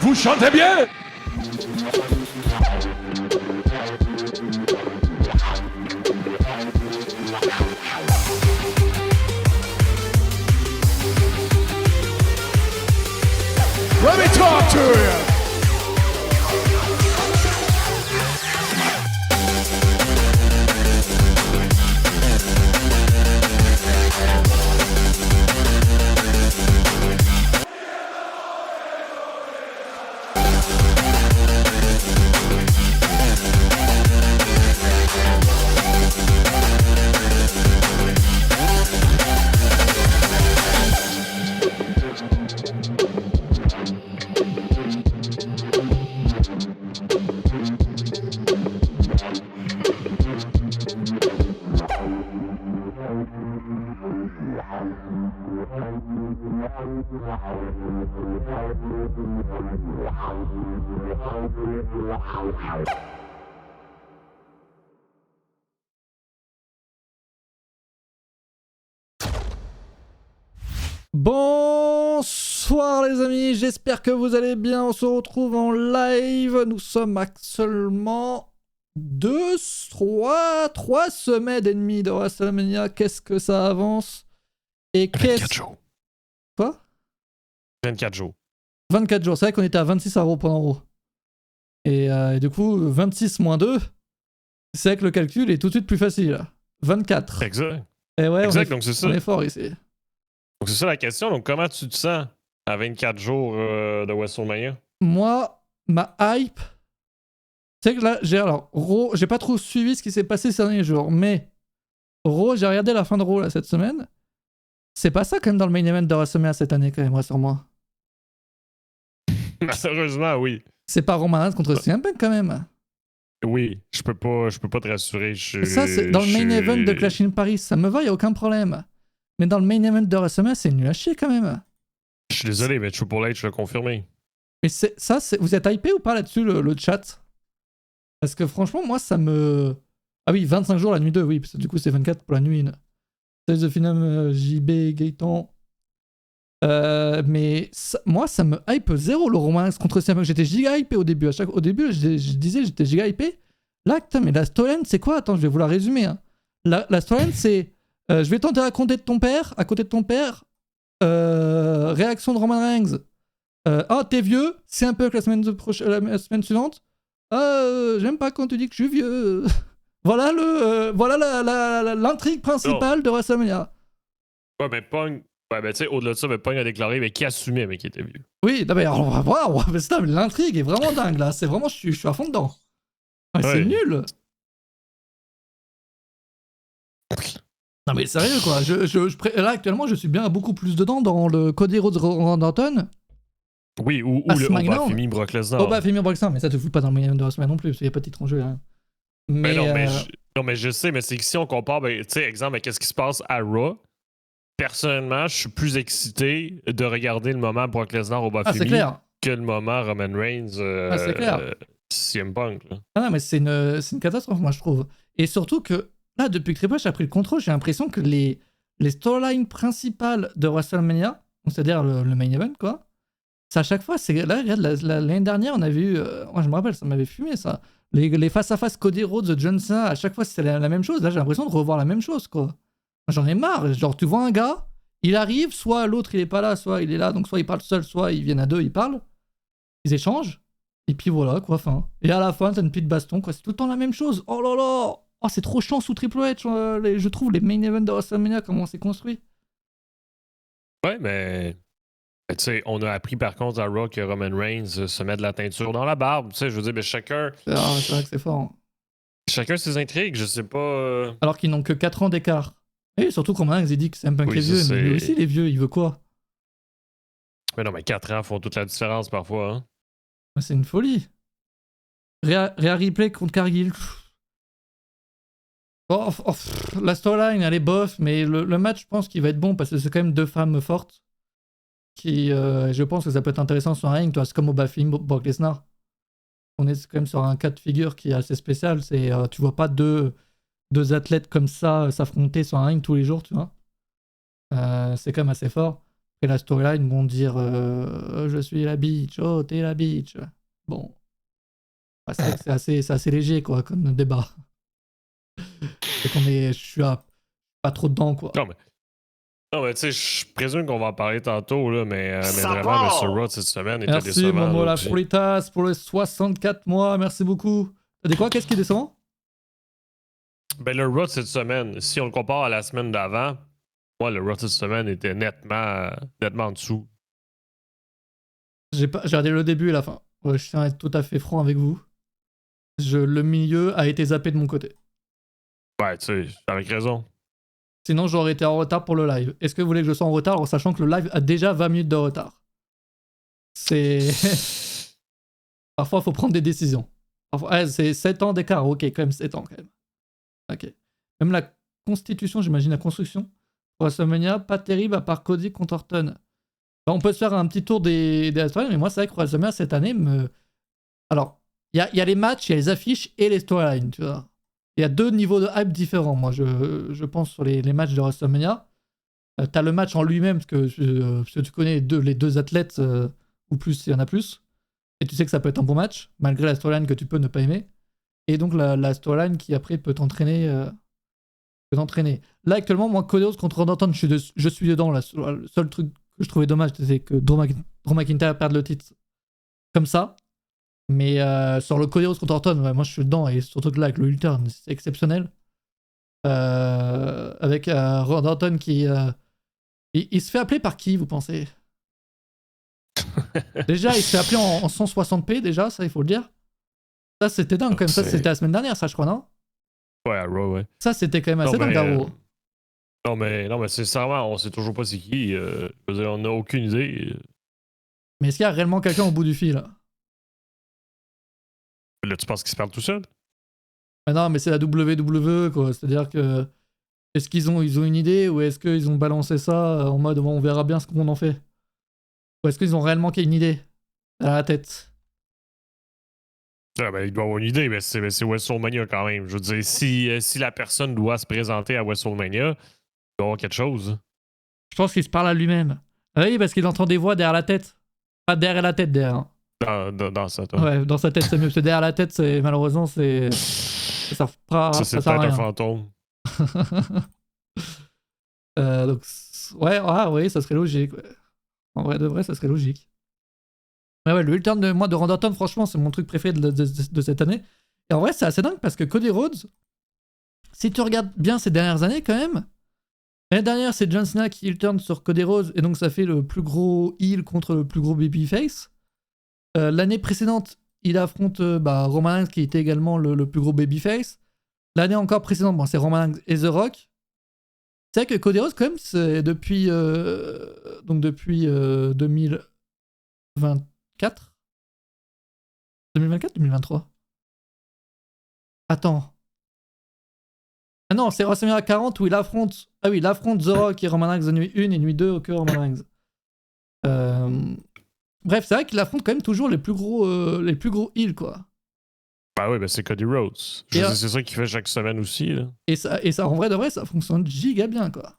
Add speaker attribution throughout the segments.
Speaker 1: Vous chantez bien! Let me talk to you!
Speaker 2: Bonsoir les amis, j'espère que vous allez bien, on se retrouve en live, nous sommes à seulement 3 semaines et demie de WrestleMania, qu'est-ce que ça avance? Et
Speaker 1: 24 jours.
Speaker 2: Quoi?
Speaker 1: 24 jours.
Speaker 2: 24 jours, c'est vrai qu'on était à 26 à Raw pendant Raw. Et du coup, 26 moins 2, c'est vrai que le calcul est tout de suite plus facile. 24.
Speaker 1: Exact.
Speaker 2: Et ouais,
Speaker 1: Exact, donc c'est ça.
Speaker 2: on est fort ici.
Speaker 1: Donc c'est ça la question. Donc comment tu te sens à 24 jours de WrestleMania?
Speaker 2: Moi, ma hype, c'est que là, Raw, j'ai pas trop suivi ce qui s'est passé ces derniers jours, mais Raw, j'ai regardé la fin de Raw là, cette semaine. C'est pas ça quand même dans le main event de WrestleMania cette année, quand même, rassure-moi.
Speaker 1: Malheureusement, oui.
Speaker 2: C'est pas Roman Reigns contre CM Punk quand même.
Speaker 1: Oui, je peux pas te rassurer.
Speaker 2: Ça, c'est dans le main event de Clash in Paris, ça me va, y a aucun problème. Mais dans le main event de WrestleMania, c'est nul à chier quand même.
Speaker 1: Je suis désolé, mais Triple H l'a confirmé.
Speaker 2: Mais vous êtes hypé ou pas là-dessus, le chat? Parce que franchement, moi, ça me... Ah oui, 25 jours la nuit 2, oui, parce que du coup, c'est 24 pour la nuit 1. Sales the Phenom, JB, Gaëtan. Mais moi, ça me hype zéro, le Roman Reigns contre CM Punk. J'étais giga hypé au début. Au début, je disais j'étais giga hypé. Là, putain, mais la storyline, c'est quoi? Attends, je vais vous la résumer. Hein. La storyline, c'est... je vais tenter à côté de ton père. Réaction de Roman Reigns. Ah, t'es vieux. C'est un peu que la semaine suivante. J'aime pas quand tu dis que je suis vieux. Voilà l'intrigue principale de WrestleMania.
Speaker 1: Ouais, mais Punk... Ouais, ben tu sais, au-delà de ça, Punk a déclaré mais qui assumait mais qui était vieux.
Speaker 2: Oui, non, mais on va voir. L'intrigue est vraiment dingue là. C'est vraiment, je suis à fond dedans. Ouais. C'est nul. Non mais sérieux quoi. Là actuellement, je suis bien beaucoup plus dedans dans le Cody Rhodes Randy Orton.
Speaker 1: Oui, ou le Obafemi Brock Lesnar.
Speaker 2: Obafemi Brock Lesnar, mais ça te fout pas dans le main event de WrestleMania non plus, parce qu'il n'y a pas de titre en jeu. Hein. Mais
Speaker 1: non, mais je sais, mais c'est que si on compare, ben, tu sais, exemple, qu'est-ce qui se passe à Raw, personnellement, je suis plus excité de regarder le moment Brock Lesnar Obafemi que le moment Roman Reigns
Speaker 2: c'est clair.
Speaker 1: CM Punk. Là.
Speaker 2: Ah non, mais c'est une catastrophe, moi, je trouve. Et surtout que, là, depuis que Triple H a pris le contrôle, j'ai l'impression que les storylines principales de WrestleMania, c'est-à-dire le main event, quoi, c'est à chaque fois, là, regarde, l'année dernière, on a vu, moi je me rappelle, ça m'avait fumé, ça. Les face-à-face Cody Rhodes, Johnson, à chaque fois, c'était la même chose. Là, j'ai l'impression de revoir la même chose, quoi. J'en ai marre. Genre, tu vois un gars, il arrive, soit l'autre, il est pas là, soit il est là, donc soit il parle seul, soit ils viennent à deux, ils parlent. Ils échangent. Et puis voilà, quoi, fin. Et à la fin, t'as une petite baston, quoi. C'est tout le temps la même chose. Oh là là! Oh, c'est trop chiant sous Triple H, je trouve, les main events de WrestleMania, comment c'est construit.
Speaker 1: Ouais, mais... Tu sais, on a appris par contre à Raw que Roman Reigns se met de la teinture dans la barbe. Tu sais, je veux dire, mais chacun...
Speaker 2: c'est vrai que c'est fort.
Speaker 1: Chacun ses intrigues, je sais pas...
Speaker 2: Alors qu'ils n'ont que 4 ans d'écart. Et surtout que Roman Reigns, il dit que c'est un Punk est vieux, mais lui aussi, il est vieux, il veut quoi?
Speaker 1: Mais non, mais 4 ans font toute la différence parfois, hein.
Speaker 2: C'est une folie. Rhea Ripley contre Cargill. La storyline, elle est bof, mais le match, je pense qu'il va être bon parce que c'est quand même deux femmes fortes. Qui, je pense que ça peut être intéressant sur un ring. C'est comme Obafemi, Brock Lesnar. On est quand même sur un cas de figure qui est assez spécial. C'est, tu vois pas deux athlètes comme ça s'affronter sur un ring tous les jours, tu vois. C'est quand même assez fort. Et la storyline vont dire je suis la bitch, oh t'es la bitch. Bon. Bah, c'est vrai que c'est assez léger quoi comme débat. Je suis pas trop dedans quoi.
Speaker 1: Non, mais tu sais, je présume qu'on va en parler tantôt, là, mais vraiment, ce Raw cette semaine était décevant.
Speaker 2: Merci, Momo la Fritas, pour les 64 mois. Merci beaucoup. T'as dit quoi? Qu'est-ce qui est décevant?
Speaker 1: Ben, le Raw cette semaine, si on le compare à la semaine d'avant, moi, le Raw cette semaine était nettement en dessous.
Speaker 2: J'ai regardé le début et la fin. Ouais, je tiens à être tout à fait franc avec vous. Le milieu a été zappé de mon côté.
Speaker 1: Ouais, tu sais, avec raison.
Speaker 2: Sinon, j'aurais été en retard pour le live. Est-ce que vous voulez que je sois en retard en sachant que le live a déjà 20 minutes de retard? C'est... Parfois, il faut prendre des décisions. Parfois... c'est 7 ans d'écart. Ok, quand même 7 ans, quand même. Ok. Même la constitution, j'imagine, la construction. Pour WrestleMania, pas terrible à part Cody contre Orton. On peut se faire un petit tour des storylines, mais moi, c'est vrai que WrestleMania, cette année, Alors, il y a les matchs, il y a les affiches et les storylines, tu vois. Il y a 2 niveaux de hype différents, moi, je pense, sur les matchs de WrestleMania. T'as le match en lui-même, parce que tu connais les deux athlètes, ou plus, il y en a plus. Et tu sais que ça peut être un bon match, malgré la storyline que tu peux ne pas aimer. Et donc, la storyline qui, après, peut t'entraîner. Là, actuellement, moi, Cody Rhodes contre Orton, je suis dedans. Là. Le seul truc que je trouvais dommage, c'est que Drew McIntyre perde le titre comme ça. Mais sur le Cody Rhodes contre Orton, ouais, moi je suis dedans, et surtout que là avec le heel turn, c'est exceptionnel. Avec Randy Orton qui... il se fait appeler par qui, vous pensez? Déjà, il se fait appeler en 160p, déjà, ça il faut le dire. Ça c'était dingue quand même, ça c'était la semaine dernière, ça je crois, non?
Speaker 1: Ouais, à Raw, ouais.
Speaker 2: Ça c'était quand même assez dingue à Raw.
Speaker 1: Non mais sincèrement, on sait toujours pas c'est qui. Je veux dire, on n'a aucune idée.
Speaker 2: Mais est-ce qu'il y a réellement quelqu'un au bout du fil là?
Speaker 1: Là, tu penses qu'ils se parlent tout seuls?
Speaker 2: Mais non, mais c'est la WWE, quoi. C'est-à-dire que... Est-ce qu'ils ont une idée, ou est-ce qu'ils ont balancé ça en mode on verra bien ce qu'on en fait? Ou est-ce qu'ils ont réellement une idée à la tête?
Speaker 1: Ah ben, il doit avoir une idée, mais c'est WrestleMania quand même. Je veux dire, si la personne doit se présenter à WrestleMania, il doit avoir quelque chose.
Speaker 2: Je pense qu'il se parle à lui-même. Ah oui, parce qu'il entend des voix derrière la tête. Pas derrière la tête, derrière.
Speaker 1: Dans sa tête.
Speaker 2: Ouais, dans sa tête, c'est mieux. Parce que derrière la tête, malheureusement, c'est... Ça
Speaker 1: c'est peut-être un fantôme.
Speaker 2: Donc, oui, ça serait logique. Ouais. En vrai de vrai, ça serait logique. Mais ouais, le heel turn de Randy Orton, franchement, c'est mon truc préféré de cette année. Et en vrai, c'est assez dingue parce que Cody Rhodes, si tu regardes bien ces dernières années, quand même, l'année dernière, c'est John Cena qui heel turn sur Cody Rhodes, et donc ça fait le plus gros heel contre le plus gros babyface. L'année précédente, il affronte Roman Reigns, qui était également le plus gros babyface. L'année encore précédente, c'est Roman Reigns et The Rock. C'est vrai que Cody Rhodes, quand même, c'est depuis 2024 2023 Attends. Ah non, c'est WrestleMania 40 où il affronte... Ah oui, il affronte The Rock et Roman Reigns de nuit 1 et nuit 2 que Roman Reigns. Bref, c'est vrai qu'il affronte quand même toujours les plus gros heals, quoi.
Speaker 1: Bah oui, c'est Cody Rhodes. C'est ça qu'il fait chaque semaine aussi. Là.
Speaker 2: Et ça, en vrai de vrai, ça fonctionne giga bien, quoi.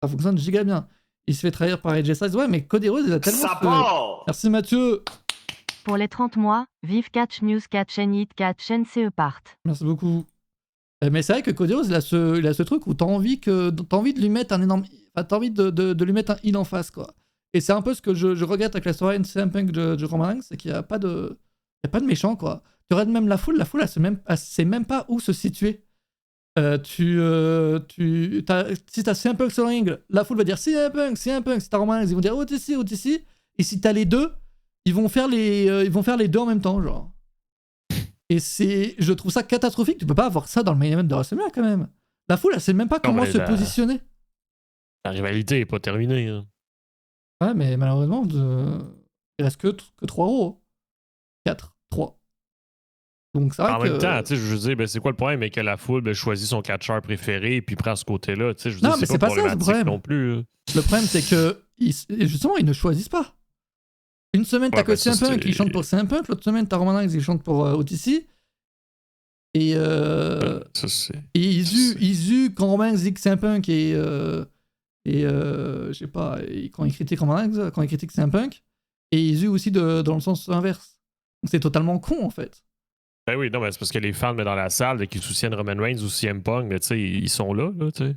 Speaker 2: Ça fonctionne giga bien. Il se fait trahir par AJ Styles. Ouais, mais Cody Rhodes, il a tellement... Merci Mathieu.
Speaker 3: Pour les 30 mois, vive Catch News, Catch and Eat, Catch and CE Part.
Speaker 2: Merci beaucoup. Mais c'est vrai que Cody Rhodes, il a ce truc où t'as envie de lui mettre un énorme... Enfin, t'as envie de lui mettre un heal en face, quoi. Et c'est un peu ce que je regrette avec la storyline CM Punk de Roman Reigns, c'est qu'il n'y a pas de... Il n'y a pas de méchant, quoi. Tu regardes même la foule, elle sait même pas où se situer. Si t'as CM Punk sur le ring, la foule va dire CM Punk. Si t'as Roman Reigns, ils vont dire OTC. Et si t'as les deux, ils vont faire les deux en même temps, genre. Et je trouve ça catastrophique. Tu peux pas avoir ça dans le main event de WrestleMania, quand même. La foule, elle sait même pas comment se positionner.
Speaker 1: La rivalité est pas terminée. Hein.
Speaker 2: Ouais, mais malheureusement, il reste que 3 euros. 4, 3. Donc c'est vrai
Speaker 1: en même temps, je veux dire, c'est quoi le problème? Mais que la foule choisit son catcheur préféré et puis prend ce côté-là. Je veux
Speaker 2: non,
Speaker 1: dire,
Speaker 2: mais c'est pas ça le problème.
Speaker 1: Non plus.
Speaker 2: Le problème, c'est que justement, ils ne choisissent pas. Une semaine, t'as que CM Punk qui chante pour CM Punk, l'autre semaine, t'as Roman Reigns qui chante pour OTC. Et Izu, quand Roman Reigns dit que CM Punk est et je sais pas, quand ils critiquent Roman, quand ils critiquent CM Punk, et ils usent aussi dans le sens inverse. Donc c'est totalement con en fait.
Speaker 1: Ben oui, non, mais c'est parce que les fans dans la salle qui soutiennent Roman Reigns ou CM Punk, mais tu sais, ils sont là, tu sais.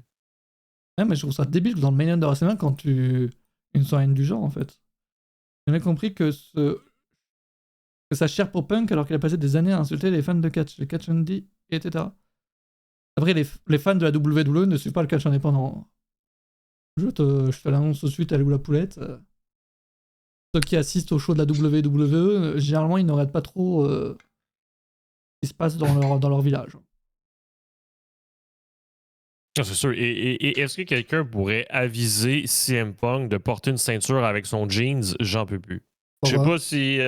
Speaker 2: Ouais, mais je trouve ça débile que dans le main event de WrestleMania, quand tu. Une soirée du genre en fait. J'ai jamais compris que ça chère pour Punk alors qu'il a passé des années à insulter les fans de catch, les catch indie, etc. Après, les fans de la WWE ne suivent pas le catch indépendant. Je te l'annonce tout de suite, elle est où la poulette. Ceux qui assistent au show de la WWE, généralement, ils n'arrêtent pas trop ce qui se passe dans leur village.
Speaker 1: Ah, c'est sûr. Et est-ce que quelqu'un pourrait aviser CM Punk de porter une ceinture avec son jeans? J'en peux plus. Je sais pas si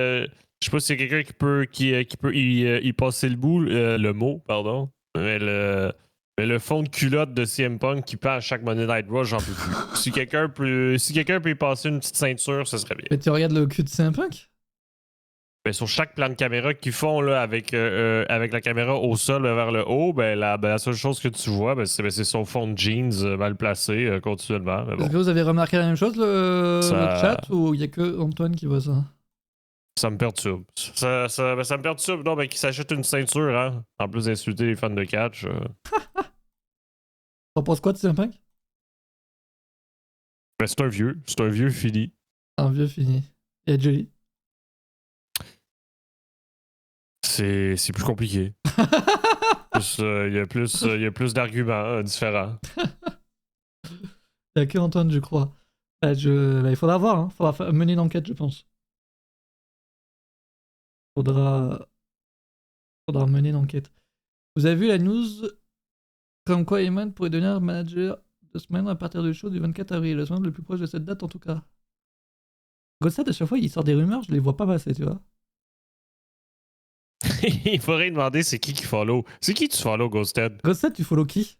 Speaker 1: c'est quelqu'un qui peut y passer le mot, pardon. Mais le fond de culotte de CM Punk qui pend à chaque Monday Night Raw, j'en peux plus. si quelqu'un peut y passer une petite ceinture, ce serait bien.
Speaker 2: Mais tu regardes le cul de CM Punk?
Speaker 1: Ben, sur chaque plan de caméra qu'ils font là, avec la caméra au sol vers le haut, la seule chose que tu vois, c'est son fond de jeans mal placé continuellement. Mais bon.
Speaker 2: Est-ce que vous avez remarqué la même chose, le chat, ou il n'y a que Antoine qui voit ça?
Speaker 1: Ça me perturbe. Ça me perturbe. Non, mais qu'il s'achète une ceinture, hein, en plus d'insulter les fans de catch.
Speaker 2: T'en penses quoi de CM Punk?
Speaker 1: Ben, c'est un vieux fini.
Speaker 2: Un vieux fini. Et Jelly?
Speaker 1: C'est plus compliqué. Il y a plus d'arguments différents.
Speaker 2: Il n'y a que Antoine, je crois. Il faudra voir, hein. Faudra mener une enquête, je pense. Faudra mener une enquête. Vous avez vu la news comme quoi Heyman pourrait devenir manager de semaine à partir du show du 24 avril, la semaine le plus proche de cette date en tout cas. Gossad, à chaque fois, il sort des rumeurs, je les vois pas passer, tu vois.
Speaker 1: Il faudrait demander c'est qui follow. C'est qui tu follow, Ghosted?
Speaker 2: Gossad, tu follow qui?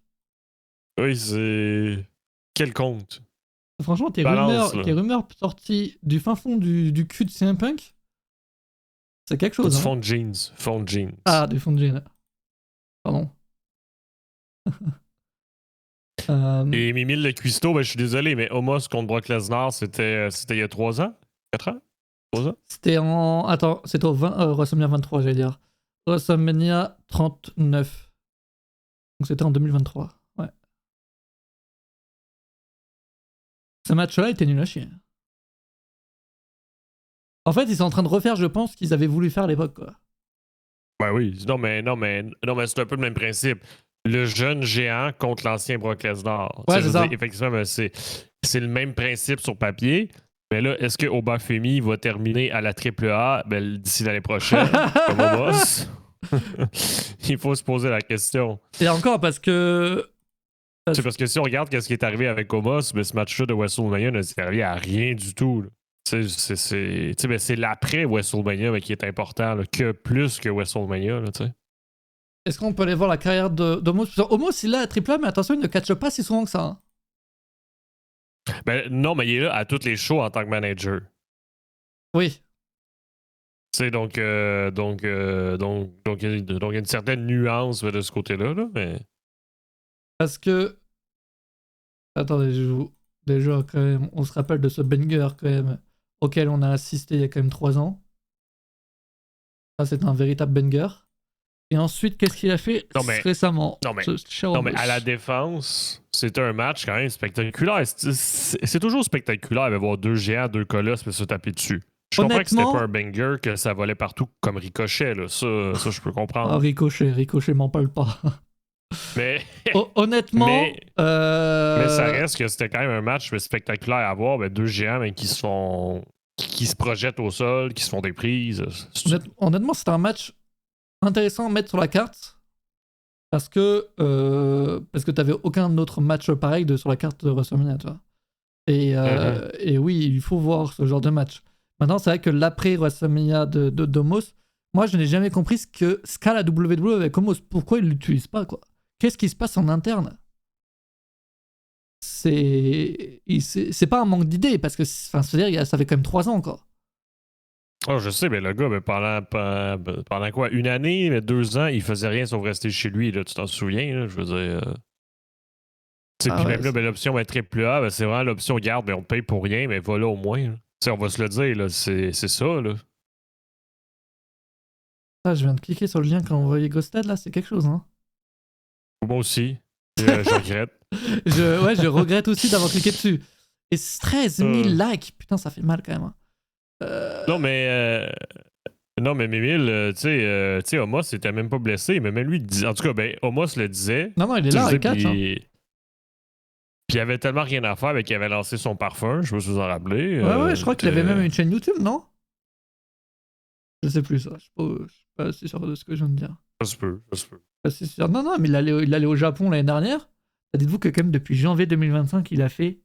Speaker 1: Oui, c'est. Quel compte?
Speaker 2: Franchement, tes rumeurs sorties du fin fond du cul de CM Punk, c'est quelque chose.
Speaker 1: Du
Speaker 2: hein.
Speaker 1: fond de jeans.
Speaker 2: Ah, du fond de jeans. Pardon.
Speaker 1: Et Mimile le Cuisto, ben, je suis désolé, mais Omos contre Brock Lesnar, c'était il y a 3 ans? 4 ans? 3 ans?
Speaker 2: C'était en. Attends, c'était au WrestleMania 23, j'allais dire. WrestleMania 39. Donc c'était en 2023. Ouais. Ce match-là était nul à chier. En fait, ils sont en train de refaire, je pense, ce qu'ils avaient voulu faire à l'époque, quoi.
Speaker 1: Ben oui. Non, mais c'est un peu le même principe. Le jeune géant contre l'ancien Brock Lesnar.
Speaker 2: Ouais, c'est ça.
Speaker 1: Effectivement, c'est le même principe sur papier. Mais là, est-ce que Obafemi va terminer à la AAA d'ici l'année prochaine, comme Omos? Il faut se poser la question.
Speaker 2: Et encore, parce que.
Speaker 1: C'est parce que si on regarde ce qui est arrivé avec Omos, ce match-là de WrestleMania ne servi à rien du tout. Là. C'est l'après WrestleMania qui est important, là, que plus que WrestleMania. Là,
Speaker 2: est-ce qu'on peut aller voir la carrière d'Omos? Omos, il a la AAA, mais attention, il ne catche pas si souvent que ça. Hein.
Speaker 1: Non, mais il est là à toutes les shows en tant que manager.
Speaker 2: Oui.
Speaker 1: Donc, il y a une certaine nuance de ce côté-là. Là, mais...
Speaker 2: Parce que. Attendez, déjà, quand même, on se rappelle de ce banger, quand même, auquel on a assisté il y a quand même 3 ans. Ça, c'est un véritable banger. Et ensuite, qu'est-ce qu'il a fait récemment?
Speaker 1: Non, mais à la défense, c'était un match quand même spectaculaire. C'est toujours spectaculaire de voir 2 géants, 2 colosses se taper dessus. Je comprends que c'était pas un banger, que ça volait partout comme Ricochet. Là. Ça, je peux comprendre.
Speaker 2: Ah, Ricochet m'en parle pas.
Speaker 1: Mais
Speaker 2: honnêtement,
Speaker 1: mais ça reste que c'était quand même un match spectaculaire à voir. 2 géants qui se projettent au sol, qui se font des prises.
Speaker 2: Honnêtement, c'était un match intéressant à mettre sur la carte parce que t'avais aucun autre match pareil sur la carte de WrestleMania, tu vois. Et oui, il faut voir ce genre de match. Maintenant, c'est vrai que l'après WrestleMania d'Omos, moi, je n'ai jamais compris ce qu'a la WWE avec Omos. Pourquoi ils l'utilisent pas, quoi? Qu'est-ce qui se passe en interne? C'est pas un manque d'idées, parce que ça fait quand même 3 ans, quoi.
Speaker 1: Oh, je sais, mais le gars, pendant quoi? 1 année, 2 ans, il faisait rien sauf rester chez lui, là, tu t'en souviens, là, je veux dire. Puis
Speaker 2: Ah
Speaker 1: même
Speaker 2: ouais,
Speaker 1: là, ben, l'option triple A, ben, c'est vraiment l'option garde, mais on te paye pour rien, mais voilà au moins. Là. On va se le dire, là, c'est ça. Là.
Speaker 2: je viens de cliquer sur le lien quand on voyait Ghosted, là, c'est quelque chose, hein.
Speaker 1: Moi aussi, je regrette.
Speaker 2: Je regrette aussi d'avoir cliqué dessus. Et 13 000 likes, putain, ça fait mal quand même. Hein.
Speaker 1: Non, mais Mimile, tu sais, Homos était même pas blessé, mais même lui, en tout cas, ben, Homos le disait.
Speaker 2: Non, il est là, il catch. Hein.
Speaker 1: Puis il avait tellement rien à faire, qu'il avait lancé son parfum, je sais pas si vous en rappelez.
Speaker 2: Ouais, je crois qu'il avait même une chaîne YouTube, non? Je sais plus ça, je suis pas assez sûr de ce que je viens de dire.
Speaker 1: Ça se peut.
Speaker 2: Pas assez sûr. Non, mais il allait au Japon l'année dernière. Dites-vous que quand même depuis janvier 2025, il a fait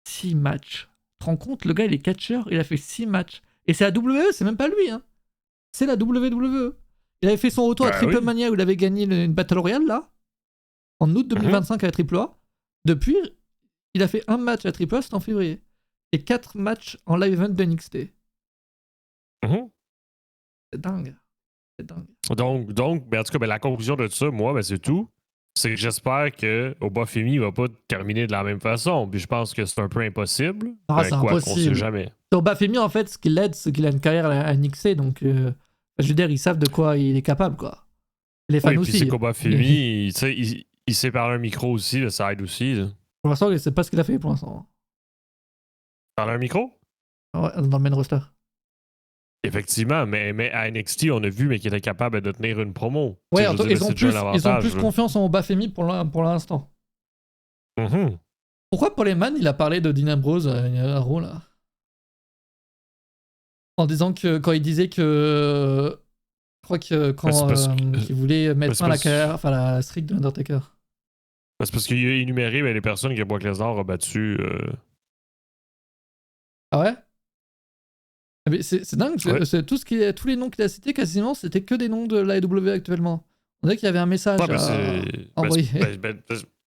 Speaker 2: 6 matchs. Tu te rends compte, le gars, il est catcheur, il a fait 6 matchs. Et c'est la WWE, c'est même pas lui, hein. C'est la WWE. Il avait fait son retour à Triple Mania où il avait gagné une Battle Royale, là, en août 2025 à la AAA. Depuis, il a fait un match à AAA, c'était en février. Et 4 matchs en live event de NXT. C'est dingue.
Speaker 1: Donc ben, en tout cas, ben, la conclusion de tout ça, moi, ben, c'est tout. C'est que j'espère que Obafemi va pas terminer de la même façon. Puis je pense que c'est un peu impossible.
Speaker 2: Ah, c'est impossible.
Speaker 1: On sait jamais.
Speaker 2: Obafemi, en fait, ce qui l'aide, c'est qu'il a une carrière à NXT. Donc, je veux dire, ils savent de quoi il est capable, quoi. Les fans aussi.
Speaker 1: Puis c'est qu'Obafemi, il sait parler un micro aussi, là, ça aide aussi. Là.
Speaker 2: Pour l'instant, c'est pas ce qu'il a fait pour l'instant.
Speaker 1: Parler un micro?
Speaker 2: Ouais, dans le main roster.
Speaker 1: Effectivement, mais à NXT, on a vu qu'il était capable de tenir une promo.
Speaker 2: Ouais, ils ont plus confiance en Obafemi pour l'instant. Pourquoi Paul Heyman, il a parlé de Dean Ambrose à Raw, là? En disant que quand il disait que... Je crois que quand qu'il voulait mettre fin à la carrière, enfin la streak de l'Undertaker.
Speaker 1: C'est parce qu'il a énuméré les personnes que Brock Lesnar a battues.
Speaker 2: Ah ouais? Mais c'est dingue, c'est tous les noms qu'il a cités, quasiment, c'était que des noms de l'AEW actuellement. On dirait qu'il y avait un message à envoyer.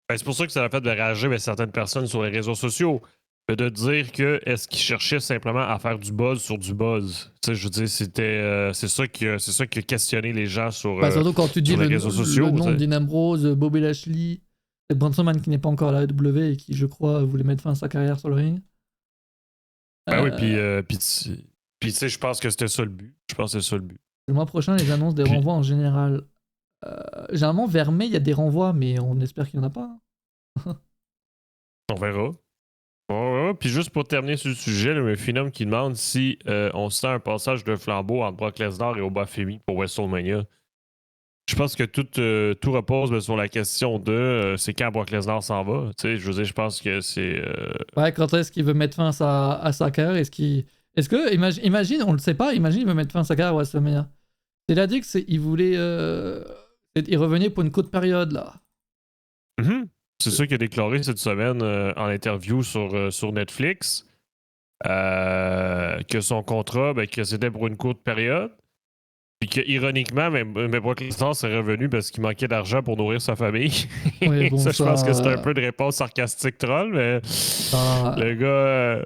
Speaker 1: C'est pour ça que ça a fait de rager certaines personnes sur les réseaux sociaux. De dire que est-ce qu'il cherchait simplement à faire du buzz sur du buzz. Tu sais, je veux dire, c'est ça qui a questionné les gens sur,
Speaker 2: surtout quand tu dis
Speaker 1: les réseaux sociaux.
Speaker 2: Le nom de Dean Ambrose, Bobby Lashley, et Braun Strowman qui n'est pas encore à l'AEW et qui, je crois, voulait mettre fin à sa carrière sur le ring.
Speaker 1: Oui, puis tu sais, je pense que c'était ça le but.
Speaker 2: Le mois prochain, les annonces des renvois en général. Généralement, vers mai, il y a des renvois, mais on espère qu'il n'y en a pas.
Speaker 1: On verra. Puis juste pour terminer sur le sujet, le Phenom qui demande si on sent un passage de flambeau entre Brock Lesnar et Obafemi pour WrestleMania. Je pense que tout repose sur la question de c'est quand Brock Lesnar s'en va. Tu sais, je veux dire, je pense que c'est.
Speaker 2: Ouais, quand est-ce qu'il veut mettre fin à sa carrière? Est-ce que, imagine, on le sait pas, imagine il veut mettre fin à sa carrière à WrestleMania. Il a dit qu'il voulait. Il revenait pour une courte période, là.
Speaker 1: C'est ça qu'il a déclaré cette semaine en interview sur Netflix. Que son contrat, que c'était pour une courte période. Puis que, ironiquement, mais Brock Lesnar s'est revenu parce qu'il manquait d'argent pour nourrir sa famille.
Speaker 2: Ouais, bon,
Speaker 1: je pense que c'est un peu de réponse sarcastique troll, mais le gars.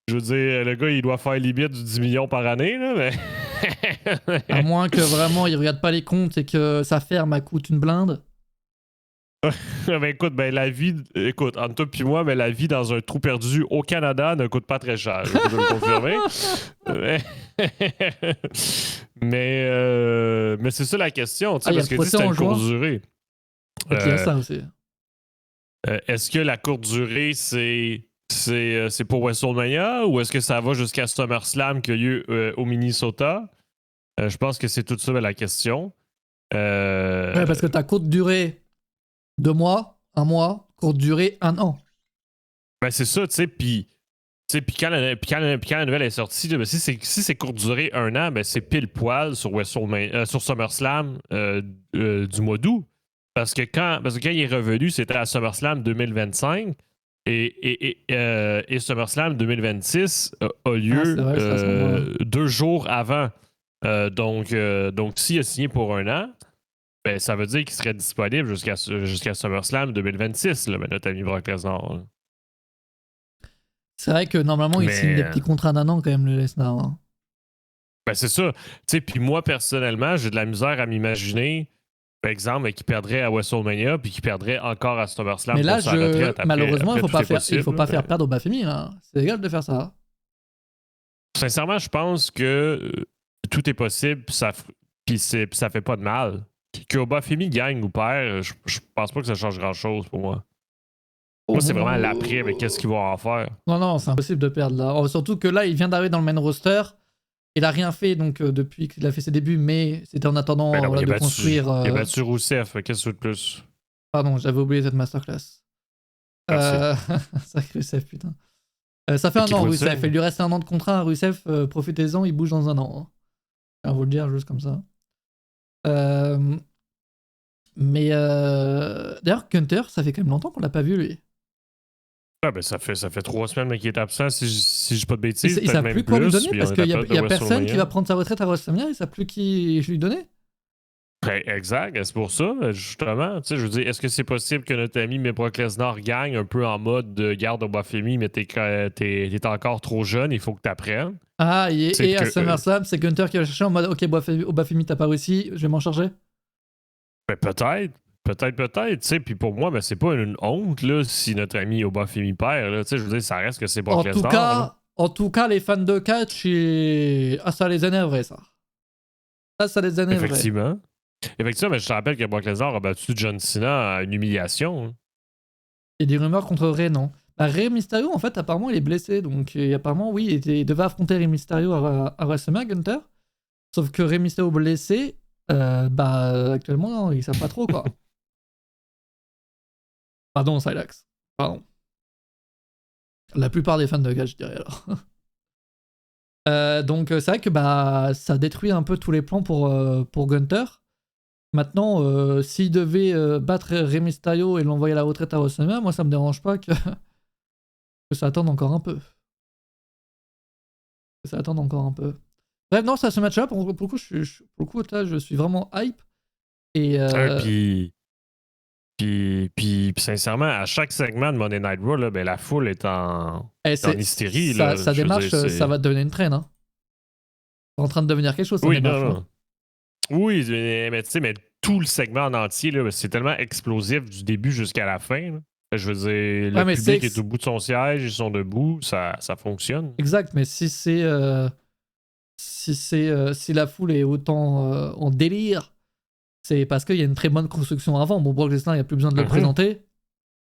Speaker 1: Je veux dire, le gars, il doit faire limite du 10 millions par année, là, mais...
Speaker 2: À moins que vraiment, il regarde pas les comptes et que sa ferme, elle coûte une blinde.
Speaker 1: Écoute, la vie, entre toi et moi, la vie dans un trou perdu au Canada ne coûte pas très cher. Je peux le confirmer. mais c'est ça la question, parce que c'est une courte durée.
Speaker 2: Ok, il y a ça aussi.
Speaker 1: Est-ce que la courte durée, c'est pour WrestleMania ou est-ce que ça va jusqu'à SummerSlam qu'il y a eu au Minnesota? Je pense que c'est tout ça la question.
Speaker 2: Ouais, parce que ta courte durée, 2 mois, 1 mois, courte durée, 1 an.
Speaker 1: C'est ça, tu sais, puis quand la nouvelle est sortie, si c'est courte durée 1 an, c'est pile poil sur SummerSlam du mois d'août. Parce que quand il est revenu, c'était à SummerSlam 2025 et SummerSlam 2026 a lieu 2 jours avant. Donc s'il a signé pour 1 an, ça veut dire qu'il serait disponible jusqu'à SummerSlam 2026, notre ami Brock Lesnar.
Speaker 2: C'est vrai que normalement, il signe des petits contrats d'1 an quand même, le Lesnar. Hein.
Speaker 1: C'est ça. Puis moi, personnellement, j'ai de la misère à m'imaginer Par exemple, qui perdrait à WrestleMania puis qui perdrait encore à SummerSlam
Speaker 2: Mais là,
Speaker 1: pour sa retraite. Après,
Speaker 2: malheureusement, il
Speaker 1: après,
Speaker 2: faut pas faire perdre au Bafemi. Hein. C'est légal de faire ça.
Speaker 1: Sincèrement, je pense que tout est possible puis ça fait pas de mal. Que Obafemi gagne ou perd, je pense pas que ça change grand-chose pour moi. Moi, c'est vraiment l'après, mais qu'est-ce qu'ils vont en faire?
Speaker 2: Non, c'est impossible de perdre là. Surtout que là, il vient d'arriver dans le main roster. Il a rien fait donc depuis qu'il a fait ses débuts, mais c'était en attendant de construire.
Speaker 1: Il a battu Rousseff, qu'est-ce que tu veux de plus?
Speaker 2: Pardon, j'avais oublié cette masterclass. Sacré Rousseff, putain. Ça fait un an, Rousseff. Il lui reste un an de contrat à Rousseff. Profitez-en, il bouge dans un an. Hein. Je vais vous le dire juste comme ça. Mais d'ailleurs, Gunter, ça fait quand même longtemps qu'on l'a pas vu, lui.
Speaker 1: Ah ben ça fait 3 semaines qu'il est absent, si je dis pas de bêtises.
Speaker 2: Il savent plus quoi lui donner parce qu'il y a personne qui va prendre sa retraite à WrestleMania, il savent plus qui lui donner.
Speaker 1: Ben, exact, c'est pour ça, justement. Tu sais, je veux dire, est-ce que c'est possible que notre ami Brock Lesnar gagne un peu en mode de garde Obafemi, mais t'es encore trop jeune, il faut que t'apprennes?
Speaker 2: Ah, et à SummerSlam, c'est Gunter qui va chercher en mode ok, Obafemi, t'as pas réussi, je vais m'en charger?
Speaker 1: Ben peut-être. Tu sais, puis pour moi, ben, c'est pas une honte, là, si notre ami Obafemi perd, là. Tu sais, je veux dire, ça reste que c'est Brock Lesnar.
Speaker 2: En tout cas, les fans de catch, ça les énerverait, ça. Ça les énerverait.
Speaker 1: Effectivement, mais je te rappelle que Brock Lesnar a battu John Cena à une humiliation. Hein.
Speaker 2: Il y a des rumeurs contre Rey, non? Bah, Rey Mysterio, en fait, apparemment, il est blessé, donc apparemment, oui, il devait affronter Rey Mysterio à WrestleMania, Gunter. Sauf que Rey Mysterio blessé, actuellement, non, ils savent pas trop, quoi. Pardon, Silax. Pardon. La plupart des fans de catch, je dirais alors. Donc c'est vrai que ça détruit un peu tous les plans pour Gunter. Maintenant, s'il devait battre Rey Mysterio et l'envoyer à la retraite à WrestleMania, moi ça me dérange pas que ça attende encore un peu. Bref, non, ça ce match-là, pour le coup, je suis vraiment hype. Et
Speaker 1: Puis sincèrement, à chaque segment de Monday Night Raw, là, ben, la foule est en hystérie.
Speaker 2: Sa démarche, ça va devenir une traîne. Hein. C'est en train de devenir quelque chose, ça démarche. Non.
Speaker 1: Oui, mais tu sais, mais tout le segment en entier, là, c'est tellement explosif du début jusqu'à la fin. Là. Je veux dire, le public est au bout de son siège, ils sont debout, ça fonctionne.
Speaker 2: Exact, mais si la foule est autant en délire, c'est parce qu'il y a une très bonne construction avant. Bon, Brock Lesnar, il n'y a plus besoin de le présenter.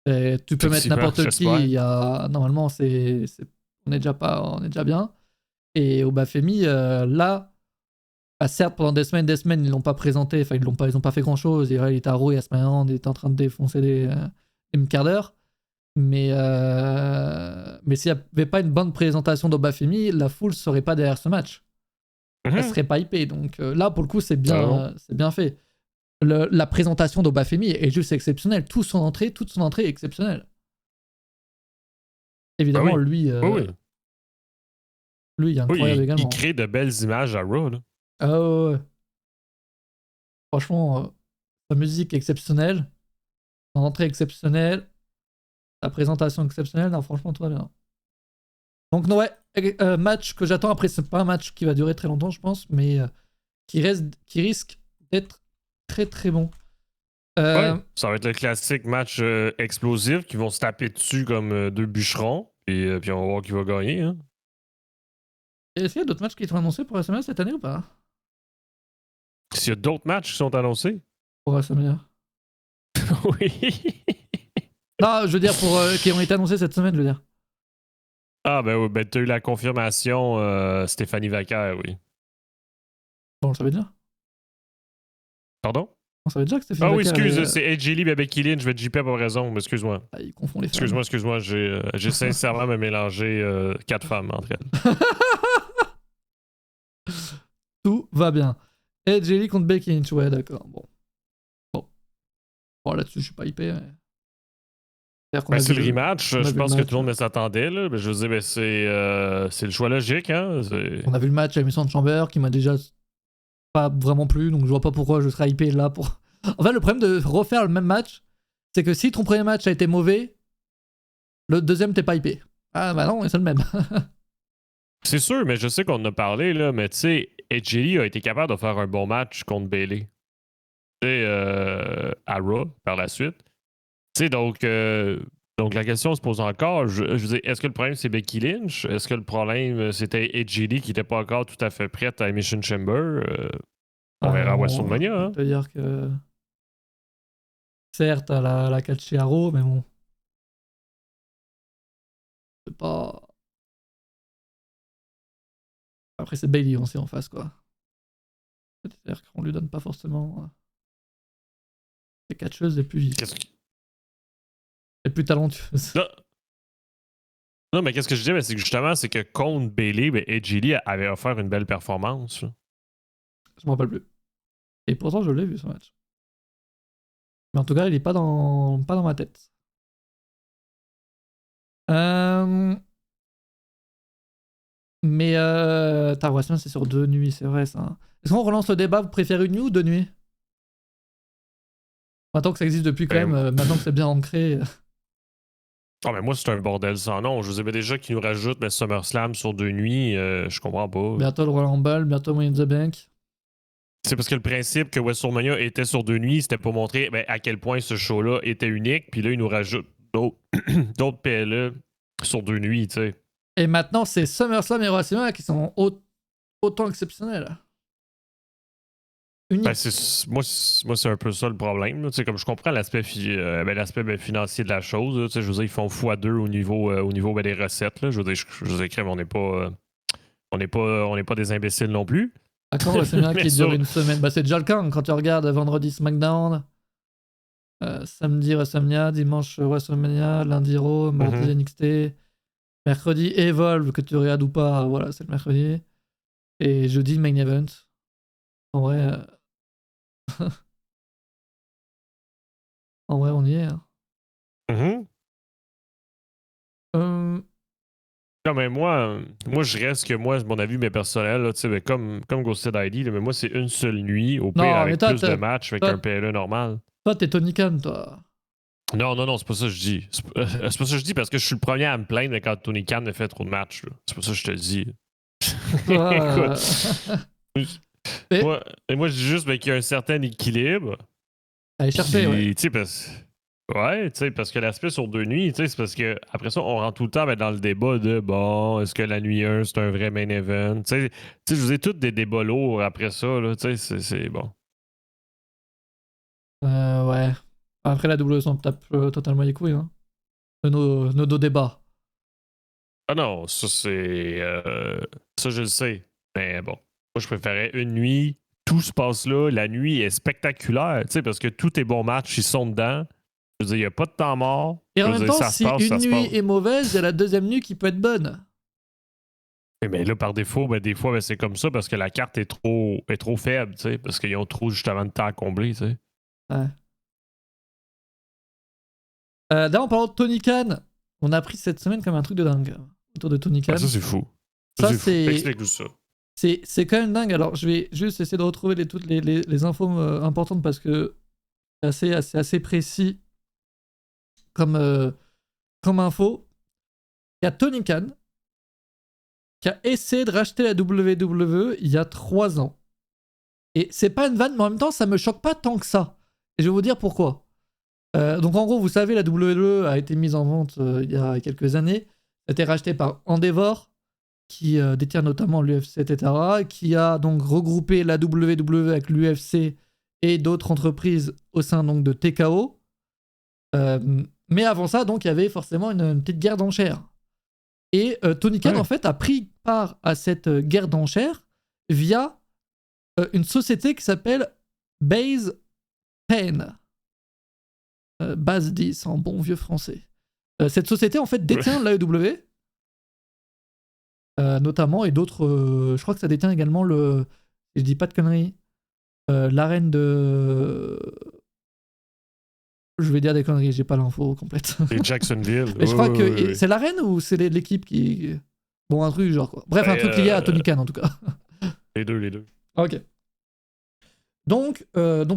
Speaker 2: Et tu peux mettre n'importe qui. Normalement, on est déjà bien. Et Obafemi, là, certes, pendant des semaines, ils l'ont pas présenté. Enfin, ils ont pas fait grand-chose. Il était à Raw, il y a SmackDown, il était en train de défoncer des quarts d'heure. Mais s'il n'y avait pas une bonne présentation d'Obafemi, la foule ne serait pas derrière ce match. Elle serait pas hypée. Donc là, pour le coup, c'est bien fait. La présentation d'Obafemi est juste exceptionnelle. Toute son entrée est exceptionnelle. Évidemment, lui, il est incroyable également.
Speaker 1: Il crée de belles images à Raw. Là.
Speaker 2: Ah ouais. Franchement, sa musique est exceptionnelle. Son entrée exceptionnelle. Sa présentation exceptionnelle. Non, franchement, tout va bien. Donc, ouais, match que j'attends. Après, c'est pas un match qui va durer très longtemps, je pense, mais qui risque d'être très très bon.
Speaker 1: Ça va être le classique match explosif qui vont se taper dessus comme deux bûcherons. Et puis on va voir qui va gagner. Hein.
Speaker 2: Est-ce qu'il y a d'autres matchs qui sont annoncés pour WrestleMania cette année ou pas?
Speaker 1: S'il y a d'autres matchs qui sont annoncés?
Speaker 2: Pour WrestleMania.
Speaker 1: Oui.
Speaker 2: Non, je veux dire, qui ont été annoncés cette semaine, je veux dire.
Speaker 1: Ah, ben t'as eu la confirmation Stéphanie Vaquer, oui.
Speaker 2: Bon, ça veut dire?
Speaker 1: Pardon?
Speaker 2: On savait déjà que Stéphanie
Speaker 1: Vaquer. Ah oui, c'est AJ Lee et Becky Lynch. Je vais te JP pour raison, mais excuse-moi.
Speaker 2: Ah, il confond les femmes.
Speaker 1: Excuse-moi, j'ai sincèrement me mélangé 4 femmes entre elles.
Speaker 2: Tout va bien. AJ Lee contre Becky Lynch, ouais, d'accord. Bon, là-dessus, je suis pas hypé. Mais...
Speaker 1: c'est le rematch. Je pense que tout le monde s'attendait. Là. Je veux dire, c'est le choix logique. Hein.
Speaker 2: On a vu le match à l'émission de Chamber qui m'a déjà pas vraiment plu, donc je vois pas pourquoi je serais hypé là pour. En fait, le problème de refaire le même match, c'est que si ton premier match a été mauvais, le deuxième t'es pas hypé. Ah bah non, c'est le même.
Speaker 1: C'est sûr, mais je sais qu'on en a parlé, là, mais tu sais, AJ Lee a été capable de faire un bon match contre Bayley. et à Raw par la suite. Tu sais, donc la question se pose encore. Je veux dire, est-ce que le problème c'est Becky Lynch? Est-ce que le problème c'était AJ Lee qui n'était pas encore tout à fait prête à Elimination Chamber? On verra à WrestleMania.
Speaker 2: On
Speaker 1: Hein?
Speaker 2: peut dire que certes, elle a catché à Raw, mais bon. C'est pas. Après, c'est Bailey, on sait en face, quoi. C'est-à-dire qu'on lui donne pas forcément les catcheuses les plus vives. Les plus talentueuses.
Speaker 1: Non, mais qu'est-ce que je dis? C'est que justement, c'est que contre Bailey, AJ Lee avait offert une belle performance. Là.
Speaker 2: Je m'en rappelle plus. Et pourtant, je l'ai vu ce match. Mais en tout cas, il est pas dans ma tête. Mais WrestleMania, c'est sur 2 nuits, c'est vrai ça. Est-ce qu'on relance le débat? Vous préférez une nuit ou 2 nuits? Maintenant que ça existe depuis quand même, maintenant que c'est bien ancré.
Speaker 1: Ah, mais moi, c'est un bordel sans nom. Je vous avais déjà qui nous rajoutent mais SummerSlam sur 2 nuits. Je comprends pas.
Speaker 2: Bientôt le Royal Rumble, bientôt Money in the Bank.
Speaker 1: C'est parce que le principe que WrestleMania était sur 2 nuits, c'était pour montrer à quel point ce show-là était unique. Puis là, ils nous rajoutent d'autres PLE sur 2 nuits, tu sais.
Speaker 2: Et maintenant, c'est SummerSlam et WrestleMania qui sont autant exceptionnels.
Speaker 1: Ben, moi, c'est un peu ça le problème. Comme je comprends l'aspect financier de la chose. Là, je veux dire, ils font x2 au niveau des recettes. Là. Je veux dire, crème, on n'est pas des imbéciles non plus.
Speaker 2: D'accord, WrestleMania qui dure une semaine. Bah, c'est déjà le cas quand tu regardes vendredi SmackDown, samedi WrestleMania, dimanche WrestleMania, lundi Raw, mardi NXT, mercredi Evolve, que tu regardes ou pas, voilà, c'est le mercredi. Et jeudi Main Event. En vrai. En vrai, on y est. Hein.
Speaker 1: Non, mais moi, je reste que mon avis mais personnel, là, ben, comme Ghosted ID, là, mais moi, c'est une seule nuit, au pire, avec plus de matchs, avec un PLE normal.
Speaker 2: Toi, t'es Tony Khan, toi.
Speaker 1: Non, c'est pas ça que je dis. C'est pas ça que je dis parce que je suis le premier à me plaindre quand Tony Khan a fait trop de matchs. Là. C'est pas ça que je te dis. Moi, je dis juste qu'il y a un certain équilibre.
Speaker 2: Allez chercher, ouais.
Speaker 1: Parce que l'aspect sur 2 nuits, c'est parce que après ça, on rentre tout le temps dans le débat de bon, est-ce que la nuit 1 c'est un vrai main event? Je vous ai tous des débats lourds après ça, là, c'est bon.
Speaker 2: Ouais. Après la WWE s'en tape totalement les couilles, hein. Nos deux débats.
Speaker 1: Ah non, ça c'est. Ça je le sais. Mais bon. Moi je préférais une nuit, tout se passe là, la nuit est spectaculaire, parce que tous tes bons matchs, ils sont dedans. Je veux dire, il n'y a pas de temps mort.
Speaker 2: Et en même temps, si une nuit est mauvaise, il y a la deuxième nuit qui peut être bonne.
Speaker 1: Mais là, par défaut, des fois, c'est comme ça parce que la carte est trop faible, parce qu'ils ont trop justement de temps à combler, tu sais.
Speaker 2: Ouais. D'ailleurs, en parlant de Tony Khan, on a appris cette semaine comme un truc de dingue autour de Tony Khan.
Speaker 1: Ah, ça, c'est fou.
Speaker 2: Ça, c'est...
Speaker 1: Explique-nous ça.
Speaker 2: C'est quand même dingue. Alors, je vais juste essayer de retrouver toutes les infos importantes parce que c'est assez précis comme info. Il y a Tony Khan qui a essayé de racheter la WWE il y a 3 ans. Et c'est pas une vanne, mais en même temps, ça me choque pas tant que ça. Et je vais vous dire pourquoi. Donc en gros, vous savez, la WWE a été mise en vente il y a quelques années. Elle a été rachetée par Endeavor, qui détient notamment l'UFC, etc., qui a donc regroupé la WWE avec l'UFC et d'autres entreprises au sein donc de TKO. Mais avant ça, donc, il y avait forcément une petite guerre d'enchères. Et Tony Khan, en fait, a pris part à cette guerre d'enchères via une société qui s'appelle Base 10. Base 10, en bon vieux français. Cette société, en fait, détient l'AEW, notamment, et d'autres... je crois que ça détient également le... Je dis pas de conneries. L'arène de... Je vais dire des conneries, j'ai pas l'info complète.
Speaker 1: Et Jacksonville.
Speaker 2: Mais je crois que c'est l'arène ou c'est l'équipe qui... Bon, un truc genre quoi. Bref, un truc lié à Tony Khan en tout cas.
Speaker 1: Les deux.
Speaker 2: Ok. Donc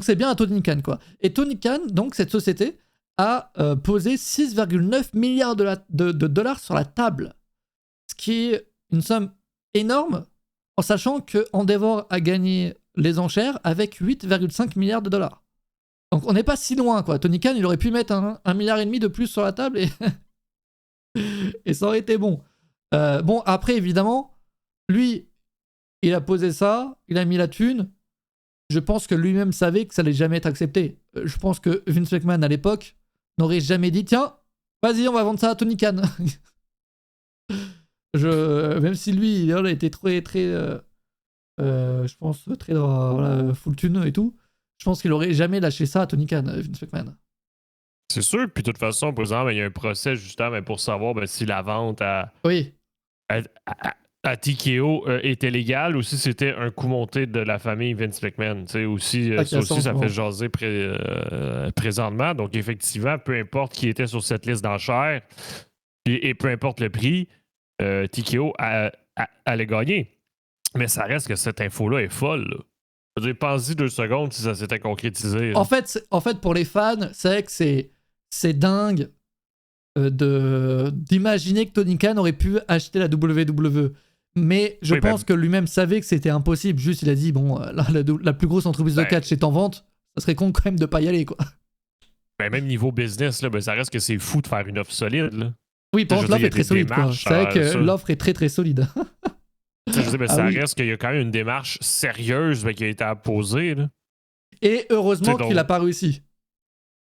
Speaker 2: c'est bien à Tony Khan quoi. Et Tony Khan, donc cette société, a posé 6,9 milliards de dollars sur la table. Ce qui est une somme énorme en sachant que Endeavor a gagné les enchères avec 8,5 milliards de dollars. Donc on n'est pas si loin, quoi. Tony Khan, il aurait pu mettre 1,5 milliard de plus sur la table et ça aurait été bon. Bon, après, évidemment, lui, il a posé ça, il a mis la thune. Je pense que lui-même savait que ça allait jamais être accepté. Je pense que Vince McMahon, à l'époque, n'aurait jamais dit, tiens, vas-y, on va vendre ça à Tony Khan. Même si lui, il a été très, je pense, très full thune et tout, je pense qu'il aurait jamais lâché ça à Tony Khan, Vince McMahon.
Speaker 1: C'est sûr, puis de toute façon, par exemple, il y a un procès justement pour savoir si la vente à TKO était légale ou si c'était un coup monté de la famille Vince McMahon. Aussi, ça aussi, ça fait jaser présentement. Donc, effectivement, peu importe qui était sur cette liste d'enchères et peu importe le prix, TKO allait gagner. Mais ça reste que cette info-là est folle. Là. Je veux dire, pense-y 2 secondes si ça s'était concrétisé.
Speaker 2: En fait, pour les fans, c'est vrai que c'est dingue d'imaginer que Tony Khan aurait pu acheter la WWE. Mais je pense que lui-même savait que c'était impossible. Juste, il a dit, bon, la plus grosse entreprise de catch est en vente. Ça serait con quand même de pas y aller, quoi.
Speaker 1: Même niveau business, là, ça reste que c'est fou de faire une offre solide. Là.
Speaker 2: Oui, par contre, l'offre est très solide. C'est vrai que l'offre est très, très solide.
Speaker 1: Ça reste qu'il y a quand même une démarche sérieuse qui a été apposée. Là.
Speaker 2: Et heureusement qu'il n'a pas réussi.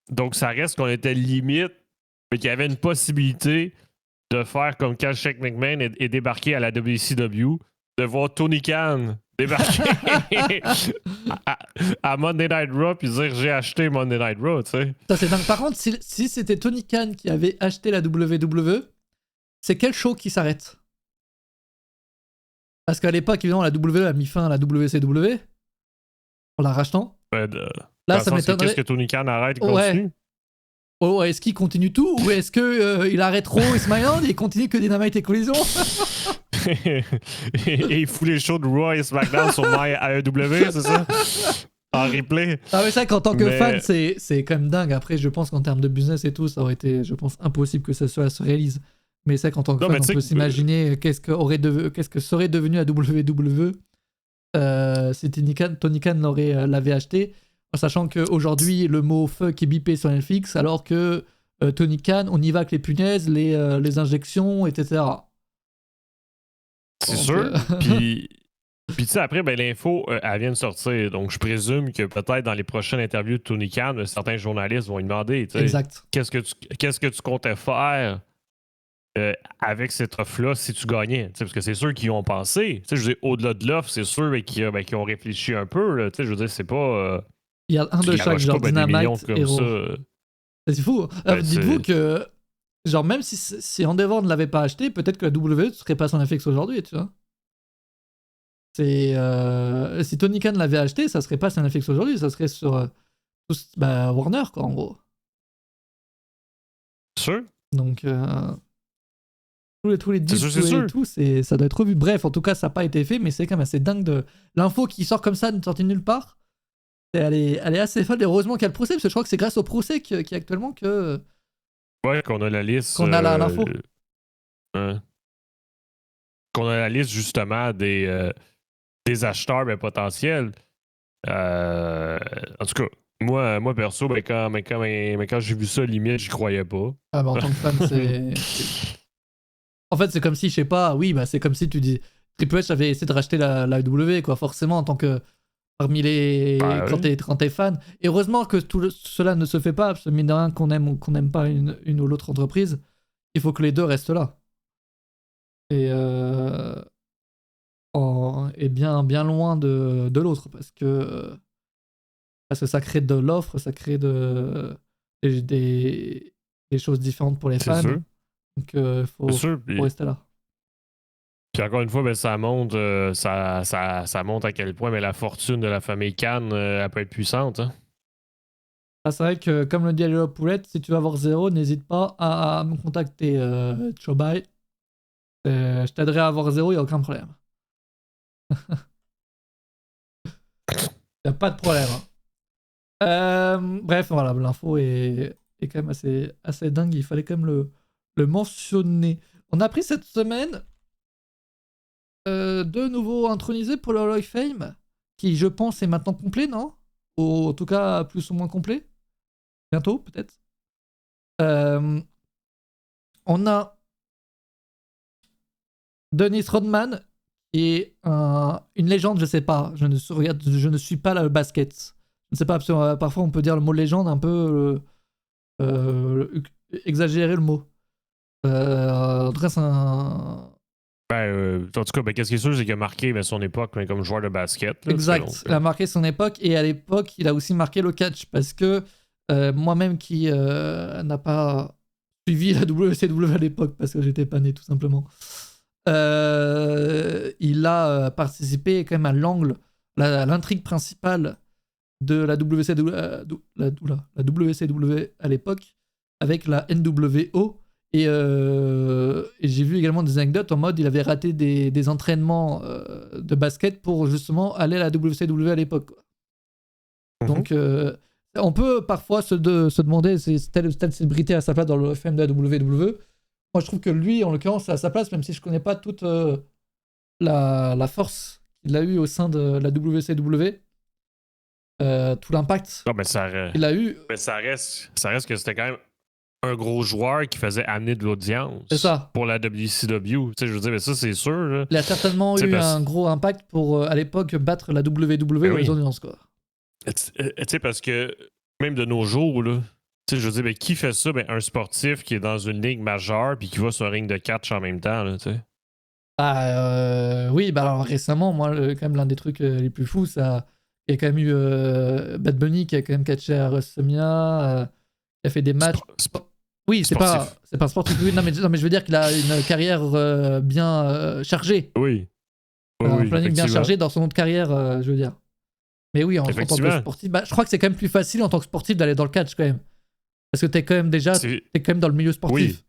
Speaker 1: Donc, ça reste qu'on était limite, mais qu'il y avait une possibilité de faire comme quand Shane McMahon est débarqué à la WCW, de voir Tony Khan débarquer à Monday Night Raw puis dire j'ai acheté Monday Night Raw, tu sais.
Speaker 2: Ça, c'est dingue. Par contre, si c'était Tony Khan qui avait acheté la WWE, c'est quel show qui s'arrête? Parce qu'à l'époque, évidemment, la WWE a mis fin à la WCW en la rachetant.
Speaker 1: Là, ça m'étonnerait. Qu'est-ce que Tony Khan arrête et continue?
Speaker 2: Oh, est-ce qu'il continue tout ou est-ce qu'il arrête Raw et SmackDown et il continue que Dynamite et Collision?
Speaker 1: et il fout les shows de Raw et SmackDown sur AEW, c'est ça? En replay.
Speaker 2: Ah mais ça, qu'en tant que fan, c'est quand même dingue. Après, je pense qu'en termes de business et tout, ça aurait été, je pense, impossible que ça se réalise. Mais c'est qu'en tant que fan, on peut s'imaginer qu'est-ce que serait devenu la WWE si Tony Khan l'avait acheté. En sachant qu'aujourd'hui, le mot fuck est bipé sur Netflix, alors que Tony Khan, on y va avec les punaises, les injections, etc.
Speaker 1: C'est sûr. Puis tu sais, après, l'info, elle vient de sortir. Donc, je présume que peut-être dans les prochaines interviews de Tony Khan, certains journalistes vont lui demander qu'est-ce que tu comptais faire avec cette offre-là si tu gagnais. Parce que c'est sûr qu'ils y ont pensé. Je veux dire, au-delà de l'offre, c'est sûr qu'ils ont réfléchi un peu. Là, je veux dire, c'est pas...
Speaker 2: Il y a un de chaque, genre Dynamite et Raw. C'est fou. Dites-vous que, genre, même si Endeavor ne l'avait pas acheté, peut-être que la WWE ne serait pas son FX aujourd'hui, tu vois. Si Tony Khan l'avait acheté, ça serait pas son FX aujourd'hui, ça serait sur Warner, quoi, en gros.
Speaker 1: Sûr.
Speaker 2: Donc, tous les deals et tout, ça doit être revu. Bref, en tout cas, ça n'a pas été fait, mais c'est quand même assez dingue de l'info qui sort comme ça, ne sortit de nulle part. Elle est assez folle, et heureusement qu'il y a le procès, parce que je crois que c'est grâce au procès qui est actuellement que...
Speaker 1: Ouais, qu'on a la liste...
Speaker 2: Qu'on a l'info.
Speaker 1: Qu'on a la liste, justement, des acheteurs potentiels. En tout cas, moi perso, quand j'ai vu ça, limite, j'y croyais pas.
Speaker 2: Ah, en tant que fan, c'est... En fait, c'est comme si, je sais pas, c'est comme si tu dis... Triple H avait essayé de racheter la WWE, quoi, forcément, en tant que... Parmi les... quand t'es fan. Et heureusement que cela ne se fait pas, parce que mine de rien, qu'on aime ou qu'on n'aime pas une ou l'autre entreprise, il faut que les deux restent là. Et bien loin de l'autre, parce que ça crée de l'offre, ça crée des choses différentes pour les fans.
Speaker 1: Sûr.
Speaker 2: Donc il faut rester là.
Speaker 1: Puis encore une fois, ça montre à quel point la fortune de la famille Khan elle peut être puissante. Hein?
Speaker 2: Ah, c'est vrai que, comme le dit Alio Poulette, si tu veux avoir 0, n'hésite pas à me contacter, Chobai. Je t'aiderai à avoir 0, il n'y a aucun problème. Il n'y a pas de problème. Bref, voilà, l'info est quand même assez dingue. Il fallait quand même le mentionner. On a appris cette semaine 2 nouveaux intronisés pour le Hall of Fame, qui, je pense, est maintenant complet, non? Ou en tout cas, plus ou moins complet. bientôt, peut-être. On a Dennis Rodman, qui est une légende, je sais pas. Je ne suis pas le basket. Je ne sais pas, parfois on peut dire le mot légende un peu exagérer le mot. En tout cas, c'est un.
Speaker 1: En tout cas, qu'est-ce qui est sûr, c'est qu'il a marqué son époque comme joueur de basket. Là,
Speaker 2: exact. Il a marqué son époque et à l'époque, il a aussi marqué le catch parce que moi-même qui n'a pas suivi la WCW à l'époque parce que j'étais pas né tout simplement, il a participé quand même à l'angle, l'intrigue principale de la WCW, la WCW à l'époque avec la NWO. Et j'ai vu également des anecdotes en mode il avait raté des entraînements de basket pour justement aller à la WCW à l'époque. Donc on peut parfois se demander si telle célébrité a sa place dans le FM de la WWE. Moi je trouve que lui en l'occurrence a sa place, même si je connais pas toute la force qu'il a eu au sein de la WCW. Tout l'impact qu'il a eu.
Speaker 1: Mais ça reste que c'était quand même un gros joueur qui faisait amener de l'audience pour la WCW. Je veux dire, mais ça, c'est sûr. Là.
Speaker 2: Il a certainement eu un gros impact pour, à l'époque, battre la WWE aux audiences.
Speaker 1: Tu sais, parce que même de nos jours, là, je veux dire, qui fait ça? Un sportif qui est dans une ligue majeure puis qui va sur un ring de catch en même temps. Là,
Speaker 2: oui, alors récemment, moi, quand même, l'un des trucs les plus fous, il y a quand même eu Bad Bunny qui a quand même catché à WrestleMania. Il a fait des matchs. Oui, c'est pas un sportif. Non, mais je veux dire qu'il a une carrière bien chargée.
Speaker 1: Oui.
Speaker 2: Un planning bien chargé dans son autre carrière, je veux dire. Mais oui, en tant que sportif, je crois que c'est quand même plus facile en tant que sportif d'aller dans le catch quand même. Parce que t'es quand même dans le milieu sportif.
Speaker 1: Oui.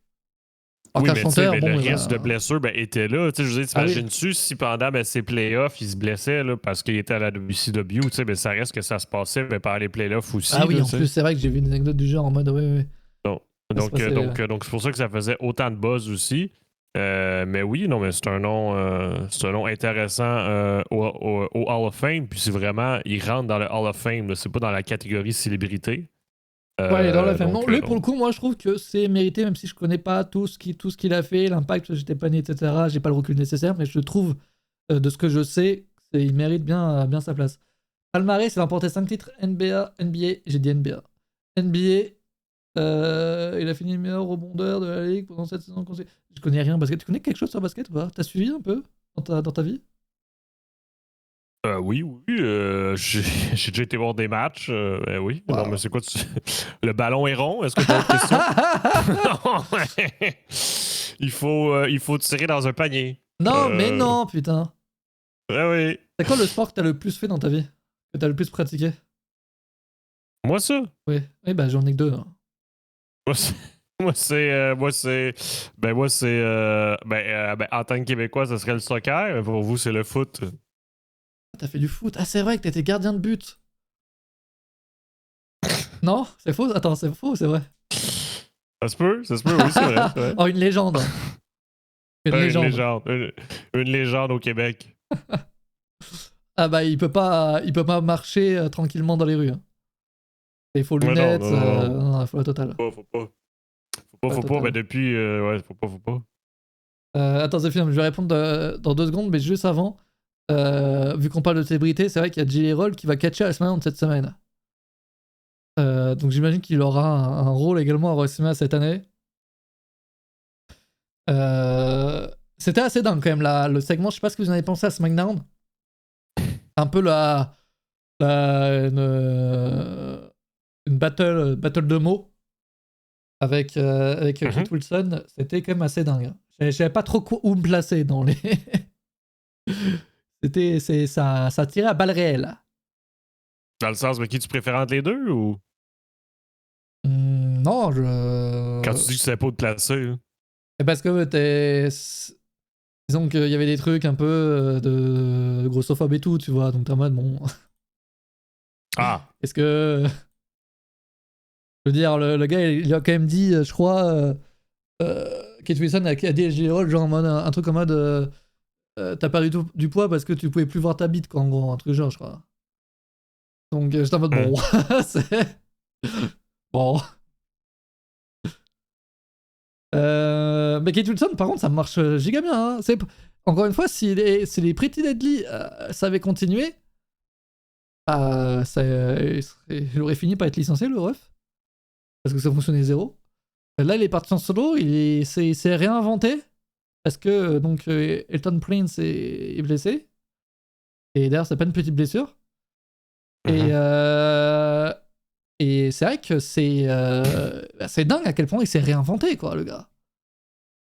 Speaker 1: Alors qu'un chanteur, le risque de blessure était là. Je veux dire, t'imagines-tu si pendant ses playoffs, il se blessait là, parce qu'il était à la WCW, ça reste que ça se passait par les playoffs aussi.
Speaker 2: Ah oui,
Speaker 1: là,
Speaker 2: en plus, c'est vrai que j'ai vu des anecdotes du genre en mode oui.
Speaker 1: Donc c'est pour ça que ça faisait autant de buzz aussi. Mais oui, non, mais c'est un nom intéressant au Hall of Fame. Puis c'est vraiment, il rentre dans le Hall of Fame. Là, c'est pas dans la catégorie célébrité.
Speaker 2: Ouais, dans la Fame. Non, lui, pour le coup, moi, je trouve que c'est mérité, même si je connais pas tout ce qu'il a fait, l'impact, j'étais pas né, etc. J'ai pas le recul nécessaire, mais je trouve, de ce que je sais, il mérite bien sa place. Palmarès, il a remporté 5 titres NBA, j'ai dit NBA. NBA. Il a fini meilleur rebondeur de la ligue pendant cette saison. Je connais rien en basket. Tu connais quelque chose sur le basket ou pas? T'as suivi un peu dans ta vie?
Speaker 1: Oui. J'ai déjà été voir des matchs. Oui. Wow. Non, mais c'est quoi le ballon est rond? Est-ce que t'as une question? Il faut tirer dans un panier.
Speaker 2: Non, mais non, putain.
Speaker 1: Oui.
Speaker 2: C'est quoi le sport que t'as le plus fait dans ta vie? Que t'as le plus pratiqué?
Speaker 1: Moi, ça?
Speaker 2: Oui, j'en ai que 2. Hein.
Speaker 1: Moi, c'est en tant que Québécois, ça serait le soccer. Pour vous, c'est le foot.
Speaker 2: T'as fait du foot? Ah, c'est vrai que t'étais gardien de but. Non? C'est faux? Attends, c'est faux, c'est vrai.
Speaker 1: Ça se peut, oui, c'est vrai.
Speaker 2: Oh, une légende.
Speaker 1: Une légende au Québec.
Speaker 2: Ah il peut pas marcher tranquillement dans les rues. Hein. Il faut lunettes, il faut la totale.
Speaker 1: Faut pas, mais depuis, faut pas.
Speaker 2: Attends, Zephyr, je vais répondre dans 2 secondes, mais juste avant, vu qu'on parle de célébrité, c'est vrai qu'il y a Jelly Roll qui va catcher à SmackDown cette semaine. Donc j'imagine qu'il aura un rôle également à WrestleMania cette année. C'était assez dingue quand même, le segment, je sais pas ce que vous en avez pensé à SmackDown. Un peu une battle de mots avec Kit Wilson, c'était quand même assez dingue. Je savais pas trop où me placer dans les... ça tirait à balles réelles.
Speaker 1: Dans le sens, mais qui tu préfères entre les deux ou?
Speaker 2: Non,
Speaker 1: Quand tu dis que tu sais pas où te placer. Hein.
Speaker 2: Parce que disons qu'il y avait des trucs un peu de grossophobe et tout, tu vois, donc t'es en mode bon.
Speaker 1: Ah!
Speaker 2: Est-ce que. Je veux dire, le gars, il a quand même dit, je crois. Kate Wilson a dit à J-Roll, genre en mode, un truc en mode. T'as perdu du poids parce que tu pouvais plus voir ta bite, quoi, en gros, un truc genre, je crois. Donc j'étais en mode bon. Bon. Mais Kate Wilson, par contre, ça marche giga bien. Hein. Encore une fois, si les Pretty Deadly savaient continuer, il aurait fini par être licencié, le ref. Parce que ça fonctionnait zéro. Là, il est parti en solo, il s'est réinventé. Parce que donc Elton Prince est blessé. Et d'ailleurs, c'est pas une petite blessure. Et c'est vrai que c'est dingue à quel point il s'est réinventé, quoi, le gars.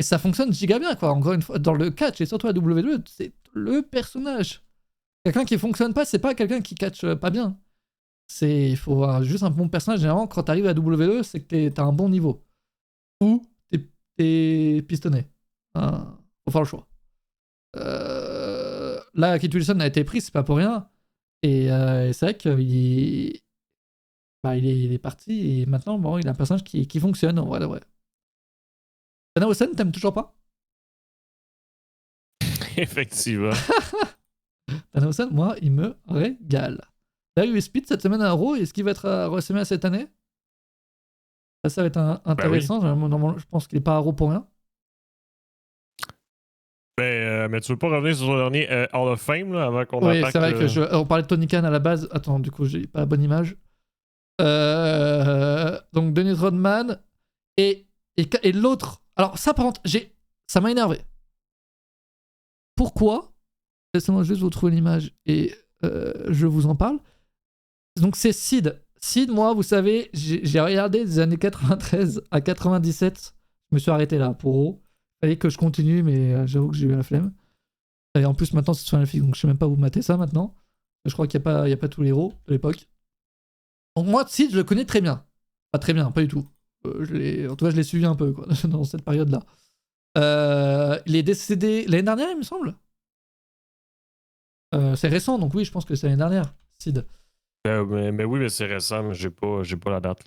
Speaker 2: Et ça fonctionne giga bien, quoi. Encore une fois, dans le catch et surtout la WWE, c'est le personnage. Quelqu'un qui fonctionne pas, c'est pas quelqu'un qui catch pas bien. Il faut avoir juste un bon personnage. Généralement, quand t'arrives à la WWE, c'est que t'as un bon niveau. Ou t'es pistonné. Faut faire le choix. Là, Kate Wilson a été pris, c'est pas pour rien. Et c'est vrai qu'il est parti et maintenant, bon, il a un personnage qui fonctionne en vrai de vrai. Danhausen, t'aimes toujours pas?
Speaker 1: Effectivement.
Speaker 2: Danhausen, moi, il me régale. Là, il y a eu Speed cette semaine à Raw. Est-ce qu'il va être à WrestleMania cette année? Ça va être intéressant.
Speaker 1: Ben oui.
Speaker 2: Normalement, je pense qu'il est pas à Raw pour rien.
Speaker 1: Mais tu veux pas revenir sur ton dernier Hall of Fame là, avant qu'on
Speaker 2: Oui,
Speaker 1: attaque
Speaker 2: c'est vrai que on parlait de Tony Khan à la base. Attends, du coup, j'ai pas la bonne image. Donc, Dennis Rodman et l'autre. Alors, ça, par contre, ça m'a énervé. Pourquoi? Laissez-moi juste vous trouver l'image et je vous en parle. Donc, c'est Sid. Sid, moi, vous savez, j'ai regardé des années 93 à 97. Je me suis arrêté là pour Raw. Il fallait que je continue, mais j'avoue que j'ai eu la flemme. Et en plus, maintenant, c'est sur Netflix, donc je sais même pas où mater ça maintenant. Je crois qu'il n'y a pas tous les héros de l'époque. Donc, moi, Sid, je le connais très bien. Pas très bien, pas du tout. En tout cas, je l'ai suivi un peu quoi, dans cette période-là. Il est décédé l'année dernière, il me semble. C'est récent, donc oui, je pense que c'est l'année dernière, Sid.
Speaker 1: Mais oui, mais c'est récent, mais j'ai pas la date.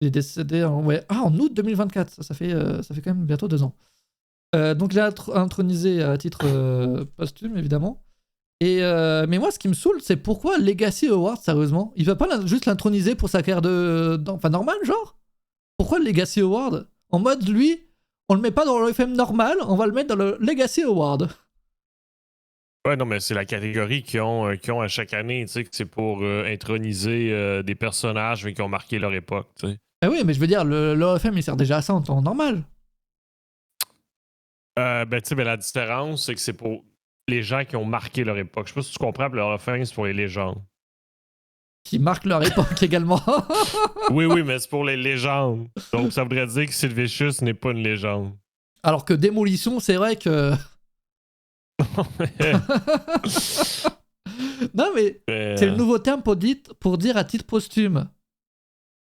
Speaker 2: Il est décédé en août 2024. Ça fait quand même bientôt 2 ans. Donc, il a intronisé à titre posthume, évidemment. Mais moi, ce qui me saoule, c'est pourquoi Legacy Award, sérieusement? Il va pas juste l'introniser pour sa carrière enfin, normale, genre? Pourquoi le Legacy Award? En mode, lui, on le met pas dans le FM normal, on va le mettre dans le Legacy Award.
Speaker 1: Ouais, non, mais c'est la catégorie qu'ils ont à chaque année, tu sais, que c'est pour introniser des personnages mais qui ont marqué leur époque, tu sais.
Speaker 2: Ah oui, mais je veux dire, le FM, il sert déjà à ça en temps normal.
Speaker 1: Ben, tu sais, la différence, c'est que c'est pour les gens qui ont marqué leur époque. Je sais pas si tu comprends, le Hall of Fame, c'est pour les légendes.
Speaker 2: Qui marquent leur époque également.
Speaker 1: Oui, mais c'est pour les légendes. Donc, ça voudrait dire que Sid Vicious n'est pas une légende.
Speaker 2: Alors que Démolition, c'est vrai que... Non, mais c'est le nouveau terme pour dire à titre posthume.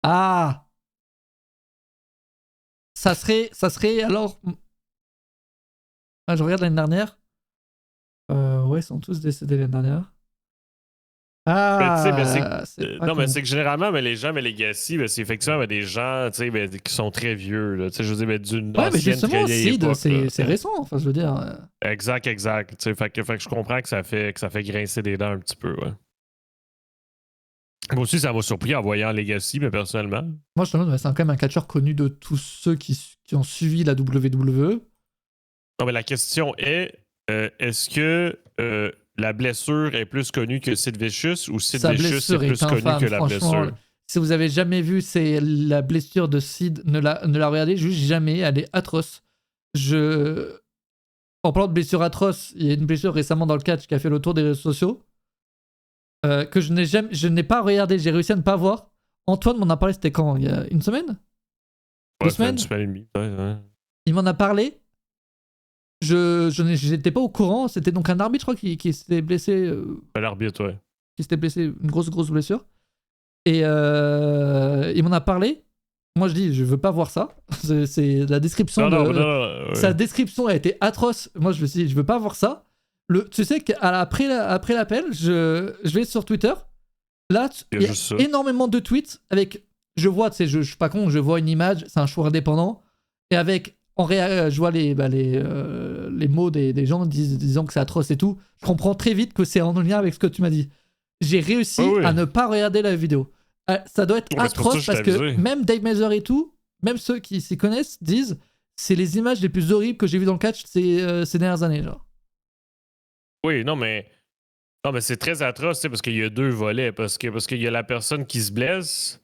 Speaker 2: Ah! Ça serait alors... Ah, je regarde l'année dernière. Ouais, ils sont tous décédés l'année dernière. Ah!
Speaker 1: Mais c'est que généralement, les gens, Legacy, c'est effectivement des gens qui sont très vieux. Là, je veux dire, d'une
Speaker 2: ouais, mais
Speaker 1: ancienne
Speaker 2: justement,
Speaker 1: très vieille
Speaker 2: Sid,
Speaker 1: époque,
Speaker 2: c'est récent, enfin, je veux dire.
Speaker 1: Exact. Fait que je comprends que ça fait grincer des dents un petit peu, ouais. Moi aussi, ça m'a surpris en voyant Legacy, mais personnellement.
Speaker 2: Moi, je te demande, c'est quand même un catcheur connu de tous ceux qui ont suivi la WWE.
Speaker 1: Non, mais la question est, est-ce que la blessure est plus connue que Sid Vicious ou Sid Vicious est plus connu que la blessure?
Speaker 2: Si vous avez jamais vu la blessure de Sid, ne la regardez juste jamais, elle est atroce. En parlant de blessure atroce, il y a une blessure récemment dans le catch qui a fait le tour des réseaux sociaux. Que je n'ai pas regardé, j'ai réussi à ne pas voir. Antoine m'en a parlé, c'était quand? Il y a une semaine? 2 semaines?
Speaker 1: Une semaine et demie, ouais.
Speaker 2: Il m'en a parlé. Je n'étais pas au courant. C'était donc un arbitre, je crois, qui s'était blessé.
Speaker 1: L'arbitre, ouais.
Speaker 2: Qui s'était blessé, une grosse blessure. Et il m'en a parlé. Moi, je dis, je veux pas voir ça. C'est la description.
Speaker 1: Non,
Speaker 2: sa description a été atroce. Moi, je me suis dit, je veux pas voir ça. Tu sais qu'après l'appel, je vais sur Twitter. Là, il y a énormément de tweets avec. Je vois, tu sais, je suis pas con, je vois une image, c'est un choix indépendant. Et avec. Je vois les mots des gens disant que c'est atroce et tout. Je comprends très vite que c'est en lien avec ce que tu m'as dit. J'ai réussi à ne pas regarder la vidéo. Ça doit être
Speaker 1: Ouais, c'est pour ça
Speaker 2: atroce
Speaker 1: que je
Speaker 2: parce
Speaker 1: t'ai
Speaker 2: que
Speaker 1: avisé.
Speaker 2: même Dave Meltzer et tout, même ceux qui s'y connaissent disent c'est les images les plus horribles que j'ai vues dans le catch ces dernières années, genre.
Speaker 1: Oui, non, mais c'est très atroce, tu sais, parce qu'il y a deux volets. Parce qu'il y a la personne qui se blesse,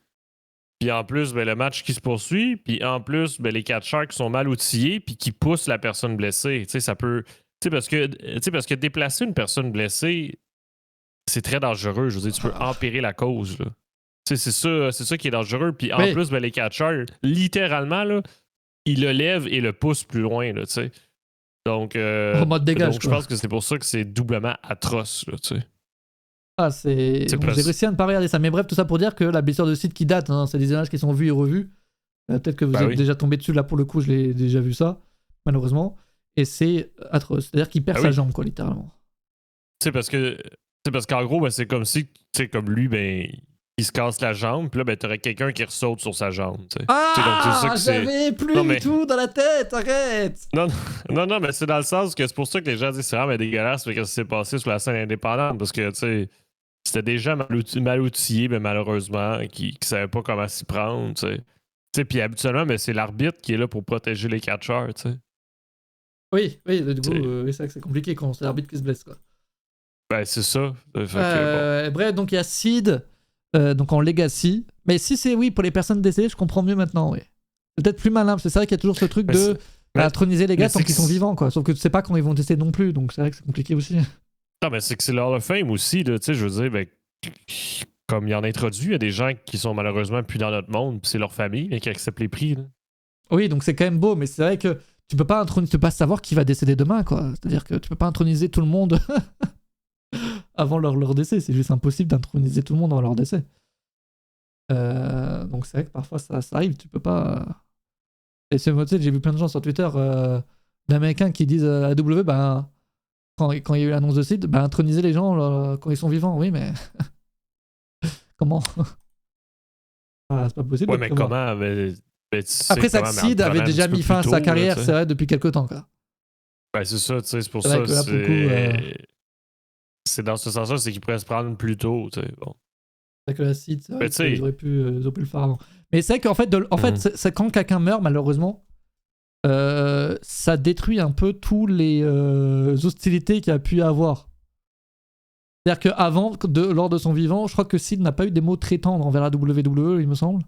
Speaker 1: puis en plus, ben, le match qui se poursuit, puis en plus, ben, les catcheurs qui sont mal outillés, puis qui poussent la personne blessée. Tu sais, ça peut. Tu sais, parce que déplacer une personne blessée, c'est très dangereux. Je veux dire, tu peux empirer la cause, là. Tu sais, c'est ça qui est dangereux. Puis en
Speaker 2: Oui.
Speaker 1: plus, ben, les catcheurs, littéralement, là, ils le lèvent et le poussent plus loin, là, tu sais. Donc,
Speaker 2: En mode dégage,
Speaker 1: donc je
Speaker 2: quoi.
Speaker 1: pense que c'est pour ça que c'est doublement atroce, là, tu sais.
Speaker 2: C'est. Bon, j'ai réussi à ne pas regarder ça. Mais bref, tout ça pour dire que la blessure de Sid qui date, hein, c'est des images qui sont vues et revues. Peut-être que vous êtes déjà tombé dessus, là pour le coup, je l'ai déjà vu ça, malheureusement. Et c'est atroce. C'est-à-dire qu'il perd sa jambe, quoi, littéralement.
Speaker 1: Tu sais, parce qu'en gros, ben, c'est comme si, tu sais, comme lui, ben, il se casse la jambe, puis là, ben, t'aurais quelqu'un qui ressaute sur sa jambe, tu sais.
Speaker 2: Ah, j'avais plus du tout dans la tête, arrête!
Speaker 1: Non, mais c'est dans le sens que c'est pour ça que les gens disent c'est vraiment dégueulasse, mais que ça s'est passé sur la scène indépendante, parce que, tu sais, c'était déjà mal outillé, mais malheureusement, qui savait pas comment s'y prendre, tu sais. Tu sais, puis habituellement, ben, c'est l'arbitre qui est là pour protéger les catcheurs, tu sais.
Speaker 2: Oui, du coup, c'est vrai que c'est compliqué quand c'est l'arbitre qui se blesse, quoi.
Speaker 1: Ben, c'est ça.
Speaker 2: Bref, donc il y a Sid, donc en Legacy. Mais si c'est pour les personnes décédées, je comprends mieux maintenant, oui. Peut-être plus malin, parce que c'est vrai qu'il y a toujours ce truc de introniser les gars tant qu'ils sont vivants, quoi. Sauf que tu sais pas quand ils vont décéder non plus, donc c'est vrai que c'est compliqué aussi.
Speaker 1: Non, mais c'est que c'est leur fame aussi, là, tu sais, je veux dire, ben, comme il en introduit, il y a des gens qui sont malheureusement plus dans notre monde, puis c'est leur famille qui acceptent les prix, là.
Speaker 2: Oui, donc c'est quand même beau, mais c'est vrai que tu peux pas savoir qui va décéder demain, quoi. C'est-à-dire que tu peux pas introniser tout le monde avant leur décès, c'est juste impossible d'introniser tout le monde avant leur décès. Donc c'est vrai que parfois ça arrive, tu peux pas. Et tu sais, j'ai vu plein de gens sur Twitter d'Américains qui disent à AW, ben, quand il y a eu l'annonce de Sid, ben, introniser les gens là, quand ils sont vivants, oui, mais. Comment? C'est pas possible.
Speaker 1: Ouais, mais comment?
Speaker 2: Après, Sid avait déjà mis fin à sa carrière, c'est vrai, depuis quelques temps, quoi.
Speaker 1: Ben, c'est ça, tu sais, c'est pour ça. C'est dans ce sens-là, c'est qu'il pourrait se prendre plus tôt, tu sais. Bon.
Speaker 2: C'est que la Sid, c'est vrai qu'ils auraient pu le faire avant. Mais c'est vrai qu'en fait, c'est quand quelqu'un meurt, malheureusement, ça détruit un peu tous les hostilités qu'il y a pu y avoir. C'est-à-dire qu'avant, lors de son vivant, je crois que Sid n'a pas eu des mots très tendres envers la WWE, il me semble.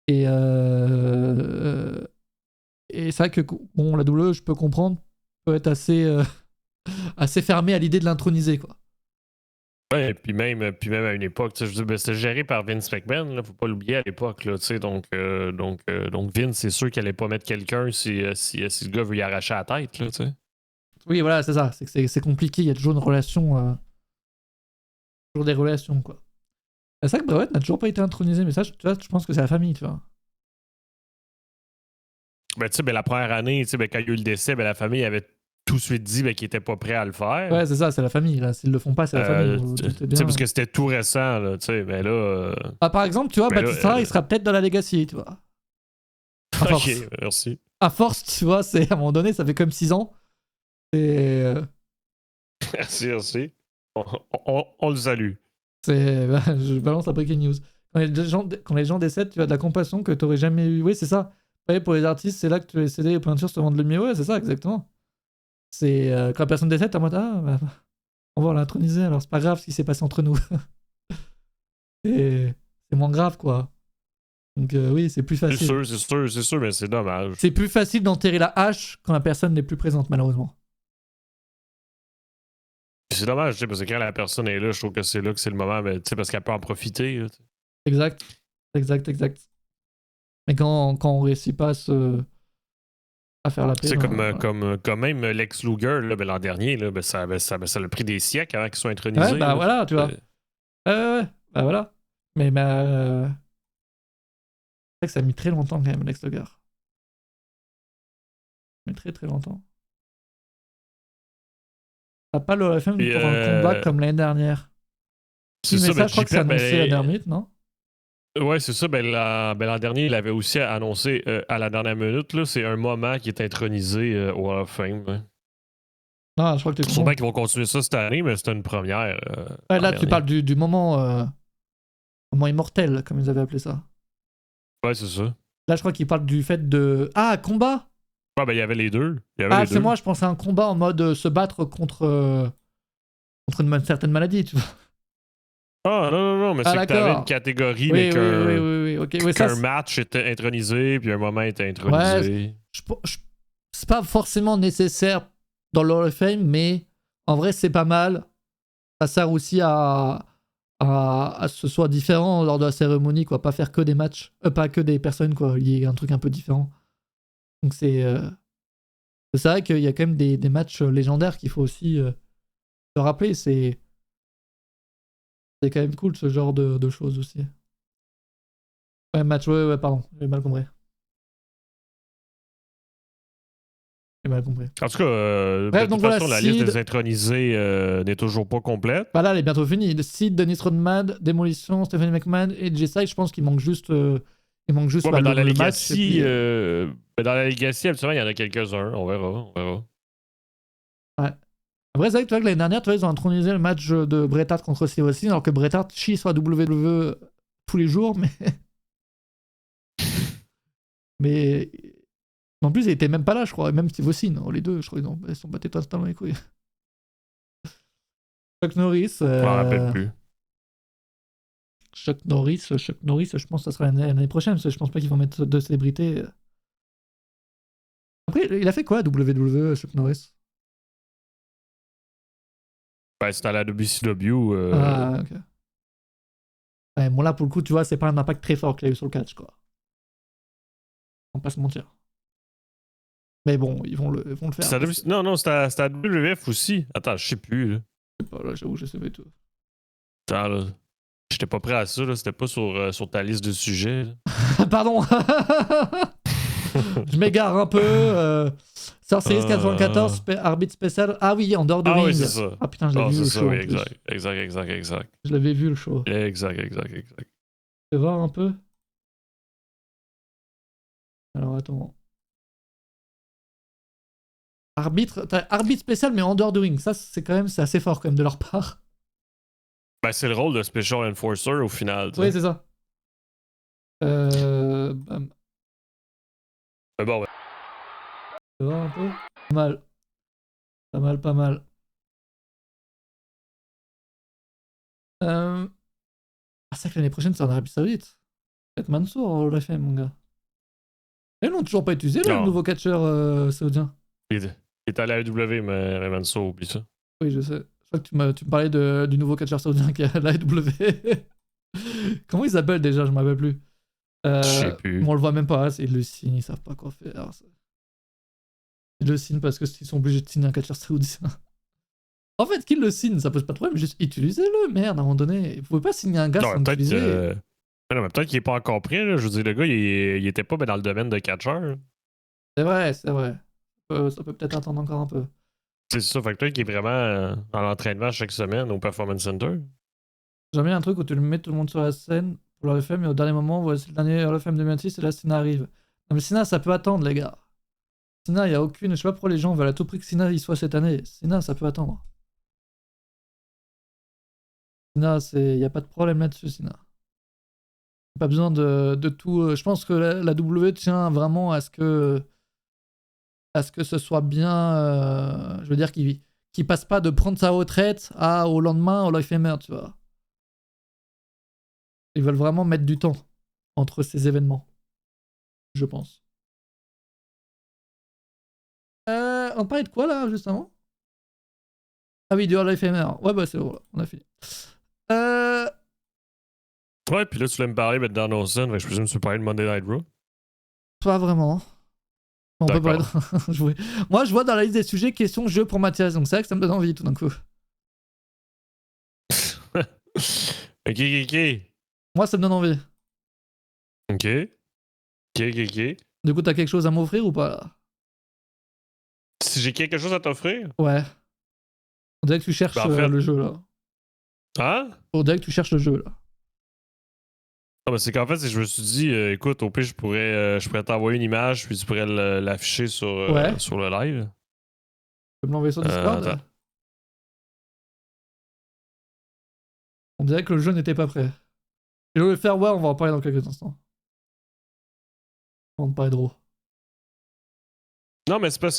Speaker 2: Et c'est vrai que bon, la WWE, je peux comprendre, peut être assez fermée à l'idée de l'introniser, quoi.
Speaker 1: Ouais, et puis même à une époque, je veux dire, c'était géré par Vince McMahon, là, faut pas l'oublier à l'époque, là, tu sais, donc Vince, c'est sûr qu'il allait pas mettre quelqu'un si le gars veut y arracher la tête, là, tu sais.
Speaker 2: Oui, voilà, c'est ça, c'est compliqué, il y a toujours une relation, toujours des relations, quoi. C'est ça que Bray Wyatt n'a toujours pas été intronisé, mais ça, tu vois, je pense que c'est la famille, tu vois.
Speaker 1: Ben, tu sais, ben, la première année, tu sais, ben, quand il y a eu le décès, ben, la famille avait tout de suite dit ben, qu'ils étaient pas prêts à le faire.
Speaker 2: Ouais, c'est ça, c'est la famille, là. S'ils le font pas, c'est la famille.
Speaker 1: Tu sais, parce que c'était tout récent, là, tu sais, mais là...
Speaker 2: par exemple, tu vois, Batista, il sera peut-être dans la Legacy, tu vois. À force.
Speaker 1: Ok, merci.
Speaker 2: À force, tu vois, c'est à un moment donné, ça fait comme 6 ans. Et...
Speaker 1: Merci. On le salue.
Speaker 2: Je balance la breaking news. Quand les gens décèdent, tu as de la compassion que tu n'aurais jamais eu. Oui, c'est ça. Ouais, pour les artistes, c'est là que les CD et les peintures se vendent le mieux. Ouais, c'est ça, exactement. C'est quand la personne décède, t'es en mode on va l'introniser, alors c'est pas grave ce qui s'est passé entre nous. C'est moins grave, quoi. Donc oui, c'est plus facile.
Speaker 1: C'est sûr, mais c'est dommage.
Speaker 2: C'est plus facile d'enterrer la hache quand la personne n'est plus présente, malheureusement.
Speaker 1: C'est dommage, tu sais, parce que quand la personne est là, je trouve que c'est là que c'est le moment, mais, tu sais, parce qu'elle peut en profiter. Là,
Speaker 2: exact. Mais quand on réussit pas à faire la paix.
Speaker 1: C'est comme même Lex Luger, là, ben, l'an dernier, là, ben, ça a pris des siècles avant qu'il soit intronisé.
Speaker 2: Ouais, bah là, voilà, tu vois. Ouais, bah voilà. Mais c'est vrai que ça a mis très longtemps quand même, Lex Luger. Mais très très longtemps. T'as pas le FM pour un combat comme l'année dernière.
Speaker 1: C'est
Speaker 2: mais
Speaker 1: ça,
Speaker 2: je crois que c'est annoncé à la dernière minute, non?
Speaker 1: Ouais, c'est ça. L'an dernier, il avait aussi annoncé à la dernière minute, là, c'est un moment qui est intronisé au Hall of Fame. Ouais.
Speaker 2: Non, je crois que t'es
Speaker 1: sûrement qu'ils vont continuer ça cette année, mais c'était une première.
Speaker 2: Ouais, là, tu parles du moment. Moment immortel, comme ils avaient appelé ça.
Speaker 1: Ouais, c'est ça.
Speaker 2: Là, je crois qu'ils parlent du fait de... Ah, combat.
Speaker 1: Ouais, ben, il y avait les deux. Il y avait
Speaker 2: Ah,
Speaker 1: les
Speaker 2: c'est
Speaker 1: deux.
Speaker 2: moi, je pensais à un combat en mode se battre contre une certaine maladie, tu vois.
Speaker 1: Ah, non, mais
Speaker 2: Ah,
Speaker 1: c'est que t'avais une
Speaker 2: d'accord.
Speaker 1: catégorie, mais
Speaker 2: Oui, oui, oui, oui, oui, ok. Oui, ça,
Speaker 1: qu'un match était intronisé, puis un moment était
Speaker 2: ouais,
Speaker 1: intronisé.
Speaker 2: c'est pas forcément nécessaire dans le Hall of Fame, mais en vrai, c'est pas mal. Ça sert aussi à ce soit différent lors de la cérémonie, quoi. Pas faire que des matchs, pas que des personnes, quoi. Il y a un truc un peu différent. Donc c'est vrai qu'il y a quand même des matchs légendaires qu'il faut aussi se rappeler. C'est quand même cool ce genre de choses aussi. Ouais, match, ouais, pardon, j'ai mal compris. J'ai mal compris.
Speaker 1: En tout cas,
Speaker 2: Bref,
Speaker 1: de
Speaker 2: donc
Speaker 1: toute
Speaker 2: voilà,
Speaker 1: façon, la liste
Speaker 2: Seed.
Speaker 1: des intronisés n'est toujours pas complète.
Speaker 2: Bah là, elle est bientôt finie. Seed, Dennis Rodman, Demolition, Stephanie McMahon et J-Side, je pense qu'il manque juste,
Speaker 1: Ouais,
Speaker 2: bah,
Speaker 1: mais dans la
Speaker 2: le match. Et
Speaker 1: Legacy,
Speaker 2: puis,
Speaker 1: dans la Legacy, habituellement, il y en a quelques-uns. On verra.
Speaker 2: ouais. Après, c'est vrai que tu vois que l'année dernière, tu vois, ils ont intronisé le match de Bret Hart contre Steve Austin, alors que Bret Hart chie sur la WWE tous les jours, mais. mais. En plus, il était même pas là, je crois. Et même Steve Austin, hein, les deux, je crois, ils sont battus totalement les couilles. Chuck Norris.
Speaker 1: Je m'en rappelle plus.
Speaker 2: Chuck Norris, je pense que ça sera l'année prochaine, parce que je pense pas qu'ils vont mettre deux célébrités. Après, il a fait quoi à WWE, Chuck Norris?
Speaker 1: Ben, c'était à la WCW.
Speaker 2: Ah, ok. Ouais, bon, là, pour le coup, tu vois, c'est pas un impact très fort qu'il a eu sur le catch, quoi. On va pas se mentir. Mais bon, ils vont le faire.
Speaker 1: Non, c'était à WWF aussi. Attends, je sais plus. Là.
Speaker 2: Je sais pas, là, j'avoue, je sais pas du tout.
Speaker 1: Attends, là. J'étais pas prêt à ça. Là. C'était pas sur ta liste de sujets.
Speaker 2: Pardon. Je m'égare un peu. Star Series 94, arbitre spécial. Ah oui, en dehors de ring.
Speaker 1: Oui, c'est ça.
Speaker 2: Ah putain, je l'avais vu le
Speaker 1: c'est ça,
Speaker 2: show.
Speaker 1: oui,
Speaker 2: En plus.
Speaker 1: exact.
Speaker 2: Je l'avais vu le show.
Speaker 1: Exact.
Speaker 2: Je vais voir un peu. Alors attends. Arbitre spécial, mais en dehors de ring. Ça, c'est quand même c'est assez fort quand même de leur part.
Speaker 1: Ben, c'est le rôle de Special Enforcer au final.
Speaker 2: Oui, c'est ça. Bam.
Speaker 1: Mais bon, ouais.
Speaker 2: Je vais voir un peu. Pas mal. Pas mal. Ah, c'est vrai que l'année prochaine, c'est en Arabie Saoudite. Peut-être Mansour, on l'a fait, mon gars. Ils n'ont toujours pas utilisé le
Speaker 1: Non.
Speaker 2: nouveau catcheur saoudien.
Speaker 1: Il est allé à AEW, mais Mansour, oublie ça.
Speaker 2: Oui, je sais. Je crois que tu me parlais du nouveau catcheur saoudien qui est à l'AEW. Comment il s'appelle déjà? Je ne me rappelle plus.
Speaker 1: Je sais plus.
Speaker 2: On le voit même pas. Ils le signent, ils savent pas quoi faire. Ils le signent parce qu'ils sont obligés de signer un catcheur saoudien. En fait, qu'ils le signent, ça pose pas de problème. Juste utilisez-le, merde, à un moment donné. Vous pouvez pas signer un gars
Speaker 1: Non,
Speaker 2: sans
Speaker 1: mais peut-être
Speaker 2: l'utiliser.
Speaker 1: mais peut-être qu'il est pas encore prêt. Là. Je veux dire, le gars, il était pas dans le domaine de catcheur.
Speaker 2: C'est vrai, c'est vrai. Ça peut peut-être attendre encore un peu.
Speaker 1: C'est ça, fait que peut-être qu'il est vraiment en entraînement chaque semaine au Performance Center.
Speaker 2: J'aime bien un truc où tu le mets tout le monde sur la scène pour le FM et au dernier moment, voici le dernier RFM 2026 et là Sina arrive. Non mais Sina, ça peut attendre les gars. Sina, il n'y a aucune... Je sais pas pourquoi les gens veulent à tout prix que Sina y soit cette année. Sina, ça peut attendre. Sina, il n'y a pas de problème là-dessus, Sina. Pas besoin de tout... Je pense que la W tient vraiment à ce que ce soit bien... je veux dire qu'il passe pas de prendre sa retraite au lendemain au Life Hammer, tu vois. Ils veulent vraiment mettre du temps entre ces événements. Je pense. On parlait de quoi là, juste avant? Ah oui, du Hall of Famer. Ouais, bah c'est bon, on a fini.
Speaker 1: Ouais, puis là, tu voulais me parler maintenant d'Arnoldson, je présume que tu veux parler de Monday Night Raw.
Speaker 2: Pas vraiment. On peut parler Moi, je vois dans la liste des sujets questions jeux pour Mathias, donc c'est vrai que ça me donne envie tout d'un coup.
Speaker 1: Ok.
Speaker 2: Moi, ça me donne envie.
Speaker 1: Ok.
Speaker 2: Du coup, t'as quelque chose à m'offrir ou pas là?
Speaker 1: Si j'ai quelque chose à t'offrir?
Speaker 2: Ouais. On dirait que tu cherches
Speaker 1: Ben, en fait...
Speaker 2: le jeu là.
Speaker 1: Hein?
Speaker 2: On dirait que tu cherches le jeu là.
Speaker 1: Ah, ben, c'est qu'en fait, je me suis dit, écoute, au pire, je pourrais t'envoyer une image, puis tu pourrais l'afficher sur le live.
Speaker 2: Tu peux me l'envoyer sur Discord?
Speaker 1: Attends.
Speaker 2: On dirait que le jeu n'était pas prêt. Et le firmware, on va en parler dans quelques instants. On va en parler de Raw.
Speaker 1: Non, mais c'est parce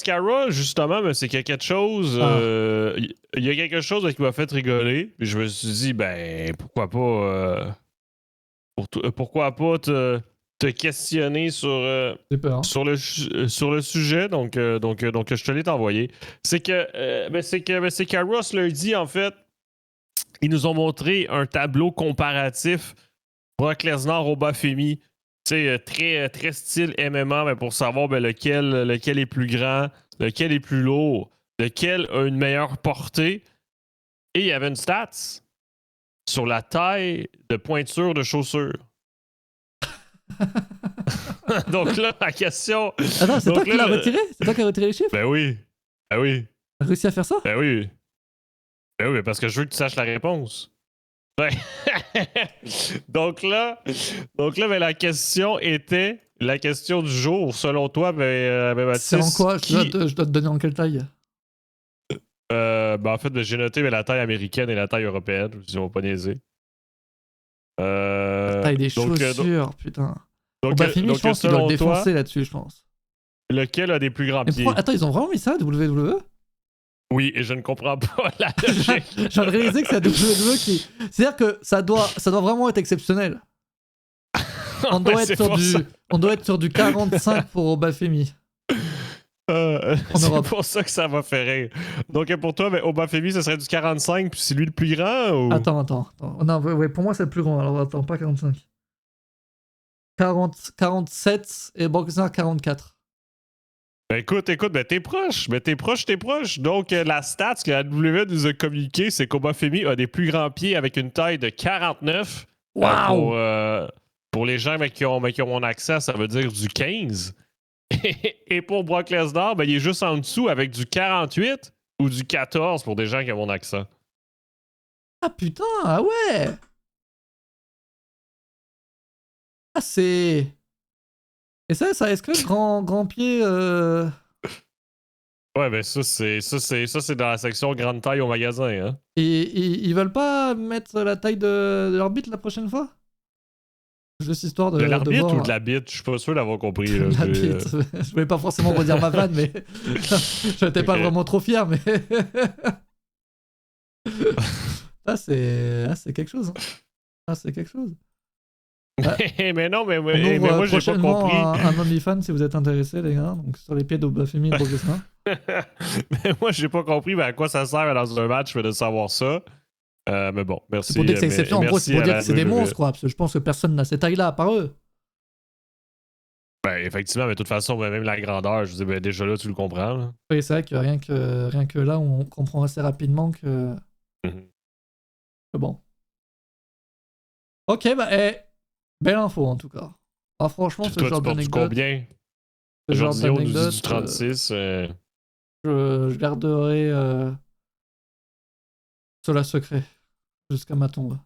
Speaker 1: qu'à Raw, justement, ben, c'est qu'il y a quelque chose. Il y a quelque chose qui m'a fait rigoler. Puis je me suis dit, ben, pourquoi pas. Pourquoi pas te questionner
Speaker 2: J'ai peur. Hein.
Speaker 1: sur le sujet. Donc, je te l'ai envoyé. C'est qu'à Raw ce lundi, en fait, ils nous ont montré un tableau comparatif Brock Lesnar au Bafemi. Tu sais, très style MMA, mais pour savoir ben, lequel est plus grand, lequel est plus lourd, lequel a une meilleure portée. Et il y avait une stats sur la taille de pointure de chaussures. Donc là, la question.
Speaker 2: Attends, c'est toi qui l'as retiré? C'est toi qui as retiré les chiffres?
Speaker 1: Ben oui. Ben oui.
Speaker 2: T'as réussi à faire ça?
Speaker 1: Ben oui. Ben oui, parce que je veux que tu saches la réponse. Ouais. donc là, ben, la question du jour, selon toi, Baptiste,
Speaker 2: c'est en quoi? Je dois te donner en quelle taille?
Speaker 1: Ben en fait, j'ai noté la taille américaine et la taille européenne, si on va pas niaiser.
Speaker 2: La taille des chaussures, putain.
Speaker 1: Donc,
Speaker 2: je pense qu'il doit le défoncer là-dessus, je pense.
Speaker 1: Lequel a des plus grands pieds?
Speaker 2: Attends, ils ont vraiment mis ça, WWE?
Speaker 1: Oui, et je ne comprends pas la logique.
Speaker 2: Je viens de réaliser que c'est la WWE qui... C'est-à-dire que ça doit vraiment être exceptionnel. On doit être sur du 45 pour Obafemi.
Speaker 1: C'est pour ça que ça va faire rire. Donc pour toi, Obafemi, ce serait du 45, puis c'est lui le plus grand ou...
Speaker 2: Attends. Non, ouais, pour moi, c'est le plus grand. Alors attends, pas 45. 47 et Brock Lesnar 44.
Speaker 1: Ben écoute, t'es proche. Donc la stat que la WWE nous a communiqué, c'est qu'Obafemi a des plus grands pieds avec une taille de 49.
Speaker 2: Wow!
Speaker 1: Pour les gens qui ont mon accent, ça veut dire du 15. Et pour Brock Lesnar, ben, il est juste en dessous avec du 48 ou du 14 pour des gens qui ont mon accent.
Speaker 2: Ah putain, ah ouais! Ah c'est... Et ça est-ce que grand pied...
Speaker 1: Ouais, ben ça c'est dans la section grande taille au magasin, hein.
Speaker 2: Et ils veulent pas mettre la taille de leur bite la prochaine fois? Juste histoire de
Speaker 1: l'arbitre
Speaker 2: voir...
Speaker 1: ou de la bite? Je suis pas sûr d'avoir compris. Là,
Speaker 2: la bite. Je voulais pas forcément redire ma vanne, mais j'étais pas vraiment trop fier, mais... c'est quelque chose. Hein. C'est quelque chose.
Speaker 1: mais non, mais moi j'ai pas compris.
Speaker 2: Un OnlyFans si vous êtes intéressés, les gars. Donc sur les pieds d'Obafemi et Brock Lesnar.
Speaker 1: Mais moi j'ai pas compris à quoi ça sert dans un match de savoir ça. Mais bon, merci.
Speaker 2: C'est pour dire que c'est exception. En gros, c'est pour dire que c'est des monstres, quoi. Parce que je pense que personne n'a ces tailles-là, à part eux.
Speaker 1: Ben, effectivement, mais de toute façon, même la grandeur, je dis, ben, déjà là, tu le comprends. Là.
Speaker 2: Oui, c'est vrai que rien que là, on comprend assez rapidement que. Bon. Ok, bah, belle info en tout cas. Ah, franchement, ce genre d'anecdote.
Speaker 1: Combien?
Speaker 2: Ce genre d'anecdote.
Speaker 1: Du 36.
Speaker 2: Je garderai cela secret jusqu'à ma tombe.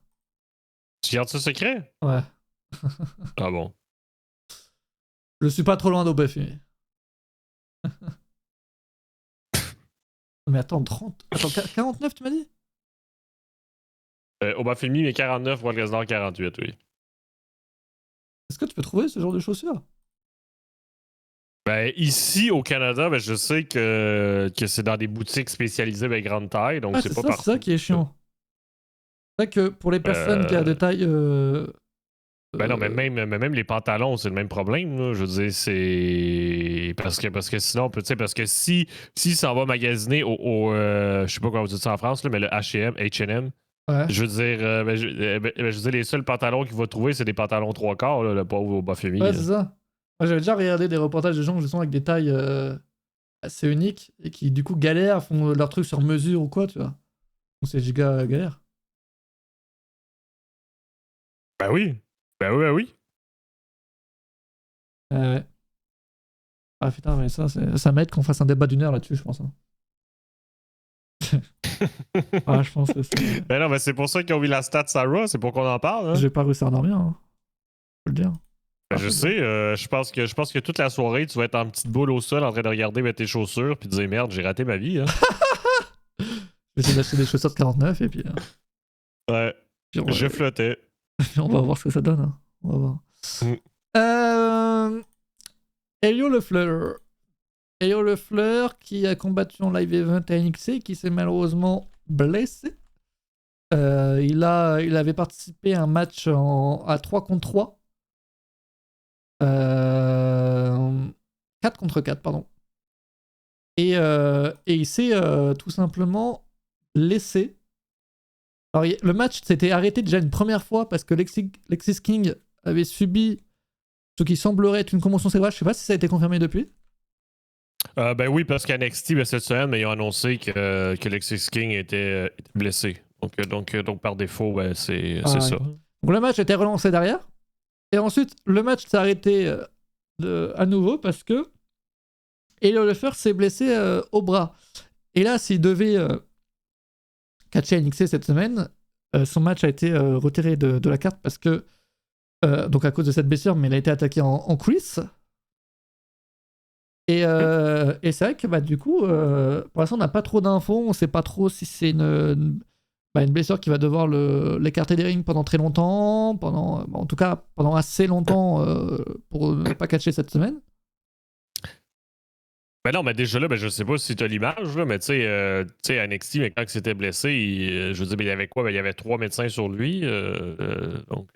Speaker 1: Tu gardes ça secret?
Speaker 2: Ouais.
Speaker 1: Ah bon.
Speaker 2: Je suis pas trop loin d'Obafemi. Mais attends, 49 tu m'as dit?
Speaker 1: Obafemi est 49, Brock Lesnar 48, oui.
Speaker 2: Est-ce que tu peux trouver ce genre de chaussures?
Speaker 1: Ben, ici, au Canada, ben, je sais que c'est dans des boutiques spécialisées de grande taille, donc c'est pas partout.
Speaker 2: C'est ça qui est chiant. C'est vrai que pour les personnes qui ont des tailles...
Speaker 1: Ben non, mais même les pantalons, c'est le même problème. Là. Je veux dire, c'est... Parce que sinon, parce que si ça va magasiner au je sais pas comment vous dites ça en France, là, mais le H&M,
Speaker 2: ouais.
Speaker 1: Je veux dire, je veux dire, les seuls pantalons qu'il va trouver, c'est des pantalons 3/4, là, le pauvre Obafemi.
Speaker 2: Ouais, c'est ça. Moi, j'avais déjà regardé des reportages de gens justement avec des tailles assez uniques et qui du coup galèrent, font leur truc sur mesure ou quoi, tu vois. Donc c'est giga galère.
Speaker 1: Ben oui. Ben oui.
Speaker 2: Ouais. Ah putain, mais ça m'aide qu'on fasse un débat d'1 heure là-dessus, je pense. Hein. Ah, je pense que c'est...
Speaker 1: Ben non, mais c'est pour ça qu'ils ont mis la stat Sarah, c'est pour qu'on en parle. Hein?
Speaker 2: J'ai pas réussi à endormir, hein. Faut le dire.
Speaker 1: Ben, je sais, je pense que toute la soirée, tu vas être en petite boule au sol en train de regarder tes chaussures puis de dire merde, j'ai raté ma vie. Hein.
Speaker 2: Je vais essayer d'acheter des chaussures de 49 et puis...
Speaker 1: Ouais, je flottais.
Speaker 2: On va voir ce que ça donne. Hein. On va voir.
Speaker 1: Mm.
Speaker 2: Elio Lefleur. Elio Lefleur qui a combattu en live event à NXT, qui s'est malheureusement blessé. Il avait participé à un match à 3 contre 3. 4 contre 4, pardon. Et il s'est tout simplement laissé. Alors, le match s'était arrêté déjà une première fois parce que Lexis King avait subi ce qui semblerait être une commotion cérébrale. Je sais pas si ça a été confirmé depuis.
Speaker 1: Ben oui, parce qu'à NXT, cette semaine, ils ont annoncé que Lexis King était blessé. Donc, par défaut, ben, c'est ça.
Speaker 2: Donc le match était relancé derrière. Et ensuite, le match s'est arrêté à nouveau parce que Elio Lefleur s'est blessé au bras. Et là, s'il devait catcher à NXT cette semaine, son match a été retiré de la carte parce que, donc à cause de cette blessure, mais il a été attaqué en coulisses. Et c'est vrai que bah, du coup, pour l'instant, on n'a pas trop d'infos. On ne sait pas trop si c'est une blessure qui va devoir l'écarter des rings pendant très longtemps, en tout cas pendant assez longtemps pour ne pas catcher cette semaine.
Speaker 1: Ben non, mais déjà là, je sais pas si tu as l'image, là, mais tu sais, à NXT, mais quand il s'était blessé, je veux dire, il y avait quoi? Ben, il y avait 3 médecins sur lui. Donc.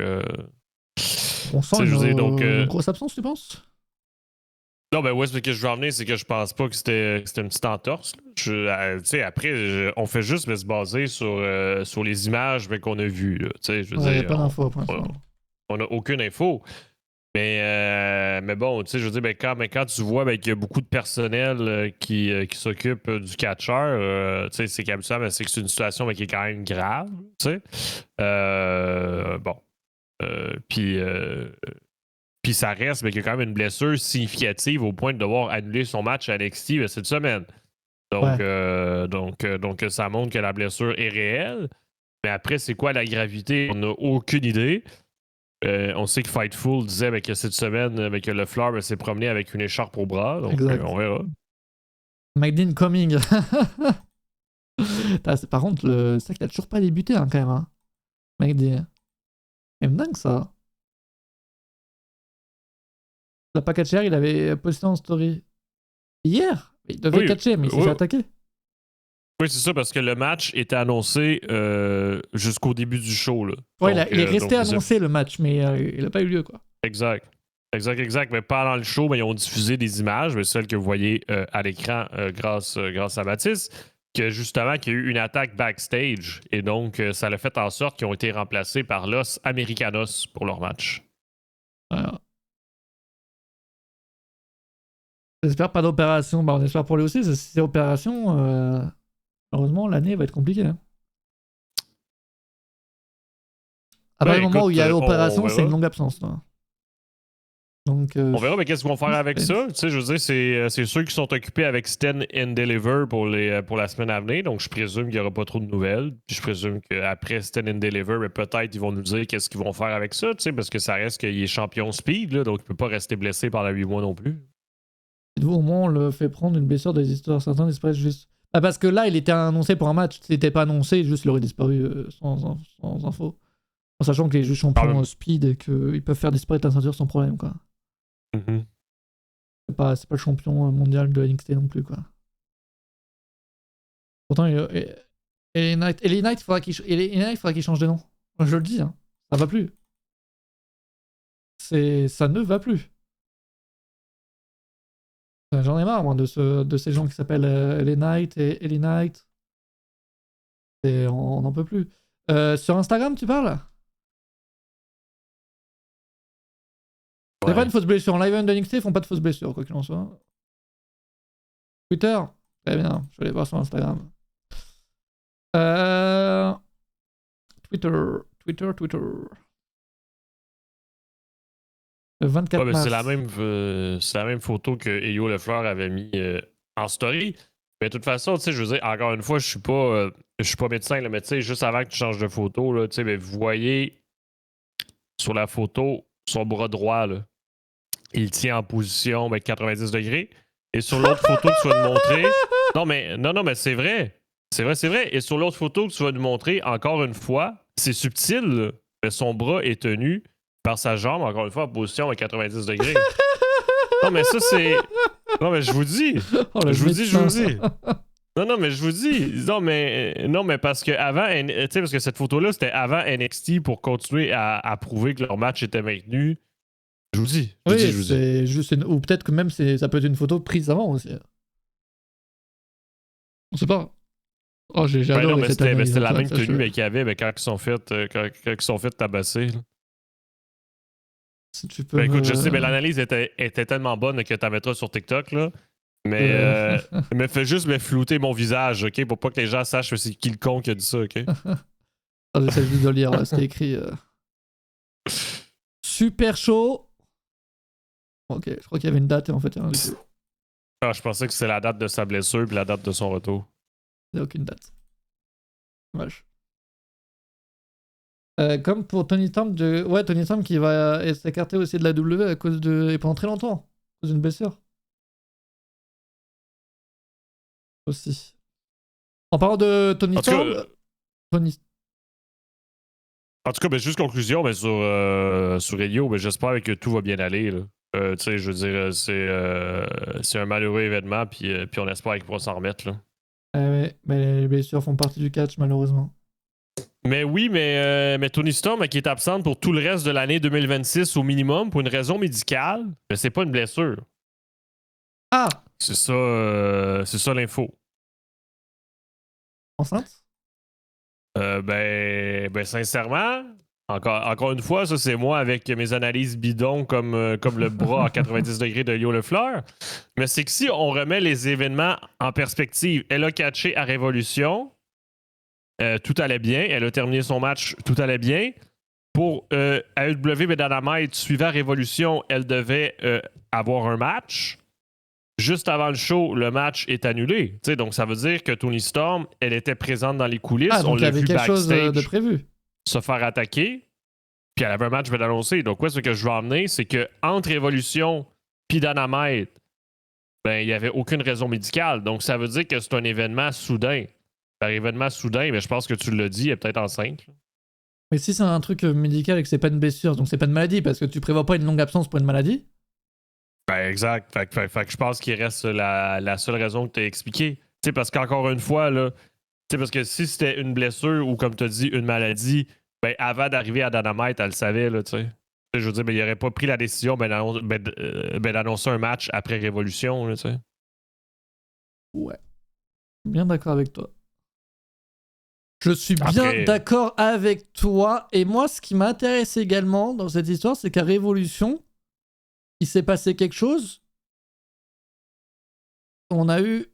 Speaker 2: On sent une grosse absence, tu penses?
Speaker 1: Non, ben ouais, ce que je veux en venir, c'est que je pense pas que c'était une petite entorse. Après, on fait juste se baser sur les images qu'on a vues. Il
Speaker 2: n'y a pas d'infos pour l'instant.
Speaker 1: On n'a aucune info. Mais bon, je veux dire, quand tu vois qu'il y a beaucoup de personnel qui s'occupe du catcheur, c'est qu'habituellement, c'est que c'est une situation qui est quand même grave. Puis ça reste, mais qu'il y a quand même une blessure significative au point de devoir annuler son match à NXT cette semaine. Donc, ça montre que la blessure est réelle. Mais après, c'est quoi la gravité? On n'a aucune idée. On sait que Fightful disait que cette semaine, que Lefleur s'est promené avec une écharpe au bras. Donc, on verra.
Speaker 2: McDean coming. Par contre, c'est vrai qu'il a toujours pas débuté quand même. Hein. McDean. C'est même dingue ça. La pas catcher, il avait posté en story hier. Il devait catcher, mais il s'est fait attaquer.
Speaker 1: Oui, c'est ça, parce que le match était annoncé jusqu'au début du show. Là.
Speaker 2: Ouais, il est resté annoncé le match, mais il n'a pas eu lieu, quoi.
Speaker 1: Exact. Mais pendant le show, ils ont diffusé des images, mais celles que vous voyez à l'écran grâce à Baptiste, que justement, qu'il y a eu une attaque backstage. Et donc, ça l'a fait en sorte qu'ils ont été remplacés par Los Americanos pour leur match.
Speaker 2: Voilà. J'espère pas d'opération. On espère pour lui aussi. Si c'est opération, heureusement, l'année va être compliquée. Hein. À partir du moment où il y a opération, c'est une longue absence. Là. Donc,
Speaker 1: on verra, mais qu'est-ce qu'ils vont faire avec ça? Je veux dire, c'est ceux qui sont occupés avec Stand and Deliver pour la semaine à venir. Donc, je présume qu'il n'y aura pas trop de nouvelles. Puis, je présume qu'après Stand and Deliver, peut-être ils vont nous dire qu'est-ce qu'ils vont faire avec ça, parce que ça reste qu'il est champion speed, là, donc il ne peut pas rester blessé pendant 8 mois non plus.
Speaker 2: Au moins, on le fait prendre une blessure des histoires. Certains disparaissent juste. Ah, parce que là, il était annoncé pour un match. S'il n'était pas annoncé, juste il aurait disparu sans info. En sachant que les juges champions speed et qu'ils peuvent faire disparaître la ceinture sans problème, quoi.
Speaker 1: Mm-hmm.
Speaker 2: C'est pas le champion mondial de NXT non plus, quoi. Pourtant, LA Knight, il faudra qu'il change de nom. Moi, je le dis, hein. Ça va plus. Ça ne va plus. J'en ai marre, moi, de ces gens qui s'appellent LA Knight et Ellie Knight. On n'en peut plus. Sur Instagram, tu parles? C'est pas une fausse blessure. En live event de NXT, ils font pas de fausse blessure, quoi qu'il en soit. Twitter? Très bien, je vais aller voir sur Instagram. Twitter. Le 24 mars.
Speaker 1: C'est la même photo que Elio Lefleur avait mis en story. Mais de toute façon, je veux dire, encore une fois, je suis pas médecin, là, mais juste avant que tu changes de photo, là, vous voyez sur la photo son bras droit, là, il tient en position 90 degrés. Et sur l'autre photo que tu vas nous montrer... Non, mais c'est vrai. C'est vrai. Et sur l'autre photo que tu vas nous montrer, encore une fois, c'est subtil. Là. mais son bras est tenu par sa jambe, encore une fois, en position à 90 degrés. Non, mais ça, c'est... Non, mais je vous dis.
Speaker 2: Oh, le
Speaker 1: Je vous dis.
Speaker 2: médecin.
Speaker 1: Non, mais je vous dis. Non, mais parce que avant, tu sais, parce que cette photo-là, c'était avant NXT pour continuer à prouver que leur match était maintenu. Je vous dis.
Speaker 2: Oui,
Speaker 1: Je vous dis.
Speaker 2: c'est juste ou peut-être que même ça peut être une photo prise avant aussi. On sait pas. Oh, j'ai
Speaker 1: Ben non,
Speaker 2: adoré
Speaker 1: mais
Speaker 2: cette
Speaker 1: c'était
Speaker 2: analyse.
Speaker 1: la même
Speaker 2: sache-le.
Speaker 1: tenue mais qu'il y avait quand ils sont fait tabasser. Là.
Speaker 2: Si tu peux
Speaker 1: Ben écoute,
Speaker 2: me-
Speaker 1: je sais, mais l'analyse était tellement bonne que tu la mettras sur TikTok, là. Mais fais juste me flouter mon visage, OK? Pour pas que les gens sachent c'est qui le con qui a dit ça, OK?
Speaker 2: Ah, j'essaie juste de lire là, ce qui est écrit. Super chaud. Ok, je crois qu'il y avait une date et en fait, il y en a du tout.
Speaker 1: Ah, je pensais que c'était la date de sa blessure puis la date de son retour.
Speaker 2: Il n'y a aucune date. Dommage. Comme pour Tony Storm, ouais, Tony Storm qui va s'écarter aussi de la W à cause de. Et pendant très longtemps, à cause d'une blessure. Aussi. En parlant de Tony Storm. Tony.
Speaker 1: En tout cas, ben, juste conclusion, ben, sur Elio, ben, j'espère que tout va bien aller. Là. Tu sais, je veux dire, c'est un malheureux événement, puis on espère qu'il pourra s'en remettre. Là.
Speaker 2: Ouais, mais les blessures font partie du catch, malheureusement.
Speaker 1: Mais oui, mais Tony Storm, qui est absente pour tout le reste de l'année 2026 au minimum, pour une raison médicale, mais c'est pas une blessure.
Speaker 2: Ah!
Speaker 1: C'est ça l'info.
Speaker 2: Enceinte?
Speaker 1: Ben sincèrement, encore une fois, ça c'est moi avec mes analyses bidons comme le bras à 90 degrés de Lio Lefleur. Mais c'est que si on remet les événements en perspective, elle a catché à Révolution, tout allait bien, elle a terminé son match, tout allait bien. Pour AEW Dynamite, suivant Révolution, elle devait avoir un match. Juste avant le show, le match est annulé. T'sais, donc, ça veut dire que Tony Storm, elle était présente dans les coulisses.
Speaker 2: Ah, donc
Speaker 1: on
Speaker 2: il y
Speaker 1: l'a
Speaker 2: avait
Speaker 1: vu
Speaker 2: quelque chose
Speaker 1: backstage
Speaker 2: de prévu.
Speaker 1: se faire attaquer. Puis elle avait un match bien annoncé. Donc, ce que je veux emmener, c'est que entre Révolution et Dynamite, ben, il n'y avait aucune raison médicale. Donc, ça veut dire que c'est un événement soudain. Par événement soudain, mais je pense que tu l'as dit, elle est peut-être enceinte.
Speaker 2: Mais si c'est un truc médical et que c'est pas une blessure, donc c'est pas une maladie, parce que tu prévois pas une longue absence pour une maladie.
Speaker 1: Ben, exact. Fait que je pense qu'il reste la seule raison que tu as expliquée. Tu sais, parce qu'encore une fois, là, tu sais, parce que si c'était une blessure ou, comme tu as dit, une maladie, ben, avant d'arriver à Dynamite, elle le savait, là, tu sais. Je veux dire, ben, il n'aurait pas pris la décision d'annoncer un match après Révolution, là, tu sais.
Speaker 2: Ouais. Bien d'accord avec toi. Je suis bien
Speaker 1: Après-
Speaker 2: d'accord avec toi. Et moi, ce qui m'intéresse également dans cette histoire, c'est qu'à Révolution, il s'est passé quelque chose. On a eu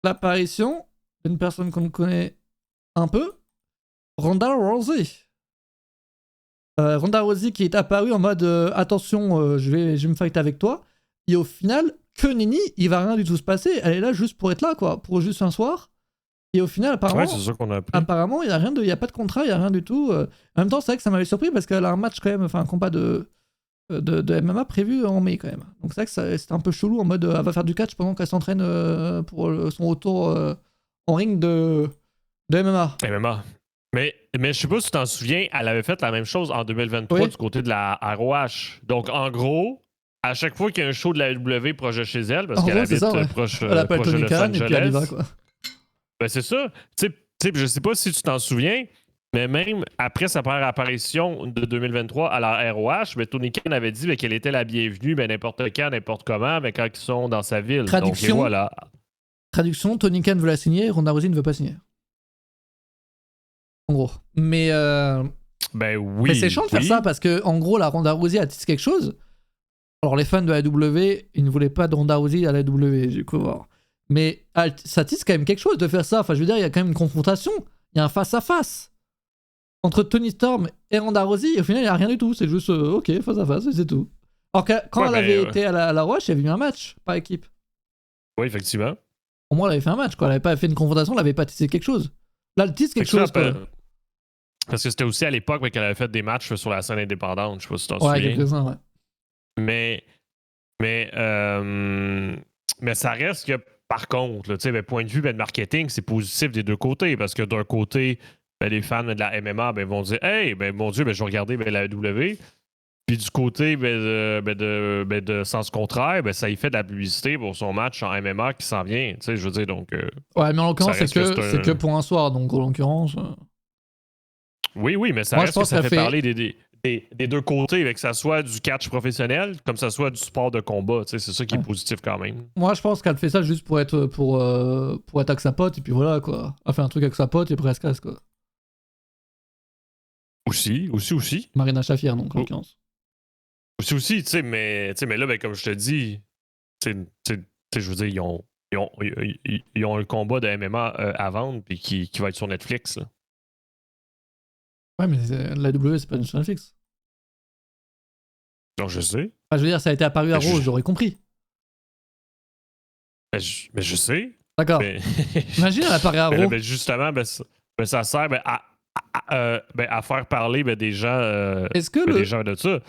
Speaker 2: l'apparition d'une personne qu'on connaît un peu, Ronda Rousey. Ronda Rousey qui est apparue en mode attention, je vais me fight avec toi. Et au final, que nenni, il va rien du tout se passer. Elle est là juste pour être là, quoi, pour juste un soir. Et au final, apparemment,
Speaker 1: Ouais, c'est ça qu'on a appris.
Speaker 2: apparemment, il y a pas de contrat, il y a rien du tout. En même temps, c'est vrai que ça m'avait surpris parce qu'elle a un match quand même, enfin un combat de MMA prévu en mai quand même. Donc c'est vrai que c'était un peu chelou en mode elle va faire du catch pendant qu'elle s'entraîne pour son retour en ring de MMA.
Speaker 1: MMA. Mais je sais pas si tu t'en souviens, elle avait fait la même chose en 2023
Speaker 2: Oui.
Speaker 1: du côté de la ROH. Donc, en gros, à chaque fois qu'il y a un show de la W proche de chez elle, parce
Speaker 2: En
Speaker 1: qu'elle
Speaker 2: gros, c'est
Speaker 1: habite
Speaker 2: ça, ouais.
Speaker 1: proche,
Speaker 2: Elle appelle
Speaker 1: proche de
Speaker 2: Tony
Speaker 1: Los
Speaker 2: Khan et puis elle y
Speaker 1: Angeles.
Speaker 2: va, quoi.
Speaker 1: Ben, c'est ça. Tu sais, je sais pas si tu t'en souviens, mais même après sa première apparition de 2023 à la ROH, ben, Tony Khan avait dit qu'elle était la bienvenue, ben, n'importe quand, n'importe comment, mais quand ils sont dans sa ville.
Speaker 2: Traduction.
Speaker 1: Donc, et voilà.
Speaker 2: Traduction, Tony Khan veut la signer, Ronda Rousey ne veut pas signer. En gros. Mais
Speaker 1: Ben oui.
Speaker 2: mais c'est chiant de faire ça parce que en gros, la Ronda Rousey a tissé quelque chose. Alors les fans de la W, ils ne voulaient pas de Ronda Rousey à la W, j'ai cru voir. Mais ça tisse quand même quelque chose de faire ça. Enfin, je veux dire, il y a quand même une confrontation. Il y a un face-à-face entre Tony Storm et Ronda Rousey. Et au final, il n'y a rien du tout. C'est juste, ok, face-à-face, et c'est tout. Alors que quand elle avait été à la Roche, il y avait eu un match par équipe.
Speaker 1: Oui, effectivement.
Speaker 2: Au moins, elle avait fait un match, quoi. Elle n'avait pas fait une confrontation, elle n'avait pas tissé quelque chose. Là, elle tisse quelque chose, quoi.
Speaker 1: Parce que c'était aussi à l'époque qu'elle avait fait des matchs sur la scène indépendante. Je sais pas si tu t'en
Speaker 2: Ouais,
Speaker 1: souviens.
Speaker 2: quelques-uns, ouais.
Speaker 1: Mais ça reste que, par contre, là, point de vue de marketing, c'est positif des deux côtés. Parce que d'un côté, les fans de la MMA vont dire hey, mon Dieu, je vais regarder la AEW. Puis du côté de sens contraire, ça y fait de la publicité pour son match en MMA qui s'en vient. Je veux dire, donc.
Speaker 2: Ouais, mais en l'occurrence,
Speaker 1: ça
Speaker 2: c'est
Speaker 1: reste
Speaker 2: que pour un soir. Donc, en l'occurrence.
Speaker 1: Oui, mais ça
Speaker 2: Moi, je
Speaker 1: reste que
Speaker 2: pense
Speaker 1: ça
Speaker 2: que
Speaker 1: fait parler des deux côtés, que ça soit du catch professionnel, comme ça soit du sport de combat. C'est ça qui est positif quand même.
Speaker 2: Moi, je pense qu'elle fait ça juste pour être avec sa pote, et puis voilà, quoi. Elle fait un truc avec sa pote, et après, elle se casse, quoi.
Speaker 1: Aussi.
Speaker 2: Marina Shafir, donc, en l'occurrence.
Speaker 1: Aussi, mais là, comme je te dis, je veux dire, ils ont un combat de MMA à vendre, puis qui va être sur Netflix, là.
Speaker 2: Ouais, mais la W, c'est pas sur Netflix.
Speaker 1: Non, je sais.
Speaker 2: Enfin, je veux dire, ça a été apparu à Raw, j'aurais compris.
Speaker 1: Mais je sais.
Speaker 2: D'accord. Imagine, elle apparaît à Raw.
Speaker 1: Justement, ça sert à faire parler des gens, des gens de ça.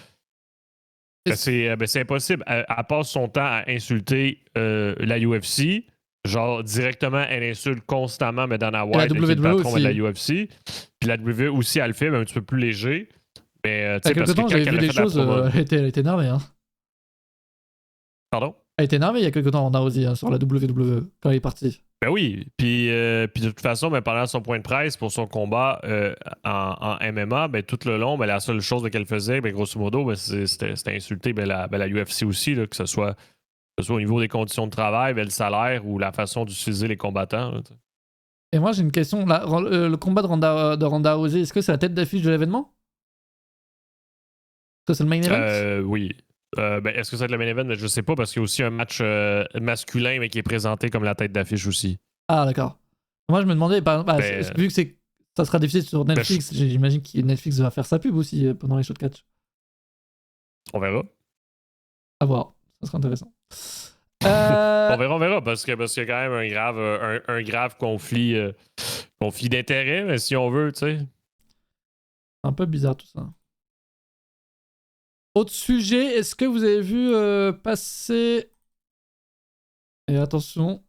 Speaker 1: C'est impossible. Elle passe son temps à insulter la UFC. Genre, directement, elle insulte constamment Dana White, qui est le patron de la UFC. Puis la WWE aussi, elle le fait, mais un petit peu plus léger. Mais,
Speaker 2: il y a quelques temps, j'avais vu des choses, elle était énervée. Hein.
Speaker 1: Pardon?
Speaker 2: Elle était énervée il y a quelques temps, Ronda Rousey, sur la WWE, quand elle est partie.
Speaker 1: Ben oui, puis de toute façon, pendant son point de presse pour son combat en MMA, tout le long, la seule chose qu'elle faisait, grosso modo, c'était insulter la UFC aussi, là, que ce soit au niveau des conditions de travail, le salaire ou la façon d'utiliser les combattants. Là.
Speaker 2: Et moi, j'ai une question. Le combat de Ronda Rousey, est-ce que c'est la tête d'affiche de l'événement? Est-ce que c'est le main event?
Speaker 1: Oui. Est-ce que ça va être le main event? Je sais pas, parce qu'il y a aussi un match masculin mais qui est présenté comme la tête d'affiche aussi.
Speaker 2: Ah, d'accord. Moi, je me demandais, vu que ça sera diffusé sur Netflix, j'imagine que Netflix va faire sa pub aussi pendant les shows de catch.
Speaker 1: On verra.
Speaker 2: À voir. Ça sera intéressant.
Speaker 1: On verra, parce qu'il y a quand même un grave conflit d'intérêts, mais si on veut, tu sais.
Speaker 2: Un peu bizarre tout ça. Autre sujet, est-ce que vous avez vu passer... Et attention.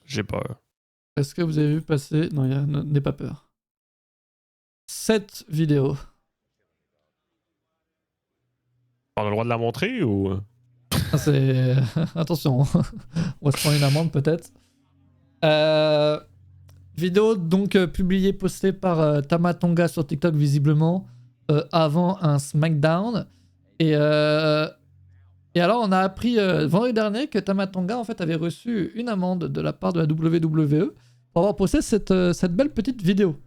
Speaker 1: J'ai peur.
Speaker 2: Est-ce que vous avez vu passer... Non, n'aie pas peur. Cette vidéo.
Speaker 1: On a le droit de la montrer ou...
Speaker 2: C'est... Attention. On va se prendre une amende peut-être. Vidéo donc publiée, postée par Tama Tonga sur TikTok visiblement. Avant un SmackDown. Et alors, on a appris vendredi dernier que Tama Tonga en fait, avait reçu une amende de la part de la WWE pour avoir posté cette belle petite vidéo.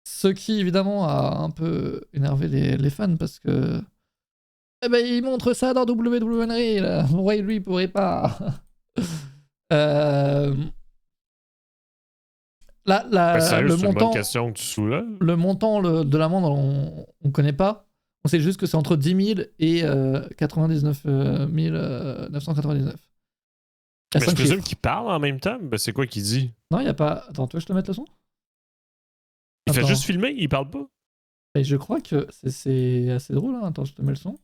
Speaker 2: Ce qui, évidemment, a un peu énervé les fans parce que... ils montrent ça dans WWE, là. Ouais, lui, il pourrait pas...
Speaker 1: Sérieux, c'est une bonne question que tu soulèves.
Speaker 2: Le montant de l'amende, on connaît pas. On sait juste que c'est entre 10 000 et 99 999.
Speaker 1: Mais je présume qu'il parle en même temps. C'est quoi qu'il dit?
Speaker 2: Non, il n'y a pas... Attends, tu veux que je te mette le son?
Speaker 1: Il fait juste filmer, il parle pas?
Speaker 2: Et je crois que c'est assez drôle. Hein. Attends, je te mets le son.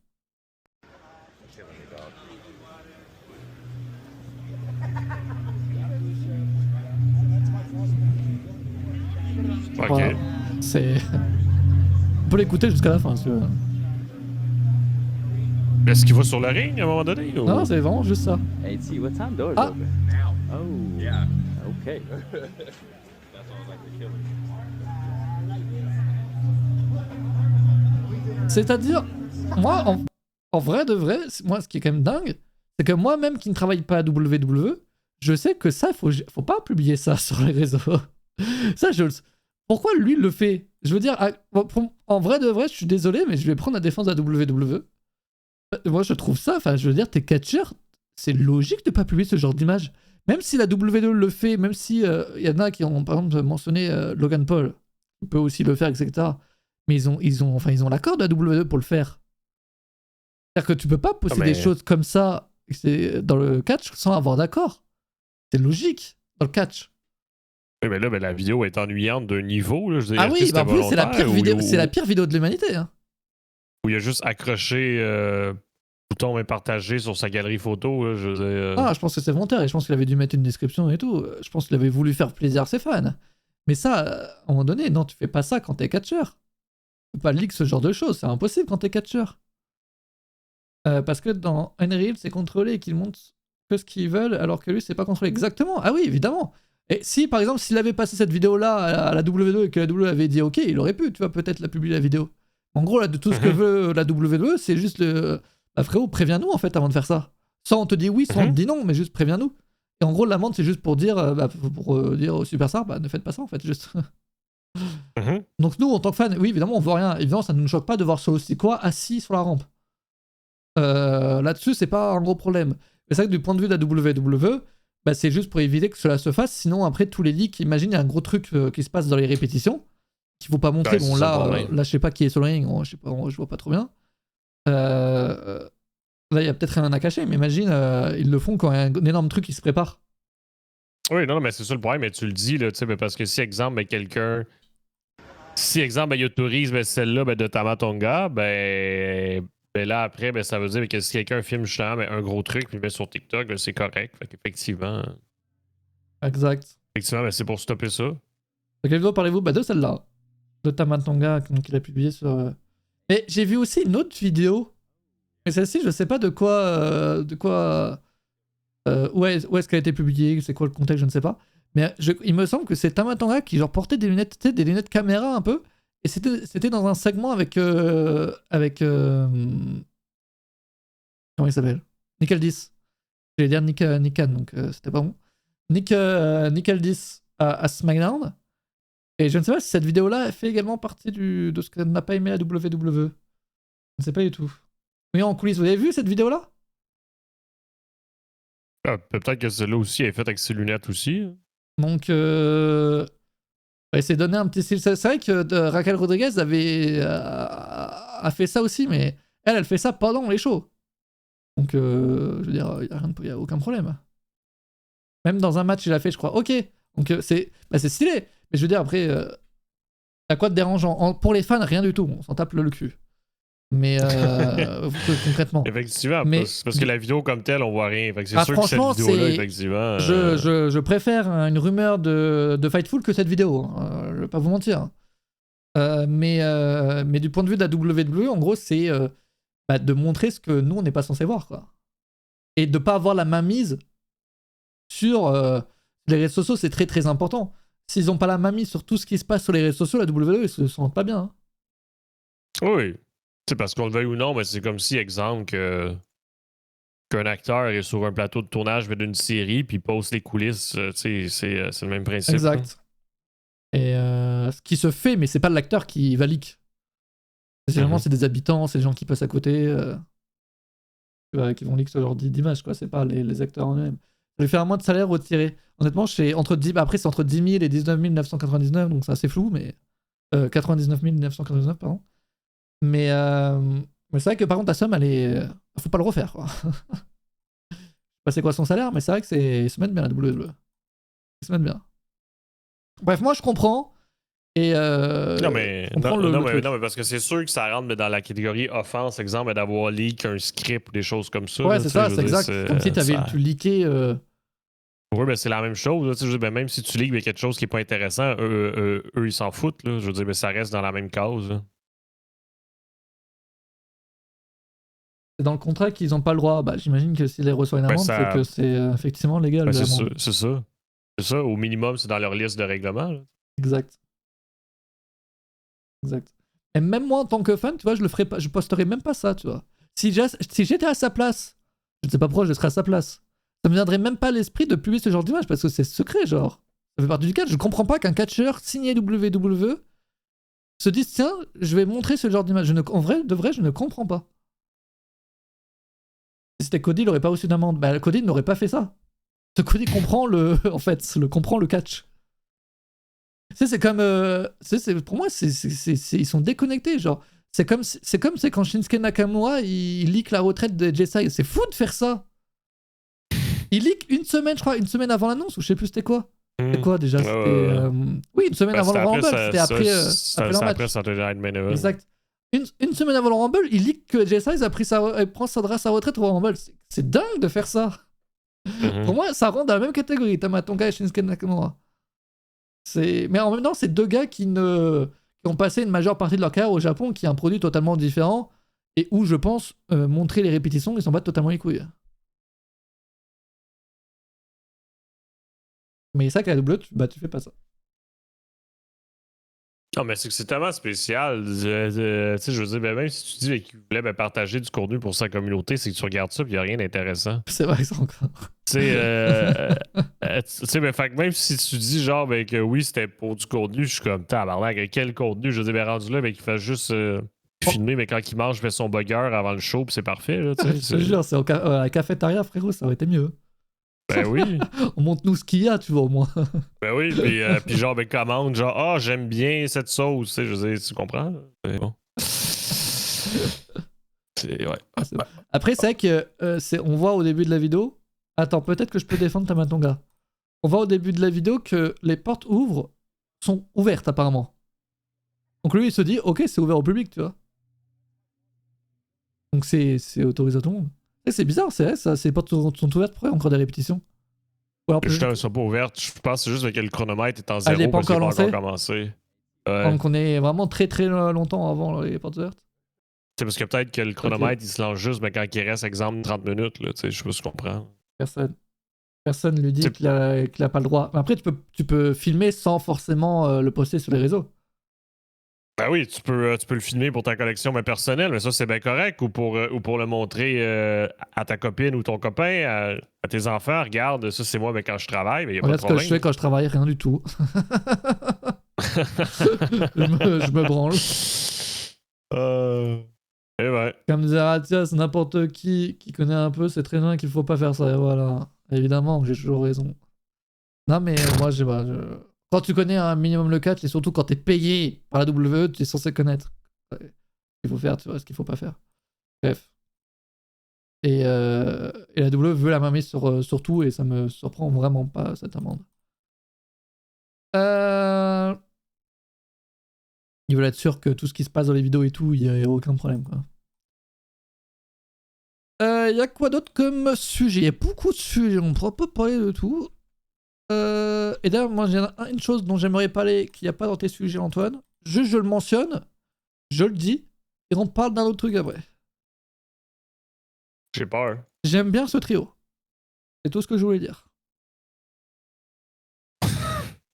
Speaker 1: Ok.
Speaker 2: Voilà. C'est... On peut l'écouter jusqu'à la fin, si tu veux.
Speaker 1: Est-ce qu'il va sur le ring à un moment donné? Ou...
Speaker 2: Non, c'est vraiment juste ça.
Speaker 4: Hey, T, what time doors
Speaker 2: Ah.
Speaker 4: open? Oh, yeah. Okay.
Speaker 2: C'est-à-dire, moi, en vrai de vrai, moi, ce qui est quand même dingue, c'est que moi-même qui ne travaille pas à WWE, je sais que ça, faut pas publier ça sur les réseaux. Ça, pourquoi lui le fait? Je veux dire, en vrai de vrai, je suis désolé, mais je vais prendre la défense de la WWE. Moi, je trouve ça, enfin, je veux dire, t'es catcheur, c'est logique de pas publier ce genre d'image. Même si la WWE le fait, même si y en a qui ont, par exemple, mentionné Logan Paul, qui peut aussi le faire, etc. Mais ils ont l'accord de la WWE pour le faire. C'est-à-dire que tu peux pas poster des choses comme ça dans le catch sans avoir d'accord. C'est logique dans le catch.
Speaker 1: Oui, mais là, la vidéo est ennuyante d'un niveau. Là, je veux dire,
Speaker 2: ah oui, en plus, c'est la pire vidéo de l'humanité. Hein.
Speaker 1: Où il a juste accroché bouton même partagé sur sa galerie photo. Là, je veux dire,
Speaker 2: Ah, je pense que c'est volontaire et je pense qu'il avait dû mettre une description et tout. Je pense qu'il avait voulu faire plaisir à ses fans. Mais ça, à un moment donné, non, tu fais pas ça quand t'es catcheur. Tu peux pas leak ce genre de choses, c'est impossible quand t'es catcheur. Parce que dans Unreal, c'est contrôlé et qu'ils montrent que ce qu'ils veulent alors que lui, c'est pas contrôlé. Exactement, ah oui, évidemment. Et si, par exemple, s'il avait passé cette vidéo-là à la WWE et que la WWE avait dit OK, il aurait pu, tu vois, peut-être la publier la vidéo. En gros, là, de tout ce que veut la WWE, c'est juste le... Bah frérot, préviens-nous en fait avant de faire ça. Soit on te dit oui, soit on te dit non, mais juste préviens-nous. Et en gros, l'amende, c'est juste pour dire, dire au Superstar, bah ne faites pas ça en fait, juste. Donc nous, en tant que fans, oui, évidemment, on voit rien. Évidemment, ça ne nous choque pas de voir Solo Sikoa assis sur la rampe. Là-dessus, c'est pas un gros problème. Mais c'est vrai que du point de vue de la WWE, bah, c'est juste pour éviter que cela se fasse. Sinon, après, tous les leaks, imagine, il y a un gros truc qui se passe dans les répétitions qu'il faut pas montrer.
Speaker 1: Ouais,
Speaker 2: Bon, là, je sais pas qui est sur le ring, je sais pas, je vois pas trop bien. Là, il y a peut-être rien à cacher, mais imagine, ils le font quand il y a un énorme truc qui se prépare.
Speaker 1: Oui, non, mais c'est ça le problème, mais tu le dis, là, parce que si, exemple, quelqu'un. Si, exemple, il autorise celle-là de Tamatonga, là, après, ça veut dire que si quelqu'un filme justement un gros truc puis le met sur TikTok, c'est correct. Fait qu'effectivement.
Speaker 2: Exact.
Speaker 1: Effectivement, c'est pour stopper ça.
Speaker 2: De quelle vidéo parlez-vous? De celle-là. De Tamatonga, qu'il a publié sur. Mais j'ai vu aussi une autre vidéo. Mais celle-ci, je sais pas de quoi. Où est-ce qu'elle a été publiée, c'est quoi le contexte, je ne sais pas. Mais il me semble que c'est Tamatonga qui genre portait des lunettes, des lunettes caméra un peu. Et c'était dans un segment avec. Comment il s'appelle? Nickel 10. J'allais dire Nikan, donc c'était pas bon. Nickel 10 à SmackDown. Et je ne sais pas si cette vidéo-là fait également partie de ce que n'a pas aimé la WWE. Je ne sais pas du tout. Mais en coulisses, vous avez vu cette vidéo-là?
Speaker 1: Ah, peut-être que celle-là aussi est faite avec ses lunettes aussi.
Speaker 2: Donc, c'est donné un petit style. C'est vrai que Raquel Rodriguez a fait ça aussi, mais elle fait ça pendant les shows. Donc, je veux dire, il n'y a aucun problème. Même dans un match, il a fait, je crois. Ok, donc c'est stylé. Mais je veux dire, après, à quoi de dérangeant? Pour les fans, rien du tout. On s'en tape le cul. Mais concrètement.
Speaker 1: Effectivement,
Speaker 2: mais,
Speaker 1: parce que la vidéo comme telle, on voit rien. Fait que c'est sûr que cette vidéo-là, effectivement.
Speaker 2: Je préfère une rumeur de Fightful que cette vidéo. Hein. Je vais pas vous mentir. Mais du point de vue de la WWE, en gros, c'est de montrer ce que nous, on n'est pas censé voir. Quoi. Et de pas avoir la main mise sur les réseaux sociaux, c'est très très important. S'ils n'ont pas la main mise sur tout ce qui se passe sur les réseaux sociaux, la WWE, ils se sentent pas bien. Hein.
Speaker 1: Oui. C'est parce qu'on le veuille ou non, mais c'est comme si, exemple, qu'un acteur est sur un plateau de tournage d'une série puis poste les coulisses, c'est le même principe.
Speaker 2: Exact. Hein. Et ce qui se fait, mais c'est pas l'acteur qui va leak. Généralement, c'est des habitants, c'est des gens qui passent à côté qui vont leak ce genre d'image, quoi. C'est pas les acteurs en eux-mêmes. Je vais faire un mois de salaire retiré. Honnêtement, après, c'est entre 10 000 et 19 999, donc c'est assez flou, mais 99 999, pardon. Mais c'est vrai que par contre, ta somme, elle est. Faut pas le refaire, quoi. Je sais pas c'est quoi son salaire, mais c'est vrai que ils se mettent bien la WWE. Ils se mettent bien. Bref, moi je comprends. Et
Speaker 1: non, mais parce que c'est sûr que ça rentre dans la catégorie offense, exemple, d'avoir leak un script ou des choses comme ça.
Speaker 2: Ouais,
Speaker 1: là,
Speaker 2: c'est ça, c'est exact. Comme si tu leakais.
Speaker 1: Oui, ben c'est la même chose. Là, même si tu leaks quelque chose qui n'est pas intéressant, eux ils s'en foutent. Là, je veux dire, ça reste dans la même cause. Là.
Speaker 2: C'est dans le contrat qu'ils n'ont pas le droit. Bah, j'imagine que s'ils les reçoivent une amende, c'est que c'est effectivement légal.
Speaker 1: C'est ça. C'est ça. Au minimum, c'est dans leur liste de règlements. Là.
Speaker 2: Exact. Et même moi, en tant que fan, tu vois, je le ferais pas. Je posterais même pas ça, tu vois. Si j'étais à sa place, je ne sais pas pourquoi je serais à sa place. Ça me viendrait même pas à l'esprit de publier ce genre d'image parce que c'est secret, genre. Ça fait partie du cadre. Je comprends pas qu'un catcheur signé WWE se dise tiens, je vais montrer ce genre d'image. En vrai, je ne comprends pas. Si c'était Cody, il aurait pas reçu d'amende. Bah, Cody n'aurait pas fait ça. Cody comprend comprend le catch. Tu sais, c'est comme. Pour moi, ils sont déconnectés. Genre, c'est comme quand Shinsuke Nakamura il leak la retraite de Jessai. C'est fou de faire ça. Il leak une semaine, je crois, une semaine avant l'annonce, ou je sais plus c'était quoi. C'était quoi déjà? Oui, une semaine avant le Rumble. C'était après leur match.
Speaker 1: Après Saturday Night Main Event.
Speaker 2: Exact. Une semaine avant le Rumble, il leak que AJ Styles prend sa retraite au Rumble. C'est dingue de faire ça. Pour moi, ça rentre dans la même catégorie, Tama Tonga et Shinsuke Nakamura. Mais en même temps, c'est 2 gars qui ont passé une majeure partie de leur carrière au Japon, qui est un produit totalement différent, et où, je pense, montrer les répétitions, ils s'en battent totalement les couilles. Mais ça, qu'à la WWE, tu fais pas ça.
Speaker 1: Non, mais c'est que c'est tellement spécial. Tu sais, je veux dire, même si tu dis qu'il voulait partager du contenu pour sa communauté, c'est que tu regardes ça et il n'y a rien d'intéressant.
Speaker 2: C'est vrai, ça encore.
Speaker 1: Tu sais, mais fait que même si tu dis genre que oui, c'était pour du contenu, je suis comme tabarnak, quel contenu? Je veux dire, rendu là, qu'il fait juste filmer, mais quand il mange, il fait son burger avant le show, puis c'est parfait. Là,
Speaker 2: je te jure, c'est à la cafétéria, frérot, ça aurait été mieux.
Speaker 1: Ben oui.
Speaker 2: On montre-nous ce qu'il y a, tu vois, au moins.
Speaker 1: Ben oui, puis genre, commande, genre, j'aime bien cette sauce, tu sais, je veux dire, tu comprends? C'est bon. Ouais.
Speaker 2: Après, c'est vrai que on voit au début de la vidéo. Attends, peut-être que je peux défendre Tama Tonga. On voit au début de la vidéo que les portes sont ouvertes, apparemment. Donc lui, il se dit, ok, c'est ouvert au public, tu vois. Donc c'est autorisé à tout le monde. Et c'est bizarre, c'est vrai, ça, ces portes sont ouvertes, pourquoi il y a encore des répétitions? Ou alors,
Speaker 1: Elles sont pas ouvertes, je pense que c'est juste que le chronomètre est en zéro
Speaker 2: elle n'est pas
Speaker 1: parce qu'il
Speaker 2: encore
Speaker 1: n'est pas
Speaker 2: lancée.
Speaker 1: encore commencé. Ouais.
Speaker 2: Donc on est vraiment très très longtemps avant les portes ouvertes.
Speaker 1: C'est parce que peut-être que le chronomètre il se lance juste, mais quand il reste, exemple, 30 minutes, là, tu sais, je sais pas si tu comprends.
Speaker 2: Personne lui dit qu'il a pas le droit. Mais après, tu peux filmer sans forcément le poster sur les réseaux.
Speaker 1: Ben oui, tu peux le filmer pour ta collection personnelle, mais ça, c'est bien correct. Ou pour le montrer à ta copine ou ton copain, à tes enfants. Regarde, ça, c'est moi quand je travaille, mais il n'y a pas de
Speaker 2: Regarde ce que
Speaker 1: problème.
Speaker 2: je fais quand je travaille, rien du tout. je me branle.
Speaker 1: Eh ben.
Speaker 2: Comme disait Ratias, n'importe qui connaît un peu, c'est très bien qu'il faut pas faire ça. Et voilà. Évidemment, j'ai toujours raison. Non, mais moi, je sais pas. Quand tu connais un minimum le catch, et surtout quand t'es payé par la WWE, tu es censé connaître ce qu'il faut faire, tu vois, ce qu'il faut pas faire. Bref. Et la WWE veut la main mise sur tout, et ça me surprend vraiment pas, cette amende. Ils veulent être sûrs que tout ce qui se passe dans les vidéos et tout, il n'y a aucun problème, quoi. Il y a quoi d'autre comme sujet? Il y a beaucoup de sujets, on ne pourra pas parler de tout. Et d'ailleurs, moi, j'ai une chose dont j'aimerais parler qu'il n'y a pas dans tes sujets, Antoine. Juste, je le mentionne, je le dis, et on parle d'un autre truc après.
Speaker 1: J'ai peur.
Speaker 2: J'aime bien ce trio. C'est tout ce que je voulais dire.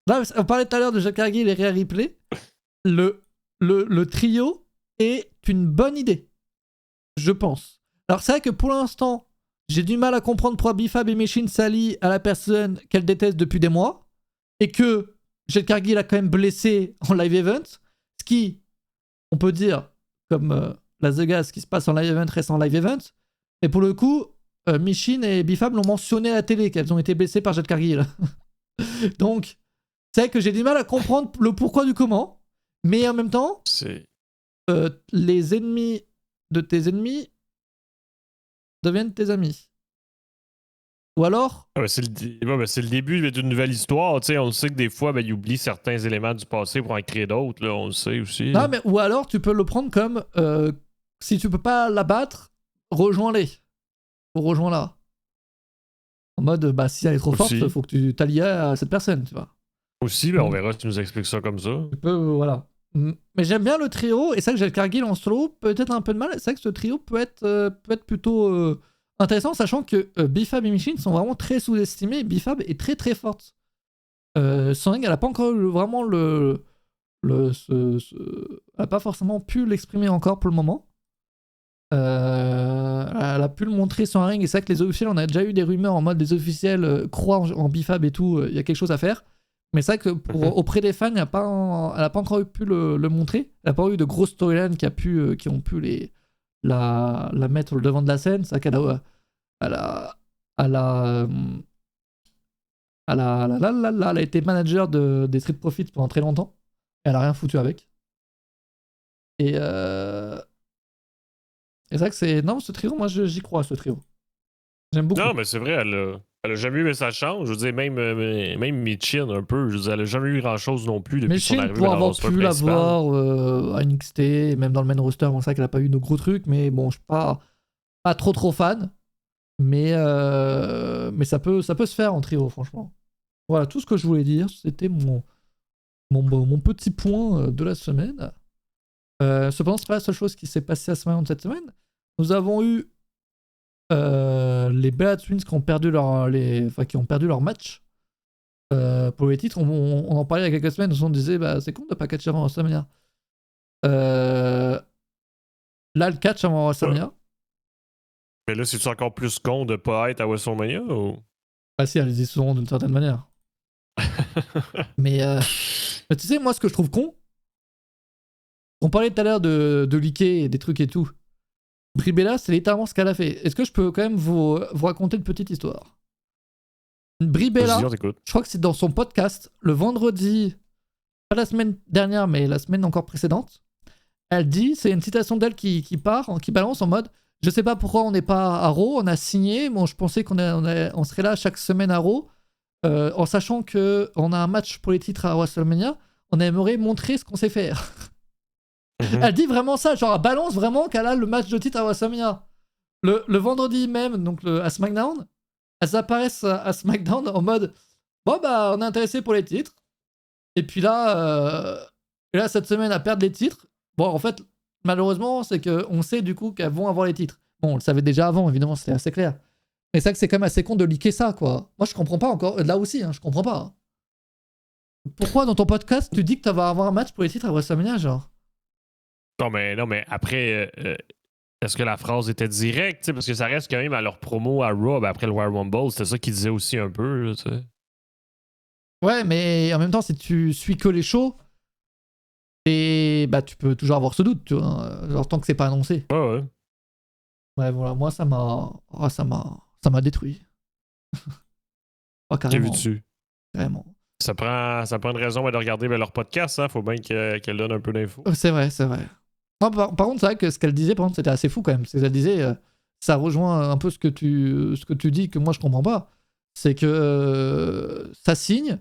Speaker 2: Là, on parlait tout à l'heure de Jade Cargill et Rhea Ripley. Le trio est une bonne idée. Je pense. Alors, c'est vrai que pour l'instant, j'ai du mal à comprendre pourquoi Bifab et Machine s'allient à la personne qu'elle déteste depuis des mois. Et que Jade Cargill a quand même blessé en live event. Ce qui, on peut dire, comme la The Gas, ce qui se passe en live event reste en live event. Mais pour le coup, Machine et Bifab l'ont mentionné à la télé, qu'elles ont été blessées par Jade Cargill. Donc, c'est vrai que j'ai du mal à comprendre le pourquoi du comment. Mais en même temps, les ennemis de tes ennemis deviennent tes amis. Ou alors...
Speaker 1: c'est le début d'une nouvelle histoire. T'sais, on le sait que des fois, ils oublient certains éléments du passé pour en créer d'autres. On le sait aussi.
Speaker 2: Non, mais, ou alors, tu peux le prendre comme... si tu peux pas la battre, rejoins-les. Ou rejoins-la. En mode, si elle est trop forte, il faut que tu t'allies à cette personne, tu vois.
Speaker 1: Aussi, on verra si tu nous expliques ça comme ça.
Speaker 2: Tu peux, voilà. Mais j'aime bien le trio, et c'est vrai que j'ai le Cargill en solo, peut-être un peu de mal. C'est vrai que ce trio peut être plutôt intéressant, sachant que Bifab et Machine sont vraiment très sous-estimés. Bifab est très très forte. Soning, elle a pas encore vraiment elle a pas forcément pu l'exprimer encore pour le moment. Elle a pu le montrer sur un ring, et c'est vrai que les officiels, on a déjà eu des rumeurs en mode des officiels croient en Bifab et tout, il y a quelque chose à faire. Mais c'est vrai que auprès des fans, elle n'a pas encore pu le montrer. Elle n'a pas eu de grosses storylines qui ont pu la mettre sur le devant de la scène. C'est vrai qu'elle a été manager des Street Profits pendant très longtemps. Elle a rien foutu avec. Et c'est vrai que c'est... Non, ce trio, moi j'y crois, ce trio. J'aime beaucoup.
Speaker 1: Non, mais c'est vrai, Elle a jamais eu mais ça change. Je veux dire, même Michin un peu. Je veux dire, elle a jamais eu grand-chose non plus depuis son
Speaker 2: Michin,
Speaker 1: arrivée
Speaker 2: pour
Speaker 1: dans le
Speaker 2: avoir
Speaker 1: roster
Speaker 2: pu
Speaker 1: principal.
Speaker 2: l'avoir à NXT, même dans le main roster, bon, c'est vrai qu'elle a pas eu de gros trucs, mais bon, je suis pas trop fan. Mais ça peut se faire en trio, franchement. Voilà, tout ce que je voulais dire, c'était mon petit point de la semaine. Cependant, c'est pas la seule chose qui s'est passée à SmackDown cette semaine. Nous avons eu les Bella Twins qui ont perdu leur match pour les titres. On en parlait il y a quelques semaines, on se disait bah, c'est con de pas catcher avant WrestleMania. Là, le catch avant WrestleMania.
Speaker 1: Mais là, c'est-tu encore plus con de pas être à WrestleMania ou?
Speaker 2: Ah si, elles y seront d'une certaine manière. mais tu sais, moi, ce que je trouve con, on parlait tout à l'heure de leaker et des trucs et tout. Brie Bella, c'est littéralement ce qu'elle a fait. Est-ce que je peux quand même vous raconter une petite histoire? Brie Bella, je crois que c'est dans son podcast, le vendredi, pas la semaine dernière, mais la semaine encore précédente, elle dit, c'est une citation d'elle qui balance en mode je sais pas pourquoi on n'est pas à Raw, on a signé, bon, je pensais qu'on serait là chaque semaine à Raw, en sachant qu'on a un match pour les titres à WrestleMania, on aimerait montrer ce qu'on sait faire. Elle dit vraiment ça, genre elle balance vraiment qu'elle a le match de titre à WrestleMania. Le vendredi même, donc à SmackDown, elles apparaissent à SmackDown en mode bon bah on est intéressé pour les titres. Et puis là, cette semaine à perdre les titres. Bon en fait, malheureusement, c'est qu'on sait du coup qu'elles vont avoir les titres. Bon, on le savait déjà avant, évidemment, c'était assez clair. Mais c'est vrai que c'est quand même assez con de leaker ça, quoi. Moi je comprends pas encore, là aussi, hein, je comprends pas. Hein. Pourquoi dans ton podcast tu dis que tu vas avoir un match pour les titres à WrestleMania, genre?
Speaker 1: Non, mais après, est-ce que la phrase était directe? Parce que ça reste quand même à leur promo à Raw après le Royal Rumble. C'était ça qu'ils disaient aussi un peu. Là, tu sais.
Speaker 2: Ouais, mais en même temps, si tu suis que les shows, bah, tu peux toujours avoir ce doute, tu vois. Genre, tant que c'est pas annoncé.
Speaker 1: Ouais.
Speaker 2: Ouais, voilà, moi, ça m'a détruit. Oh,
Speaker 1: J'ai
Speaker 2: carrément.
Speaker 1: vu dessus.
Speaker 2: Carrément.
Speaker 1: Ça prend une raison de regarder leur podcast. Hein. Faut bien qu'elle donne un peu d'infos.
Speaker 2: C'est vrai. Non, par contre, c'est vrai que ce qu'elle disait, par contre, c'était assez fou quand même. C'est qu'elle disait, ça rejoint un peu ce que tu dis, que moi je comprends pas. C'est que ça signe.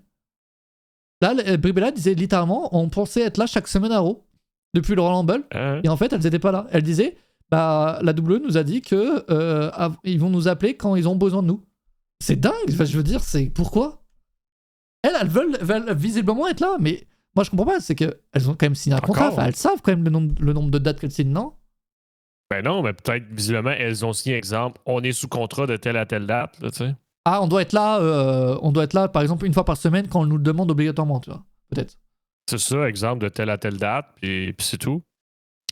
Speaker 2: Là, Brie Bella disait littéralement, on pensait être là chaque semaine à Raw, depuis le Royal Rumble, et en fait, elles étaient pas là. Elle disait, bah, la WWE nous a dit que ils vont nous appeler quand ils ont besoin de nous. C'est dingue, enfin, je veux dire, c'est pourquoi elles veulent visiblement être là, mais moi je comprends pas, c'est qu'elles ont quand même signé un contrat, enfin, elles savent quand même le nombre de dates qu'elles signent, non?
Speaker 1: Ben non, mais peut-être visiblement, elles ont signé, exemple, on est sous contrat de telle à telle date, là, tu sais.
Speaker 2: Ah, on doit être là, par exemple, une fois par semaine quand on nous le demande obligatoirement, tu vois, peut-être.
Speaker 1: C'est ça, exemple, de telle à telle date, puis c'est tout.